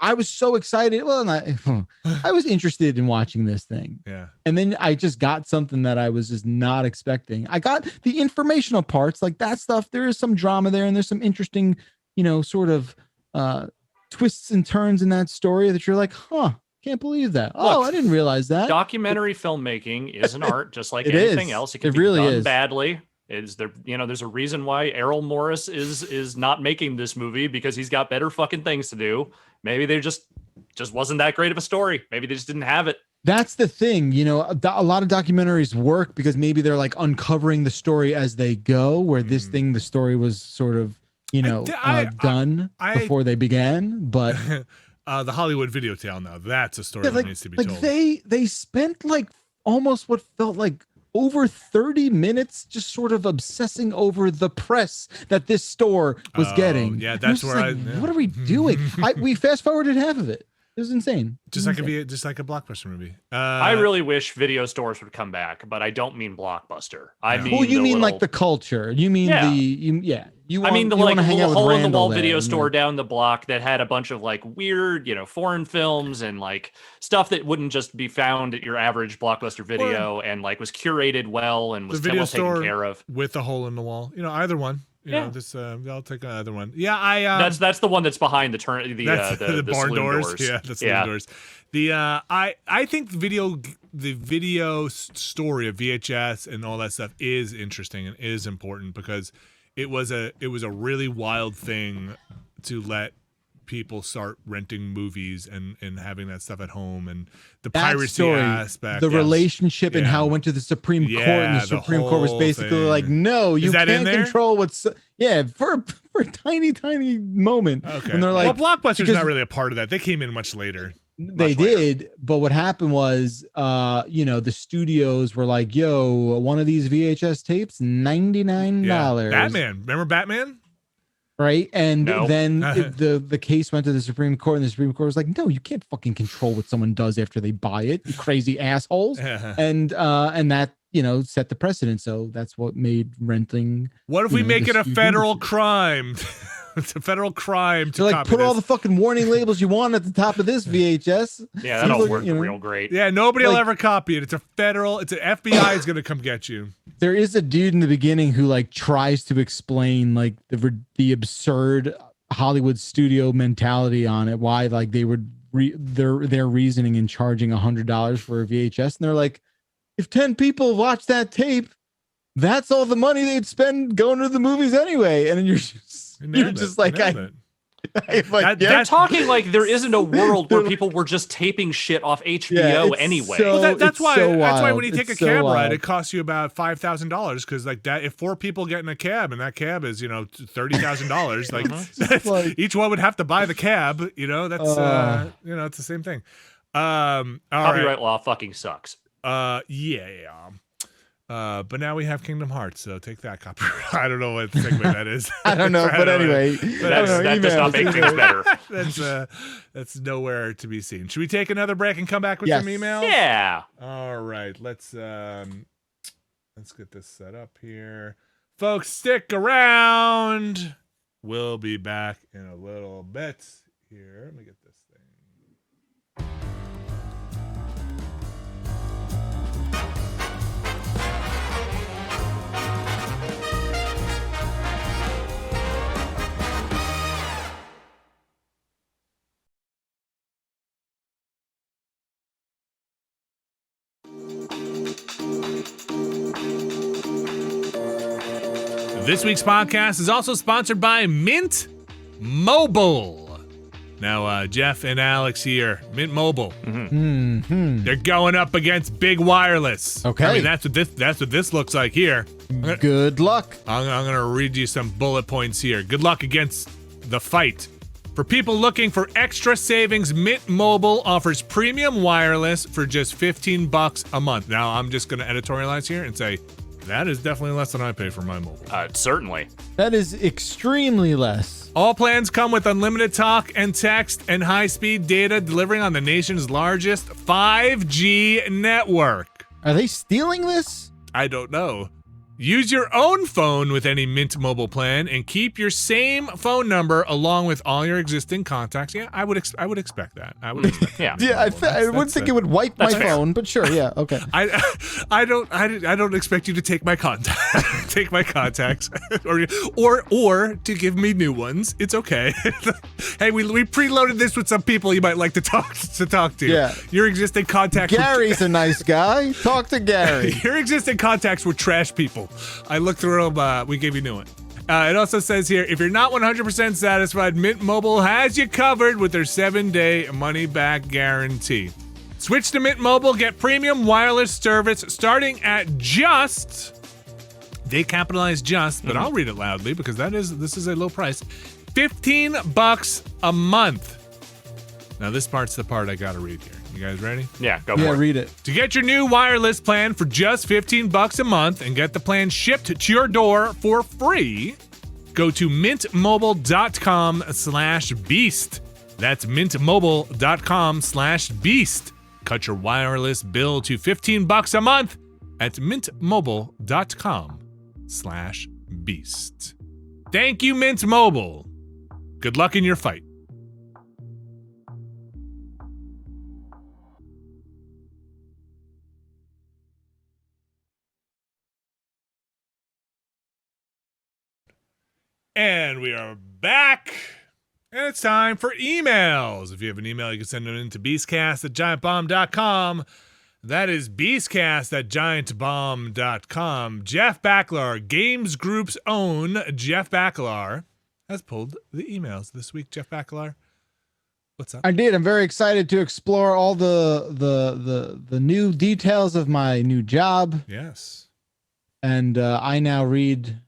I was so excited. Well, I was interested in watching this thing. Yeah. And then I just got something that I was just not expecting. I got the informational parts, like that stuff. There is some drama there and there's some interesting, sort of twists and turns in that story that you're like, can't believe that. Look, I didn't realize that. Documentary filmmaking is an art, just like it anything is. else. It can It really be done is. badly. Is there, there's a reason why Errol Morris is not making this movie, because he's got better fucking things to do. Maybe they just wasn't that great of a story. Maybe they just didn't have it. That's the thing, a lot of documentaries work because maybe they're like uncovering the story as they go, where this thing, the story was sort of, done before they began. But the Hollywood Videotail, now that's a story that needs to be told. They spent like almost what felt like over 30 minutes just sort of obsessing over the press that this store was getting. Yeah, that's where what are we doing? We fast forwarded half of it. It was insane. Just like a Blockbuster movie. I really wish video stores would come back, but I don't mean Blockbuster. I mean, well, you mean like the culture. You mean You want, I mean, the like little hole in the wall video store down the block that had a bunch of like weird, foreign films and like stuff that wouldn't just be found at your average Blockbuster video, and like was curated well and was well taken care of. With a hole in the wall, either one. I'll take either one. Yeah, that's the one that's behind the barn doors. Yeah, the saloon doors. I think the video story of VHS and all that stuff is interesting and is important because it was a really wild thing to let people start renting movies and having that stuff at home, and the piracy aspect, the relationship and how it went to the Supreme Court, and the Supreme Court was basically like, no, you can't control what's for a tiny moment. Okay. And they're like, well, Blockbuster's not really a part of that. They came in much later. They did, but what happened was, the studios were like, "Yo, one of these VHS tapes, $99." Batman, remember Batman? Right, and then the case went to the Supreme Court, and the Supreme Court was like, "No, you can't fucking control what someone does after they buy it, you crazy assholes." And that set the precedent. So that's what made renting. What if we make it a federal crime? It's a federal crime to like put all the fucking warning labels you want at the top of this VHS. Yeah, that'll work real great. Yeah, nobody will ever copy it. It's an FBI is gonna come get you. There is a dude in the beginning who like tries to explain like the absurd Hollywood studio mentality on it. Why like they would their reasoning in charging $100 for a VHS, and they're like, if 10 people watch that tape, that's all the money they'd spend going to the movies anyway. And then you're just like, they're talking like there isn't a world where people were just taping shit off HBO anyway. That's why when you take a cab ride, it costs you about $5,000 because like that, if 4 people get in a cab and that cab is $30,000, like each one would have to buy the cab. That's it's the same thing. Copyright law fucking sucks. But now we have Kingdom Hearts, so take that copyright. I don't know what segue that is. I don't know, but anyway, that does not make things better. That's nowhere to be seen. Should we take another break and come back with some emails? Yeah. All right, let's get this set up here, folks. Stick around. We'll be back in a little bit. Here, let me get this thing. This week's podcast is also sponsored by Mint Mobile. Now, Jeff and Alex here, Mint Mobile. They're going up against big wireless. Okay, I mean that's what this looks like here. Good luck. I'm gonna read you some bullet points here. Good luck against the fight. For people looking for extra savings, Mint Mobile offers premium wireless for just $15 a month. Now, I'm just gonna editorialize here and say, that is definitely less than I pay for my mobile. Certainly. That is extremely less. All plans come with unlimited talk and text and high-speed data delivering on the nation's largest 5G network. Are they stealing this? I don't know. Use your own phone with any Mint Mobile plan and keep your same phone number along with all your existing contacts. Yeah, I would expect that. I would expect that. I wouldn't think it would wipe my phone, but sure, yeah, okay. I don't expect you to take my take my contacts or to give me new ones. It's okay. Hey, we preloaded this with some people you might like to talk to. Yeah. Your existing contacts. Gary's a nice guy. Talk to Gary. Your existing contacts were trash people. I looked through them. We gave you new one. It also says here, if you're not 100% satisfied, Mint Mobile has you covered with their 7-day money-back guarantee. Switch to Mint Mobile, get premium wireless service starting at they capitalize just, but I'll read it loudly because this is a low price, $15 a month. Now this part's the part I gotta read here. You guys ready? Yeah, go for it. Yeah, read it. To get your new wireless plan for just $15 a month and get the plan shipped to your door for free, go to mintmobile.com/beast. That's mintmobile.com/beast. Cut your wireless bill to $15 a month at mintmobile.com/beast. Thank you, Mint Mobile. Good luck in your fight. And we are back. And it's time for emails. If you have an email, you can send them into beastcast@giantbomb.com. That is beastcast@giantbomb.com. Jeff Bakalar, Games Group's own Jeff Bakalar, has pulled the emails this week. Jeff Bakalar, what's up? I did. I'm very excited to explore all the new details of my new job. Yes. And I now read.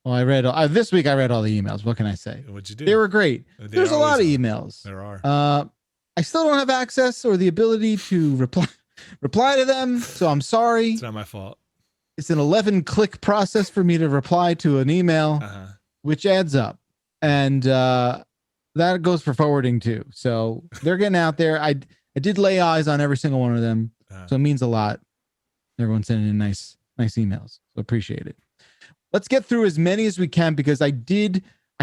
Well, I read this week. I read all the emails. What can I say? What'd you do? They were great. There's a lot of emails. There are. I still don't have access or the ability to reply to them. So I'm sorry. It's not my fault. It's an 11-click process for me to reply to an email, which adds up, and that goes for forwarding too. So they're getting out there. I did lay eyes on every single one of them, so it means a lot. Everyone's sending in nice emails. So appreciate it. Let's get through as many as we can because I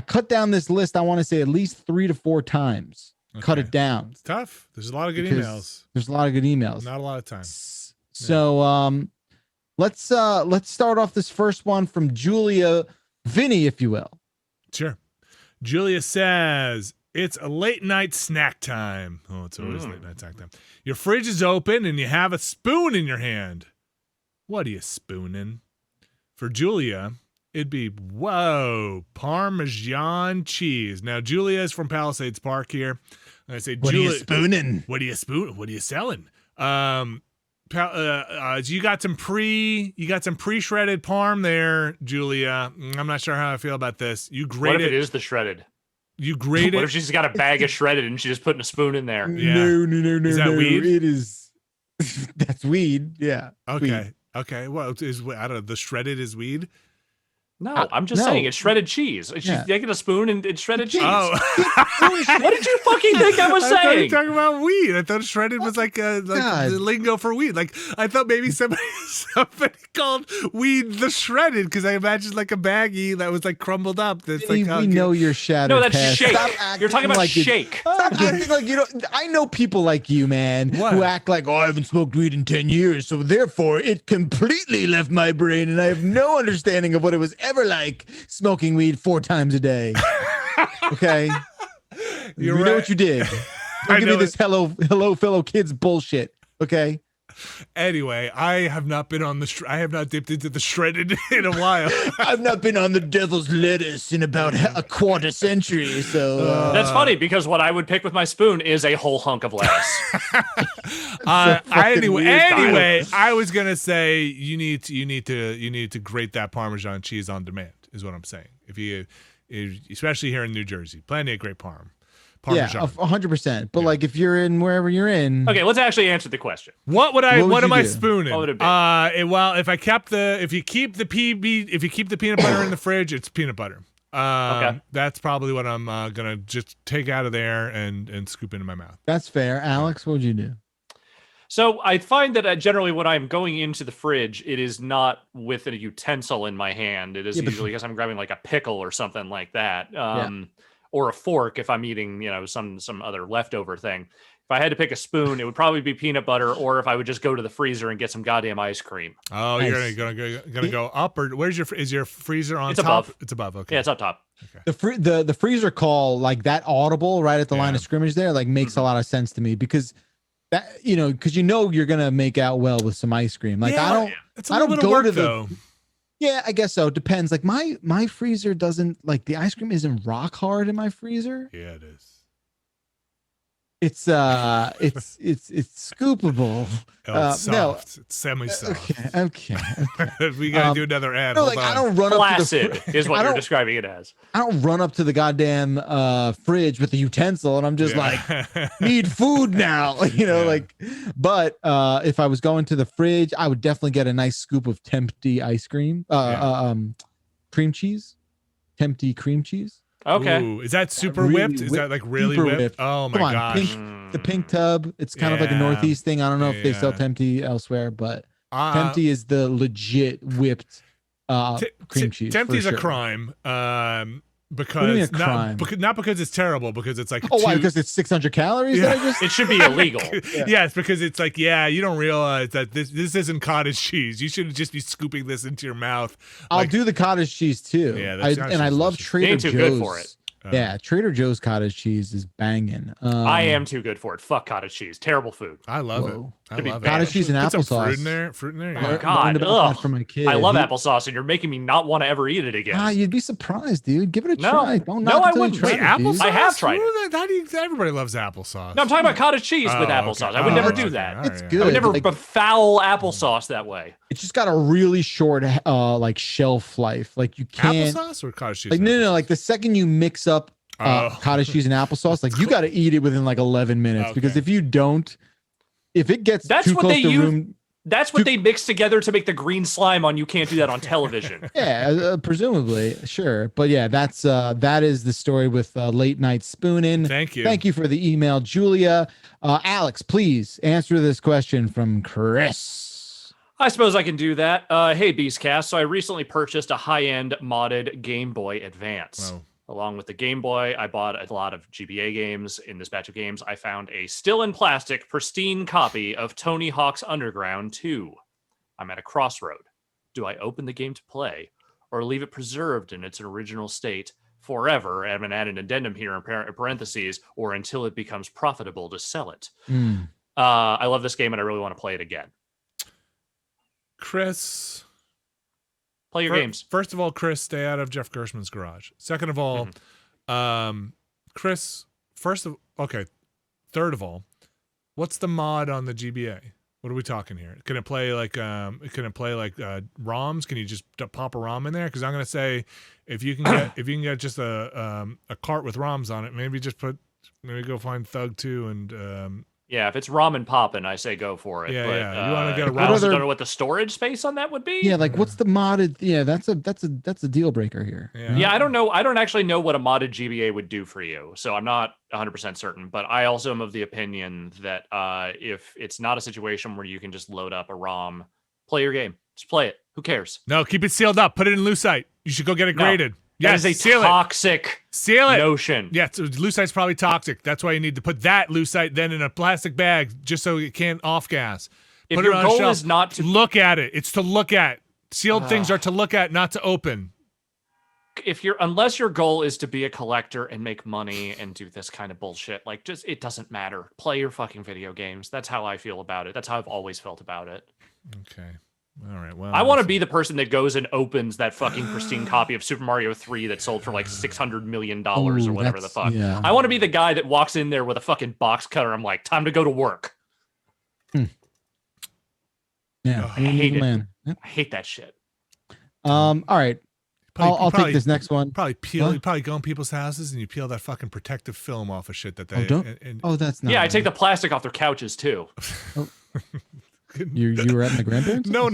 cut down this list. I want to say at least 3 to 4 times. Okay. Cut it down. It's tough. There's a lot of good emails. There's a lot of good emails. Not a lot of time. So let's start off this first one from Julia Vinny, if you will. Sure. Julia says, it's a late night snack time. Oh, it's always late night snack time. Your fridge is open and you have a spoon in your hand. What are you spooning? For Julia, it'd be, whoa, Parmesan cheese. Now, Julia is from Palisades Park here. And I say, what Julia, are you spooning? What are you spooning? What are you selling? You got some pre-shredded parm there, Julia. I'm not sure how I feel about this. You grate What if it is the shredded? You grate it. What if she's got a bag of shredded and she's just putting a spoon in there? Yeah. No. Is that weed? It is. That's weed. Yeah. Okay. Weed. Okay. Well, I don't know. The shredded is weed. No, I'm just saying it's shredded cheese. She's taking a spoon and it's shredded cheese. Oh. What did you fucking think I was I thought you saying? were talking about weed. I thought shredded was like the lingo for weed. Like I thought maybe somebody called weed the shredded because I imagined like a baggie that was like crumbled up. That's we know you're shattered. No, that's past. shake. Stop You're talking about like shake. Stop acting like you don't. I know people like you, man, who act like, oh, I haven't smoked weed in 10 years, so therefore it completely left my brain, and I have no understanding of what it was ever like smoking weed 4 times a day. Okay, you know what you did. Don't give me this hello fellow kids bullshit. Okay. Anyway, I have not been on I have not dipped into the shredded in a while. I've not been on the devil's lettuce in about a quarter century. So that's funny because what I would pick with my spoon is a whole hunk of lettuce. Anyway, I was gonna say you need to grate that Parmesan cheese on demand. Is what I'm saying. Especially here in New Jersey, plenty of great Parmesan. Yeah, 100%. But like if you're in wherever you're in. Okay, let's actually answer the question. What am I spooning? What would it be? Well, if you keep the peanut butter in the fridge, it's peanut butter. Okay. That's probably what I'm gonna just take out of there and scoop into my mouth. That's fair. Alex, what would you do? So I find that generally when I'm going into the fridge, it is not with a utensil in my hand. It is usually because I'm grabbing like a pickle or something like that. Or a fork if I'm eating, some other leftover thing. If I had to pick a spoon, it would probably be peanut butter, or if I would just go to the freezer and get some goddamn ice cream. Oh, nice. You're gonna go up, or is your freezer on it's top? Above. It's above. Okay. Yeah, it's up top. Okay. The freezer call, like that audible right at the line of scrimmage there, like makes a lot of sense to me because that because you're gonna make out well with some ice cream. Like It's a little bit of work, though. Yeah, I guess so. It depends. Like my freezer doesn't like the ice cream isn't rock hard in my freezer. Yeah, it is. It's scoopable. Oh, it's soft. No. It's semi-soft. Okay. We gotta do another ad. No, I don't run Placid up to the is what you're describing it as. I don't run up to the goddamn fridge with the utensil and I'm just like, need food now. But if I was going to the fridge, I would definitely get a nice scoop of Tempty ice cream. Cream cheese. Tempty cream cheese. Okay. Ooh, is that super whipped? Is that like really whipped? Oh my gosh. The pink tub. It's kind of like a Northeast thing. I don't know if they sell Tempty elsewhere, but Tempty is the legit whipped cream cheese. Tempty's a crime. Because not because it's terrible, because it's like why? Because it's 600 calories. It should be illegal. Yes, because it's like you don't realize that this isn't cottage cheese. You should just be scooping this into your mouth. I'll do the cottage cheese too. Yeah, I love Trader Joe's. Too good for it. Trader Joe's cottage cheese is banging. I am too good for it. Fuck cottage cheese. Terrible food. I love it. I love cottage cheese and applesauce. applesauce. Fruit in there. Oh God, ugh. For my kid. I love applesauce, and you're making me not want to ever eat it again. You'd be surprised, dude. Give it a try. Don't I wouldn't. Wait, applesauce? I have tried it. Everybody loves applesauce. No, I'm talking about cottage cheese with applesauce. I would never do that. It's good. I would never befoul applesauce that way. It's just got a really short shelf life. Like you can't applesauce or cottage cheese. Like no. Like the second you mix up cottage cheese and applesauce, like you got to eat it within like 11 minutes because if you don't, if it gets too close to room. That's what they mix together to make the green slime on. You can't do that on television. Presumably, sure, but that is the story with late night spooning. Thank you for the email, Julia. Alex, please answer this question from Chris. I suppose I can do that. Hey, Beastcast. So I recently purchased a high-end modded Game Boy Advance. Wow. Along with the Game Boy, I bought a lot of GBA games. In this batch of games, I found a still in plastic, pristine copy of Tony Hawk's Underground 2. I'm at a crossroad. Do I open the game to play, or leave it preserved in its original state forever, and I'm going to add an addendum here in parentheses, or until it becomes profitable to sell it? I love this game, and I really want to play it again. Chris... Play your games. First of all, Chris, stay out of Jeff Gershman's garage. Second of all, Chris, third of all, what's the mod on the GBA? What are we talking here? Can it play like ROMs? Can you just pop a ROM in there? Because I'm gonna say if you can get just a cart with ROMs on it, maybe go find Thug 2 and if it's ramen poppin', I say go for it. You want to get I also don't know what the storage space on that would be. Yeah, like what's the modded? Yeah, that's a deal breaker here. Yeah, I don't know. I don't actually know what a modded GBA would do for you, so I'm not 100% certain. But I also am of the opinion that if it's not a situation where you can just load up a ROM, play your game. Just play it. Who cares? No, keep it sealed up. Put it in Lucite. You should go get it graded. That is a toxic notion. Yeah, Lucite's probably toxic. That's why you need to put that Lucite then in a plastic bag just so it can't off-gas. If your goal is not to look at it, it's to look at. Sealed things are to look at, not to open. Unless your goal is to be a collector and make money and do this kind of bullshit, it doesn't matter. Play your fucking video games. That's how I feel about it. That's how I've always felt about it. Okay. All right. Well, I want to be the person that goes and opens that fucking pristine copy of Super Mario 3 that sold for like $600 million or whatever the fuck. Yeah. I want to be the guy that walks in there with a fucking box cutter. I'm like, time to go to work. Yeah, I hate it. Man. I hate that shit. All right. I'll take this next one. You probably go in people's houses and you peel that fucking protective film off of shit that they. That's not. Yeah, I take the plastic off their couches too. You were at my grandparents'? No.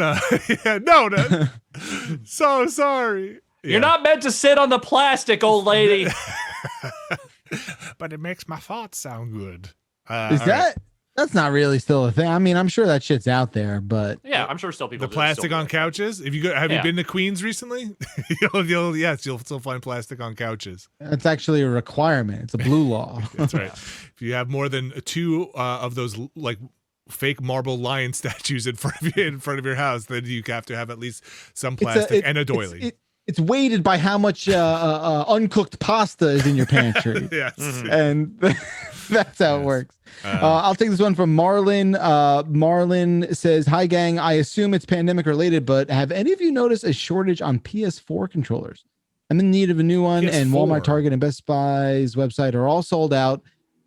So sorry. You're not meant to sit on the plastic, old lady. But it makes my thoughts sound good. Is that? That's not really still a thing. I mean, I'm sure that shit's out there, but yeah, I'm sure still people. The plastic on couches. Have you been to Queens recently? you'll still find plastic on couches. That's actually a requirement. It's a blue law. That's right. If you have more than two of those like fake marble lion statues in front of your house, then you have to have at least some plastic and a doily. It's weighted by how much uncooked pasta is in your pantry. Yes. And that's how it works. I'll take this one from Marlin. Marlin says, "Hi, gang. I assume it's pandemic related, but have any of you noticed a shortage on PS4 controllers? I'm in need of a new one, and Walmart, Target, and Best Buy's website are all sold out.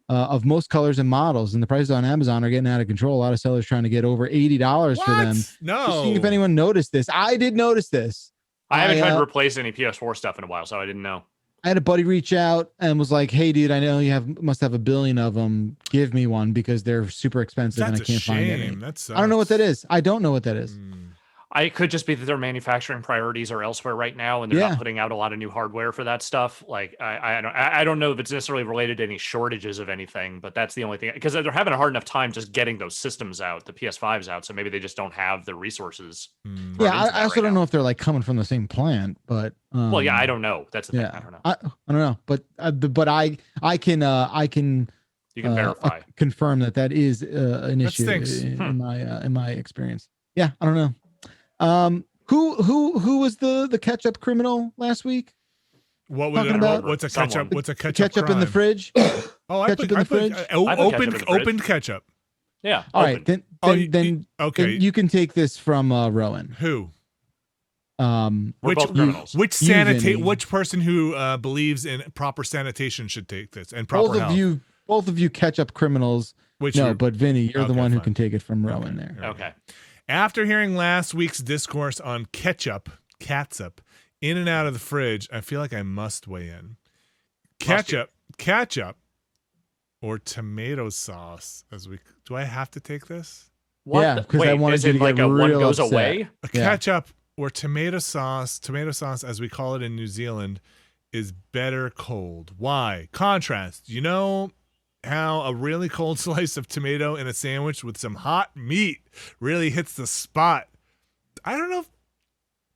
of most colors and models, and the prices on Amazon are getting out of control. A lot of sellers trying to get over $80 for them. No. Just seeing if anyone noticed this. I did notice this. I haven't tried to replace any PS4 stuff in a while, so I didn't know. I had a buddy reach out and was like, "Hey, dude, I know you must have a billion of them. Give me one because they're super expensive and I can't find any." I don't know what that is. I don't know what that is. It could just be that their manufacturing priorities are elsewhere right now, and they're not putting out a lot of new hardware for that stuff. Like, I don't know if it's necessarily related to any shortages of anything, but that's the only thing, because they're having a hard enough time just getting those systems out, the PS5s out. So maybe they just don't have the resources. I also don't know if they're like coming from the same plant, but well, yeah, I don't know. That's the thing. I don't know. I don't know, but I can you can verify, confirm that is an issue in my experience. Yeah, I don't know. Who was the ketchup criminal last week? What was it? What's a ketchup? What's a ketchup? Ketchup in the fridge. Opened ketchup. Yeah. All right. Then you can take this from Rowan. Who? Which person who believes in proper sanitation should take this and proper health? Both of you ketchup criminals. But Vinny, you're the one who can take it from Rowan there. Okay. After hearing last week's discourse on catsup, in and out of the fridge, I feel like I must weigh in. Ketchup, or tomato sauce? Do I have to take this? What? Yeah, because I wanted you to get real one goes upset. Away. Ketchup or tomato sauce, as we call it in New Zealand, is better cold. Why? Contrast. You know how a really cold slice of tomato in a sandwich with some hot meat really hits the spot. I don't know if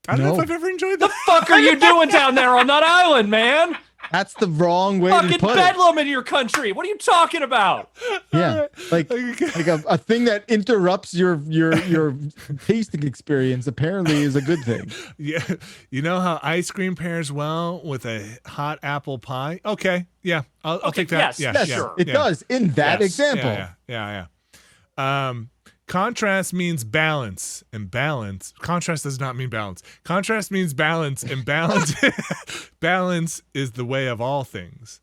I've ever enjoyed that. The fuck are you doing down there on that island, man? That's the wrong way fucking to put bedlam in your country. What are you talking about? Yeah, like a thing that interrupts your tasting experience apparently is a good thing. Yeah, you know how ice cream pairs well with a hot apple pie? Okay, yeah, I'll take that. Yes, sure. It does in that example. Yeah. Contrast means balance, and contrast does not mean balance. Contrast means balance, and balance is the way of all things.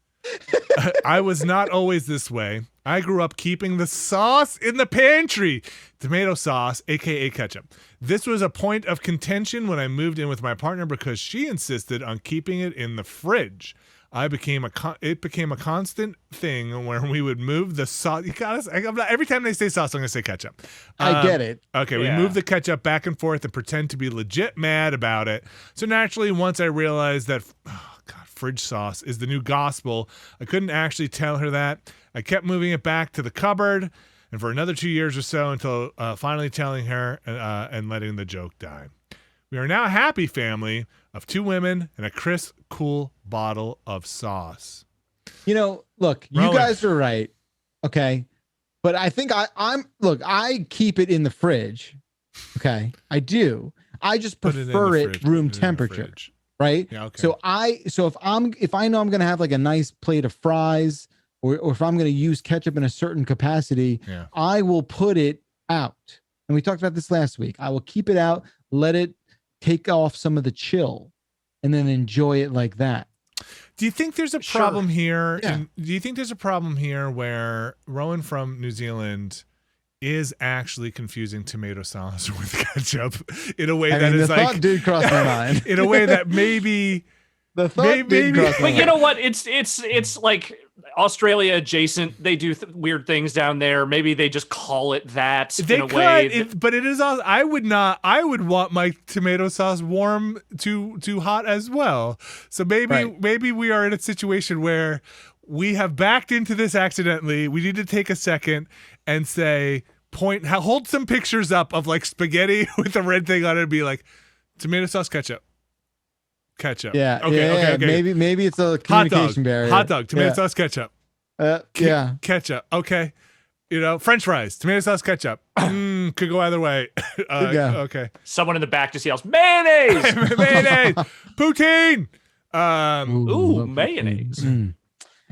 I was not always this way. I grew up keeping the sauce in the pantry. Tomato sauce, aka ketchup. This was a point of contention when I moved in with my partner because she insisted on keeping it in the fridge. It became a constant thing where we would move the sauce. Every time they say sauce, I'm going to say ketchup. I get it. Okay, we move the ketchup back and forth and pretend to be legit mad about it. So naturally, once I realized that, fridge sauce is the new gospel, I couldn't actually tell her that. I kept moving it back to the cupboard, and for another 2 years or so until finally telling her and letting the joke die. We are now a happy family of 2 women and a crisp, cool bottle of sauce. You know, look, you guys are right. Okay. But I think I keep it in the fridge. Okay. I do. I just prefer it room temperature. Right. Yeah, okay. So if I know I'm going to have like a nice plate of fries or if I'm going to use ketchup in a certain capacity, I will put it out. And we talked about this last week. I will keep it out, let it take off some of the chill, and then enjoy it like that. Do you think there's a problem here? Yeah. Do you think there's a problem here where Rowan from New Zealand is actually confusing tomato sauce with ketchup in a way the thought did cross my mind. In a way that maybe the thought did cross my mind. But you know what? It's like Australia adjacent. They do weird things down there. Maybe they just call it that in a way. But it is also, I would want my tomato sauce warm to hot as well. So maybe we are in a situation where we have backed into this accidentally. We need to take a second and say, hold some pictures up of like spaghetti with a red thing on it and be like, tomato sauce, ketchup. Yeah. Okay. Maybe it's a communication barrier. Hot dog, tomato sauce, ketchup. Ketchup. Okay. You know, French fries, tomato sauce, ketchup. Could go either way. Okay. Someone in the back just yells, mayonnaise! Mayonnaise! Poutine! Mayonnaise.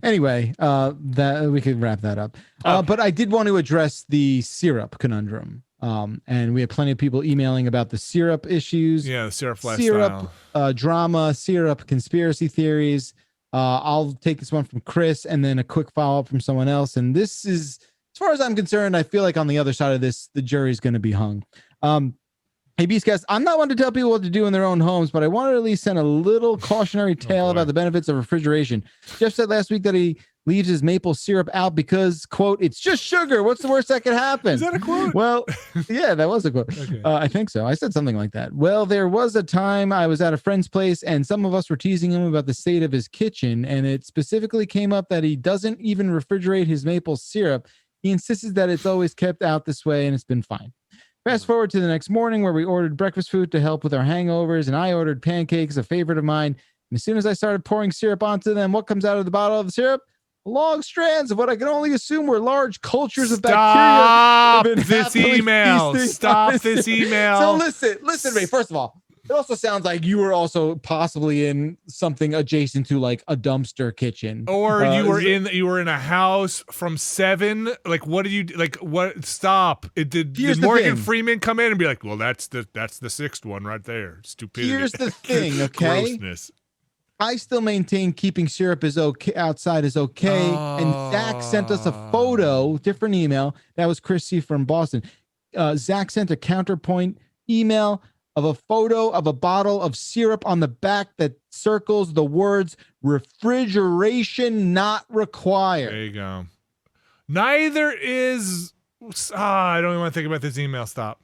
Anyway, that we could wrap that up. But I did want to address the syrup conundrum. And we had plenty of people emailing about the syrup issues. Yeah, the syrup lifestyle. Syrup drama, syrup conspiracy theories. I'll take this one from Chris and then a quick follow-up from someone else. And this is, as far as I'm concerned, I feel like on the other side of this, the jury's going to be hung. Hey, Beastcast, I'm not one to tell people what to do in their own homes, but I wanted to at least send a little cautionary tale about the benefits of refrigeration. Jeff said last week that he leaves his maple syrup out because, quote, it's just sugar. What's the worst that could happen? Is that a quote? Well, yeah, that was a quote. Okay. I think so. I said something like that. Well, there was a time I was at a friend's place and some of us were teasing him about the state of his kitchen. And it specifically came up that he doesn't even refrigerate his maple syrup. He insisted that it's always kept out this way and it's been fine. Fast forward to the next morning where we ordered breakfast food to help with our hangovers, and I ordered pancakes, a favorite of mine. And as soon as I started pouring syrup onto them, what comes out of the bottle of the syrup? Long strands of what I can only assume were large cultures of bacteria. Stop this email. Stop this email. So listen to me. First of all, it also sounds like you were also possibly in something adjacent to like a dumpster kitchen, or you were in a house from 7. Like, what did you like? What? Stop! Did Morgan Freeman come in and be like, "Well, that's the 6th one right there"? Stupidity. Here's the thing, okay? Grossness. I still maintain keeping syrup is okay outside is okay. And Zach sent us a photo, different email. That was Chris C from Boston. Zach sent a counterpoint email of a photo of a bottle of syrup on the back that circles the words refrigeration not required. There you go. Neither is I don't even want to think about this email. Stop.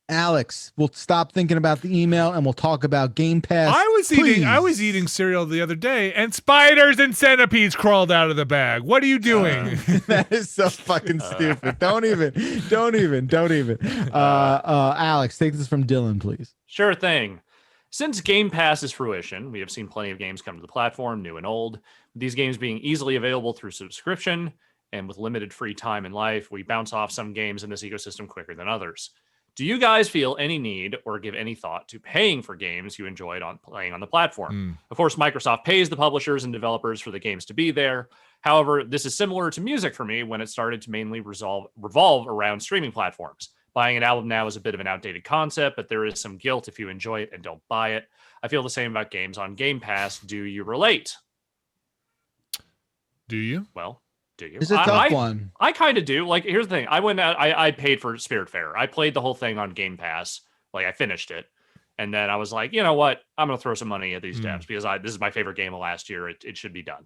Alex, we'll stop thinking about the email and we'll talk about Game Pass. I was eating cereal the other day and spiders and centipedes crawled out of the bag. What are you doing? That is so fucking stupid. Don't even. Alex, take this from Dylan, please. Sure thing. Since Game Pass's fruition, we have seen plenty of games come to the platform, new and old. With these games being easily available through subscription and with limited free time in life, we bounce off some games in this ecosystem quicker than others. Do you guys feel any need or give any thought to paying for games you enjoyed on playing on the platform? Of course, Microsoft pays the publishers and developers for the games to be there. However, this is similar to music for me when it started to mainly revolve around streaming platforms. Buying an album now is a bit of an outdated concept, but there is some guilt if you enjoy it and don't buy it. I feel the same about games on Game Pass. Do you relate? Do you? Well, do you? It's a tough one. I kind of do. Like, here's the thing. I went out, I paid for Spiritfarer. I played the whole thing on Game Pass. Like, I finished it. And then I was like, you know what? I'm going to throw some money at these devs because this is my favorite game of last year. It should be done.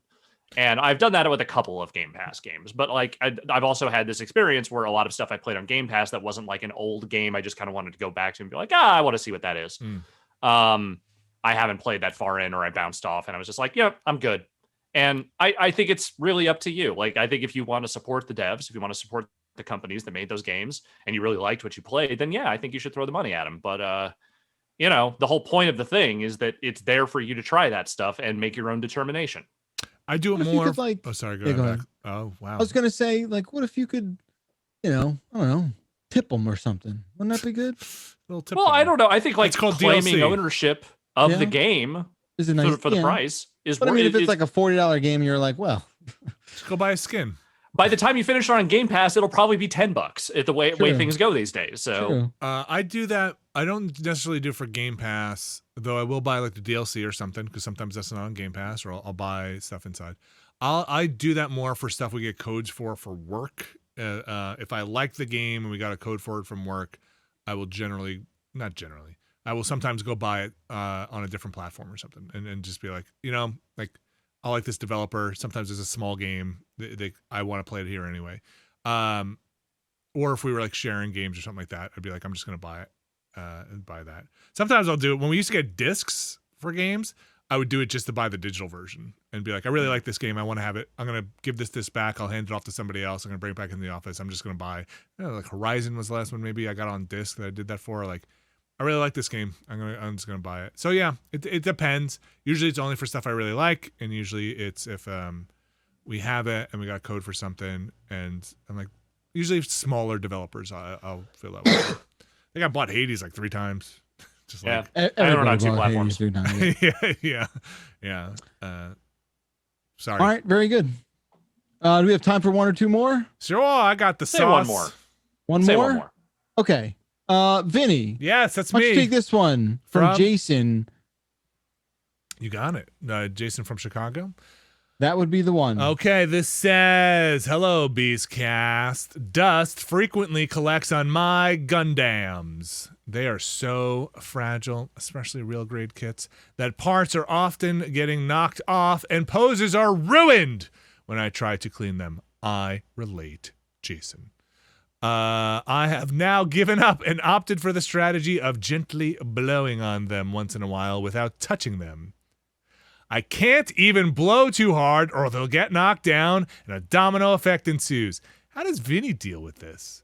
And I've done that with a couple of Game Pass games. But like, I've also had this experience where a lot of stuff I played on Game Pass that wasn't like an old game. I just kind of wanted to go back to and be like, I want to see what that is. I haven't played that far in, or I bounced off and I was just like, yeah, I'm good. And I think it's really up to you. Like, I think if you want to support the devs, if you want to support the companies that made those games and you really liked what you played, then yeah, I think you should throw the money at them. But, you know, the whole point of the thing is that it's there for you to try that stuff and make your own determination. I do it more. Like, oh, sorry. Go ahead. Oh, wow. I was going to say, like, what if you could, you know, I don't know, tip them or something? Wouldn't that be good? Well, I don't know. I think like claiming DLC. Ownership of the game is it nice? for the price is but I mean, if it's like a $40 game, you're like, well, just go buy a skin. By the time you finish it on Game Pass, it'll probably be $10 at the way things go these days. So I do that. I don't necessarily do for Game Pass, though. I will buy like the DLC or something because sometimes that's not on Game Pass, or I'll buy stuff inside. I do that more for stuff we get codes for work. If I like the game and we got a code for it from work, I will I will sometimes go buy it on a different platform or something, and just be like, you know, like, I like this developer. Sometimes it's a small game. I want to play it here anyway. Or if we were like sharing games or something like that, I'd be like, I'm just going to buy it and buy that. Sometimes I'll do it. When we used to get discs for games, I would do it just to buy the digital version and be like, I really like this game. I want to have it. I'm going to give this back. I'll hand it off to somebody else. I'm going to bring it back in the office. I'm just going to buy, like Horizon was the last one. Maybe I got on disc that I did that for. Like, I really like this game. I'm just gonna buy it. So yeah, it depends. Usually it's only for stuff I really like, and usually it's if we have it and we got a code for something, and I'm like, usually smaller developers I'll feel that way. I think I bought Hades like 3 times. Just like everyone on 2 platforms. yeah. Sorry. All right, very good. Do we have time for 1 or 2 more? Sure, I got the sauce. One more. One more. Okay. Vinny. Yes, that's me. Why don't you take this one from Jason. You got it. Jason from Chicago? That would be the one. Okay, this says, hello, Beastcast. Dust frequently collects on my Gundams. They are so fragile, especially real grade kits, that parts are often getting knocked off and poses are ruined when I try to clean them. I relate, Jason. I have now given up and opted for the strategy of gently blowing on them once in a while without touching them. I can't even blow too hard or they'll get knocked down and a domino effect ensues. How does Vinny deal with this?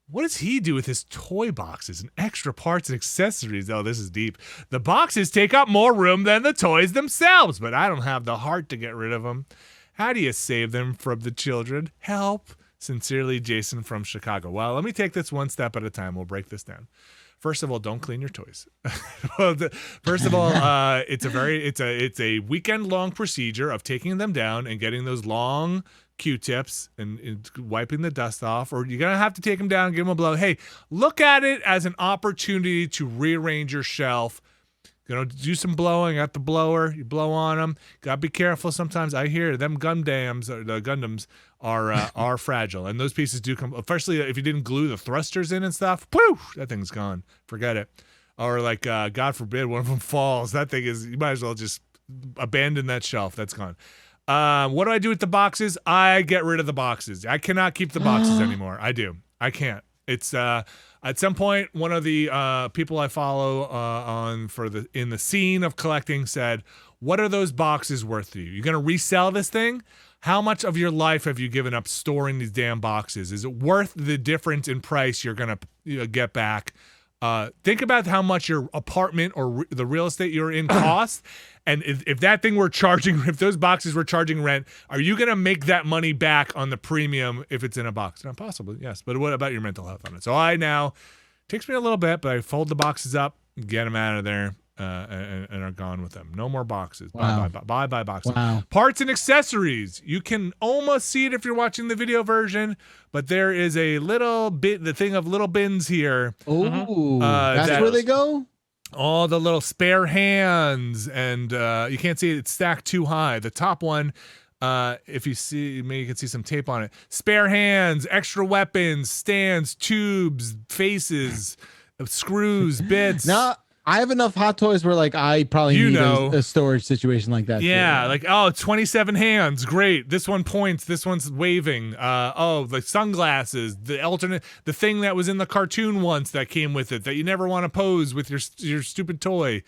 What does he do with his toy boxes and extra parts and accessories? Oh, this is deep. The boxes take up more room than the toys themselves, but I don't have the heart to get rid of them. How do you save them from the children? Help. Sincerely, Jason from Chicago. Well, let me take this one step at a time. We'll break this down. First of all, don't clean your toys. First of all, it's a weekend-long procedure of taking them down and getting those long Q-tips and wiping the dust off, or you're gonna have to take them down and give them a blow. Hey, look at it as an opportunity to rearrange your shelf. Do some blowing at the blower. You blow on them. Gotta be careful. Sometimes I hear them Gundams are fragile, and those pieces do come. Especially if you didn't glue the thrusters in and stuff. Poof, that thing's gone. Forget it. Or like God forbid one of them falls. That thing is. You might as well just abandon that shelf. That's gone. What do I do with the boxes? I get rid of the boxes. I cannot keep the boxes anymore. I do. I can't. It's at some point, one of the people I follow in the scene of collecting said, "What are those boxes worth to you? You're gonna resell this thing? How much of your life have you given up storing these damn boxes? Is it worth the difference in price you're gonna get back? Think about how much your apartment or the real estate you're in costs." And if that thing were charging, if those boxes were charging rent, are you going to make that money back on the premium if it's in a box? Not possible, yes. But what about your mental health on it? So takes me a little bit, but I fold the boxes up, get them out of there, and are gone with them. No more boxes. Wow. Bye boxes. Wow. Parts and accessories. You can almost see it if you're watching the video version, but there is a little bit, the thing of little bins here. Oh, that's where they go? All the little spare hands, and you can't see it. It's stacked too high. The top one, if you see, maybe you can see some tape on it. Spare hands, extra weapons, stands, tubes, faces, screws, bits. Now, I have enough Hot Toys where like I probably need a storage situation like that. Yeah, like 27 hands, great. This one points, this one's waving. The sunglasses, the thing that was in the cartoon once that came with it that you never want to pose with your stupid toy.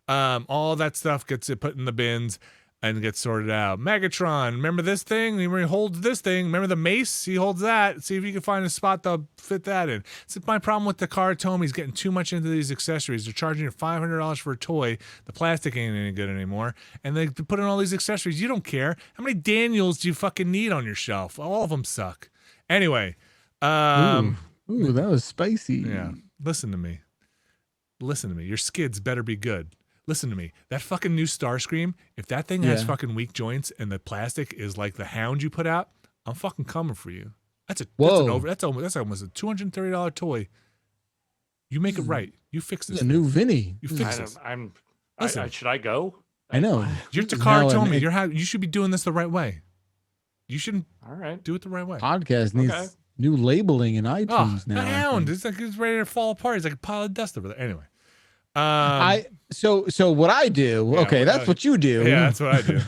All that stuff gets put in the bins and gets sorted out. Megatron, remember this thing? He holds this thing. Remember the mace? He holds that. See if you can find a spot to fit that in. It's my problem with the car Tomy. He's getting too much into these accessories. They're charging you $500 for a toy. The plastic ain't any good anymore. And they put in all these accessories. You don't care. How many Daniels do you fucking need on your shelf? All of them suck. Anyway. Ooh, that was spicy. Yeah. Listen to me. Your skids better be good. Listen to me. That fucking new Starscream, if that thing has fucking weak joints and the plastic is like the Hound you put out, I'm fucking coming for you. That's almost a $230 toy. You make it right. You fix this. A new Vinny. You fix this. Should I go? I know. You're Takara Tomy. You should be doing this the right way. You shouldn't do it the right way. Podcast needs new labeling in iTunes now. The Hound. It's ready to fall apart. It's like a pile of dust over there. Anyway. So what I do, that's what you do. Yeah, that's what I do.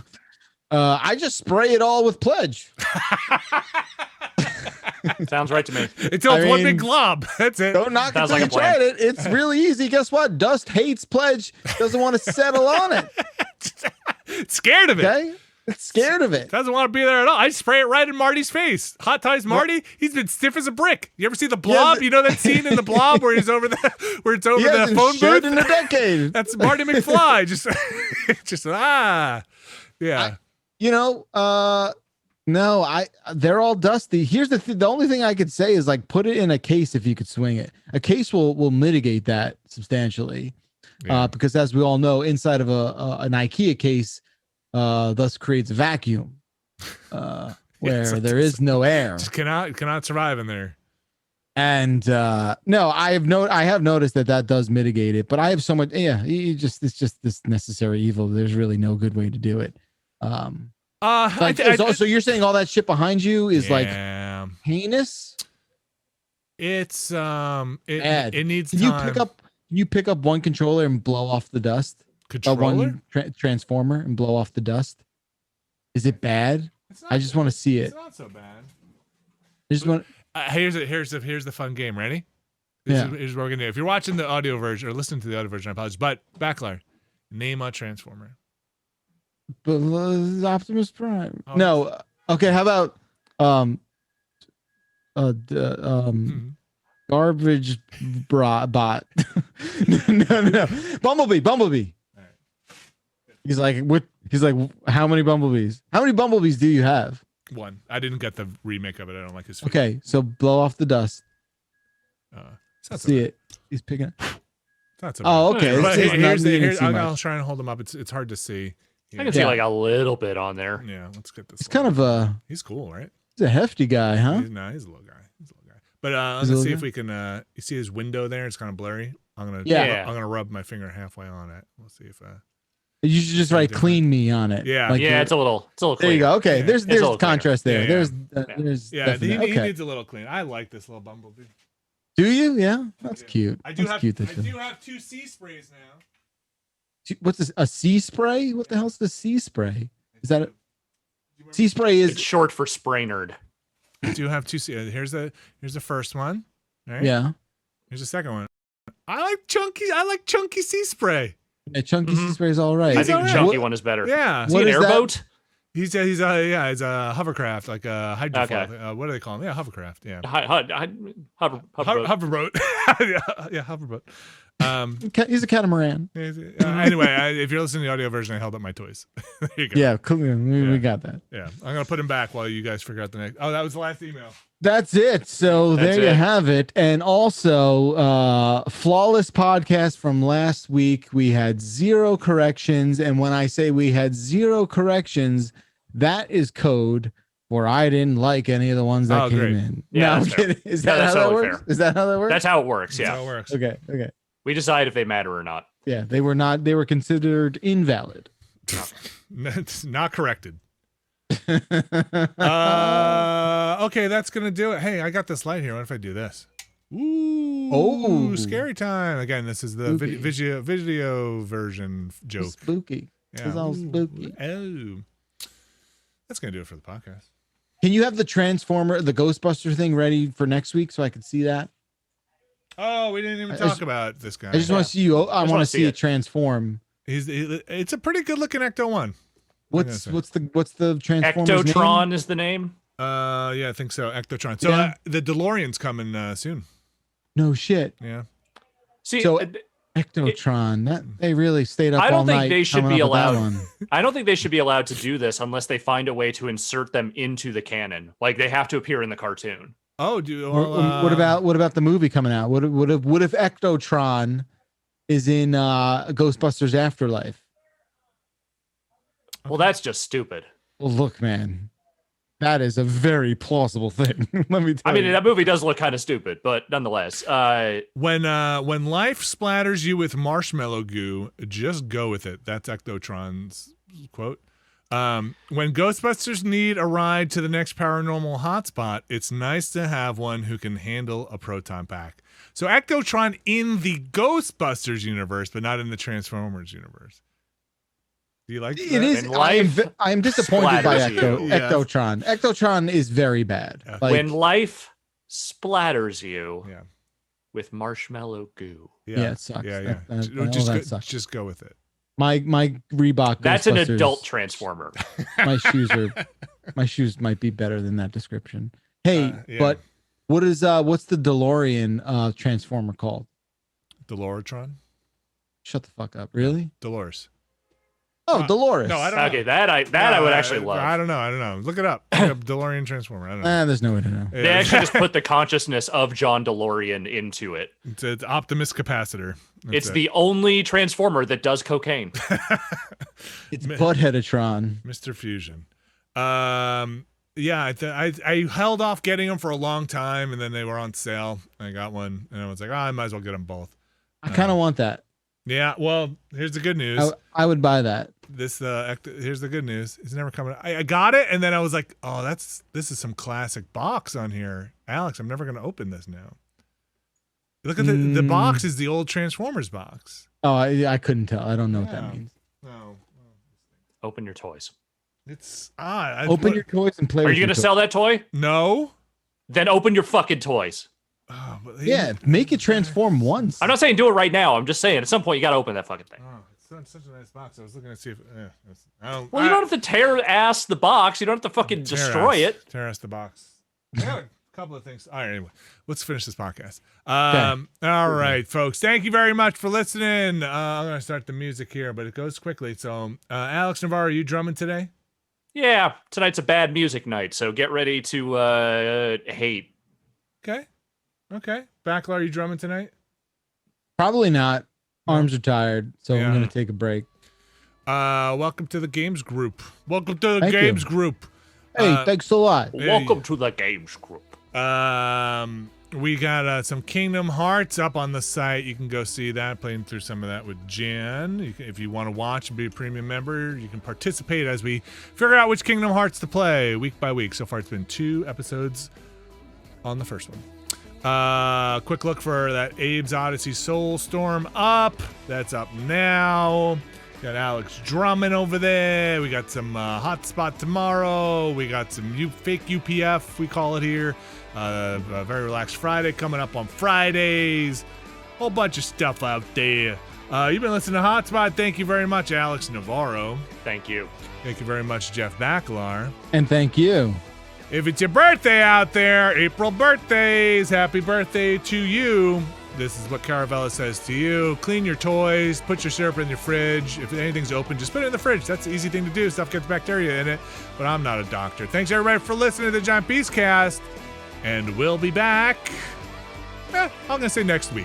I just spray it all with Pledge. Sounds right to me. It's one big glob. That's it. Don't knock it till you tried it. It's really easy. Guess what? Dust hates Pledge. Doesn't want to settle on it. Scared of it. Okay? It's scared of it. Doesn't want to be there at all. I spray it right in Marty's face. Hot Ties Marty, he's been stiff as a brick. You ever see The Blob? You know that scene in The Blob where he's over the phone booth? In a decade. That's Marty McFly. Yeah. They're all dusty. Here's the only thing I could say is like put it in a case if you could swing it. A case will mitigate that substantially. Because as we all know, inside of an IKEA case, thus creates a vacuum where there is no air. Just cannot survive in there. And no, I have noticed that does mitigate it, but I have so much. Yeah, it's just this necessary evil. There's really no good way to do it. So you're saying all that shit behind you is like heinous? It's it needs time. You pick up one controller and blow off the dust. Controller? One transformer and blow off the dust. Is it bad? I just want to see it. It's not so bad. I just want. Here's the fun game. Ready? Here's what we're gonna do. If you're watching the audio version or listening to the audio version, I apologize. But Bakalar, name a transformer. Optimus Prime. Oh, no. Okay. How about garbage bot? No. Bumblebee. Right. He's like, what? He's like, how many bumblebees? How many bumblebees do you have? One. I didn't get the remake of it. I don't like his feet. Okay, so blow off the dust. See it. He's picking. That's okay. I'll try and hold him up. It's hard to see. I can see like a little bit on there. Yeah, let's get this. He's kind of he's cool, right? He's a hefty guy, huh? He's a little guy. But let's see if we can. You see his window there? It's kind of blurry. I'm gonna rub my finger halfway on it. We'll see if. You should just write "clean me" on it. Yeah, like it's a little. Cleaner. There you go. Okay, there's contrast there. There's he needs a little clean. I like this little bumblebee. Do you? Yeah, that's cute. I do have two sea sprays now. What's this? A sea spray? What the hell's the sea spray? Is that sea spray? Is it's short for spray nerd. I do have two. Here's the first one. Right? Yeah. Here's the second one. I like chunky sea spray. Yeah, chunky sea spray is all right. I think the chunky one is better. Yeah. Is he an airboat? He's a hovercraft, like a hydrofoil. Okay. What do they call him? Yeah, hovercraft. Yeah. Hoverboat. Yeah, hoverboat. He's a catamaran. Anyway, if you're listening to the audio version, I held up my toys. There you go. Yeah, cool. We got that. Yeah, I'm gonna put him back while you guys figure out the next. Oh, that was the last email. That's it. So there you have it. And also, flawless podcast from last week. We had 0 corrections, and when I say we had 0 corrections, that is code for I didn't like any of the ones that came in. Yeah, no, I'm kidding. Is that how that works? Is that how that works? That's how it works. Yeah, that's how it works. Okay. We decide if they matter or not. Yeah, they were not. They were considered invalid. Not corrected. Okay, that's gonna do it. Hey, I got this light here. What if I do this? Ooh, scary time. Again, this is the video version joke. Spooky. Yeah. It's all spooky. Oh, that's gonna do it for the podcast. Can you have the Transformer, the Ghostbuster thing ready for next week so I can see that? Oh, we didn't even talk about this guy. I just want to see you. I want to see it transform. It's a pretty good looking Ecto-1. What's the Transformer's Ectotron name? is the name. Yeah, I think so. Ectotron. So the DeLorean's coming soon. No shit. Yeah. See, so Ectotron. They really stayed up all night. I don't think they should be allowed. I don't think they should be allowed to do this unless they find a way to insert them into the canon. Like they have to appear in the cartoon. Oh, dude. Well, what about the movie coming out? What if Ectotron is in Ghostbusters Afterlife? Well, that's just stupid. Well, look, man, that is a very plausible thing. Let me tell you. I mean, that movie does look kind of stupid, but nonetheless, when life splatters you with marshmallow goo, just go with it. That's Ectotron's quote. When Ghostbusters need a ride to the next paranormal hotspot, it's nice to have one who can handle a proton pack. So Ectotron in the Ghostbusters universe, but not in the Transformers universe. Do you like that? It is. I'm disappointed by Ectotron. Ectotron is very bad. Yeah. Like, when life splatters you with marshmallow goo. Yeah, it sucks. Yeah. Just go with it. My Reebok. That's an adult Transformer. My shoes might be better than that description. Hey, but what's the DeLorean Transformer called? DeLoreatron? Shut the fuck up. Really? Dolores. Oh, Dolores. No, I don't know. Okay, that I would actually love. I don't know. Look it up. DeLorean Transformer. I don't know. There's no way to know. They actually just put the consciousness of John DeLorean into it. It's Optimus capacitor. It's the only Transformer that does cocaine. It's Buttheadatron. Mr. Fusion. Yeah, I held off getting them for a long time, and then they were on sale. I got one, and I was like, I might as well get them both. I kind of want that. Yeah, well, here's the good news. I would buy that. Here's the good news. It's never coming. I got it, and then I was like, oh, this is some classic box on here. Alex, I'm never going to open this now. Look at the box is the old Transformers box. Oh, I couldn't tell. I don't know what that means. No. Open your toys. It's open your toys and play. Are you going to sell that toy? No. Then open your fucking toys. Oh, yeah, make it transform once. I'm not saying do it right now. I'm just saying at some point you got to open that fucking thing. Oh, it's such a nice box. I was looking to see if. You don't have to tear ass the box. You don't have to fucking destroy it. Tear ass the box. Yeah, a couple of things. All right, anyway, let's finish this podcast. Okay. All right, folks. Thank you very much for listening. I'm gonna start the music here, but it goes quickly. So, Alex Navarro, are you drumming today? Yeah, tonight's a bad music night, so get ready to hate. Okay. Bakalar, are you drumming tonight? Probably not. Arms are tired, so I'm going to take a break. Welcome to the games group. Group. Hey, thanks a lot. Welcome to the games group. We got some Kingdom Hearts up on the site. You can go see that, playing through some of that with Jen. If you want to watch and be a premium member, you can participate as we figure out which Kingdom Hearts to play week by week. So far, it's been 2 episodes on the first one. Quick look for that Abe's Odyssey Soulstorm up. That's up now. Got Alex drumming over there. We got some Hotspot tomorrow. We got some fake UPF, we call it here. A Very Relaxed Friday coming up on Fridays. Whole bunch of stuff out there. You've been listening to Hotspot. Thank you very much, Alex Navarro. Thank you. Thank you very much, Jeff Bakalar. And thank you. If it's your birthday out there, April birthdays, happy birthday to you. This is what Caravella says to you. Clean your toys, put your syrup in your fridge. If anything's open, just put it in the fridge. That's the easy thing to do. Stuff gets bacteria in it, but I'm not a doctor. Thanks everybody for listening to the Giant Beastcast, and we'll be back, I'm going to say next week.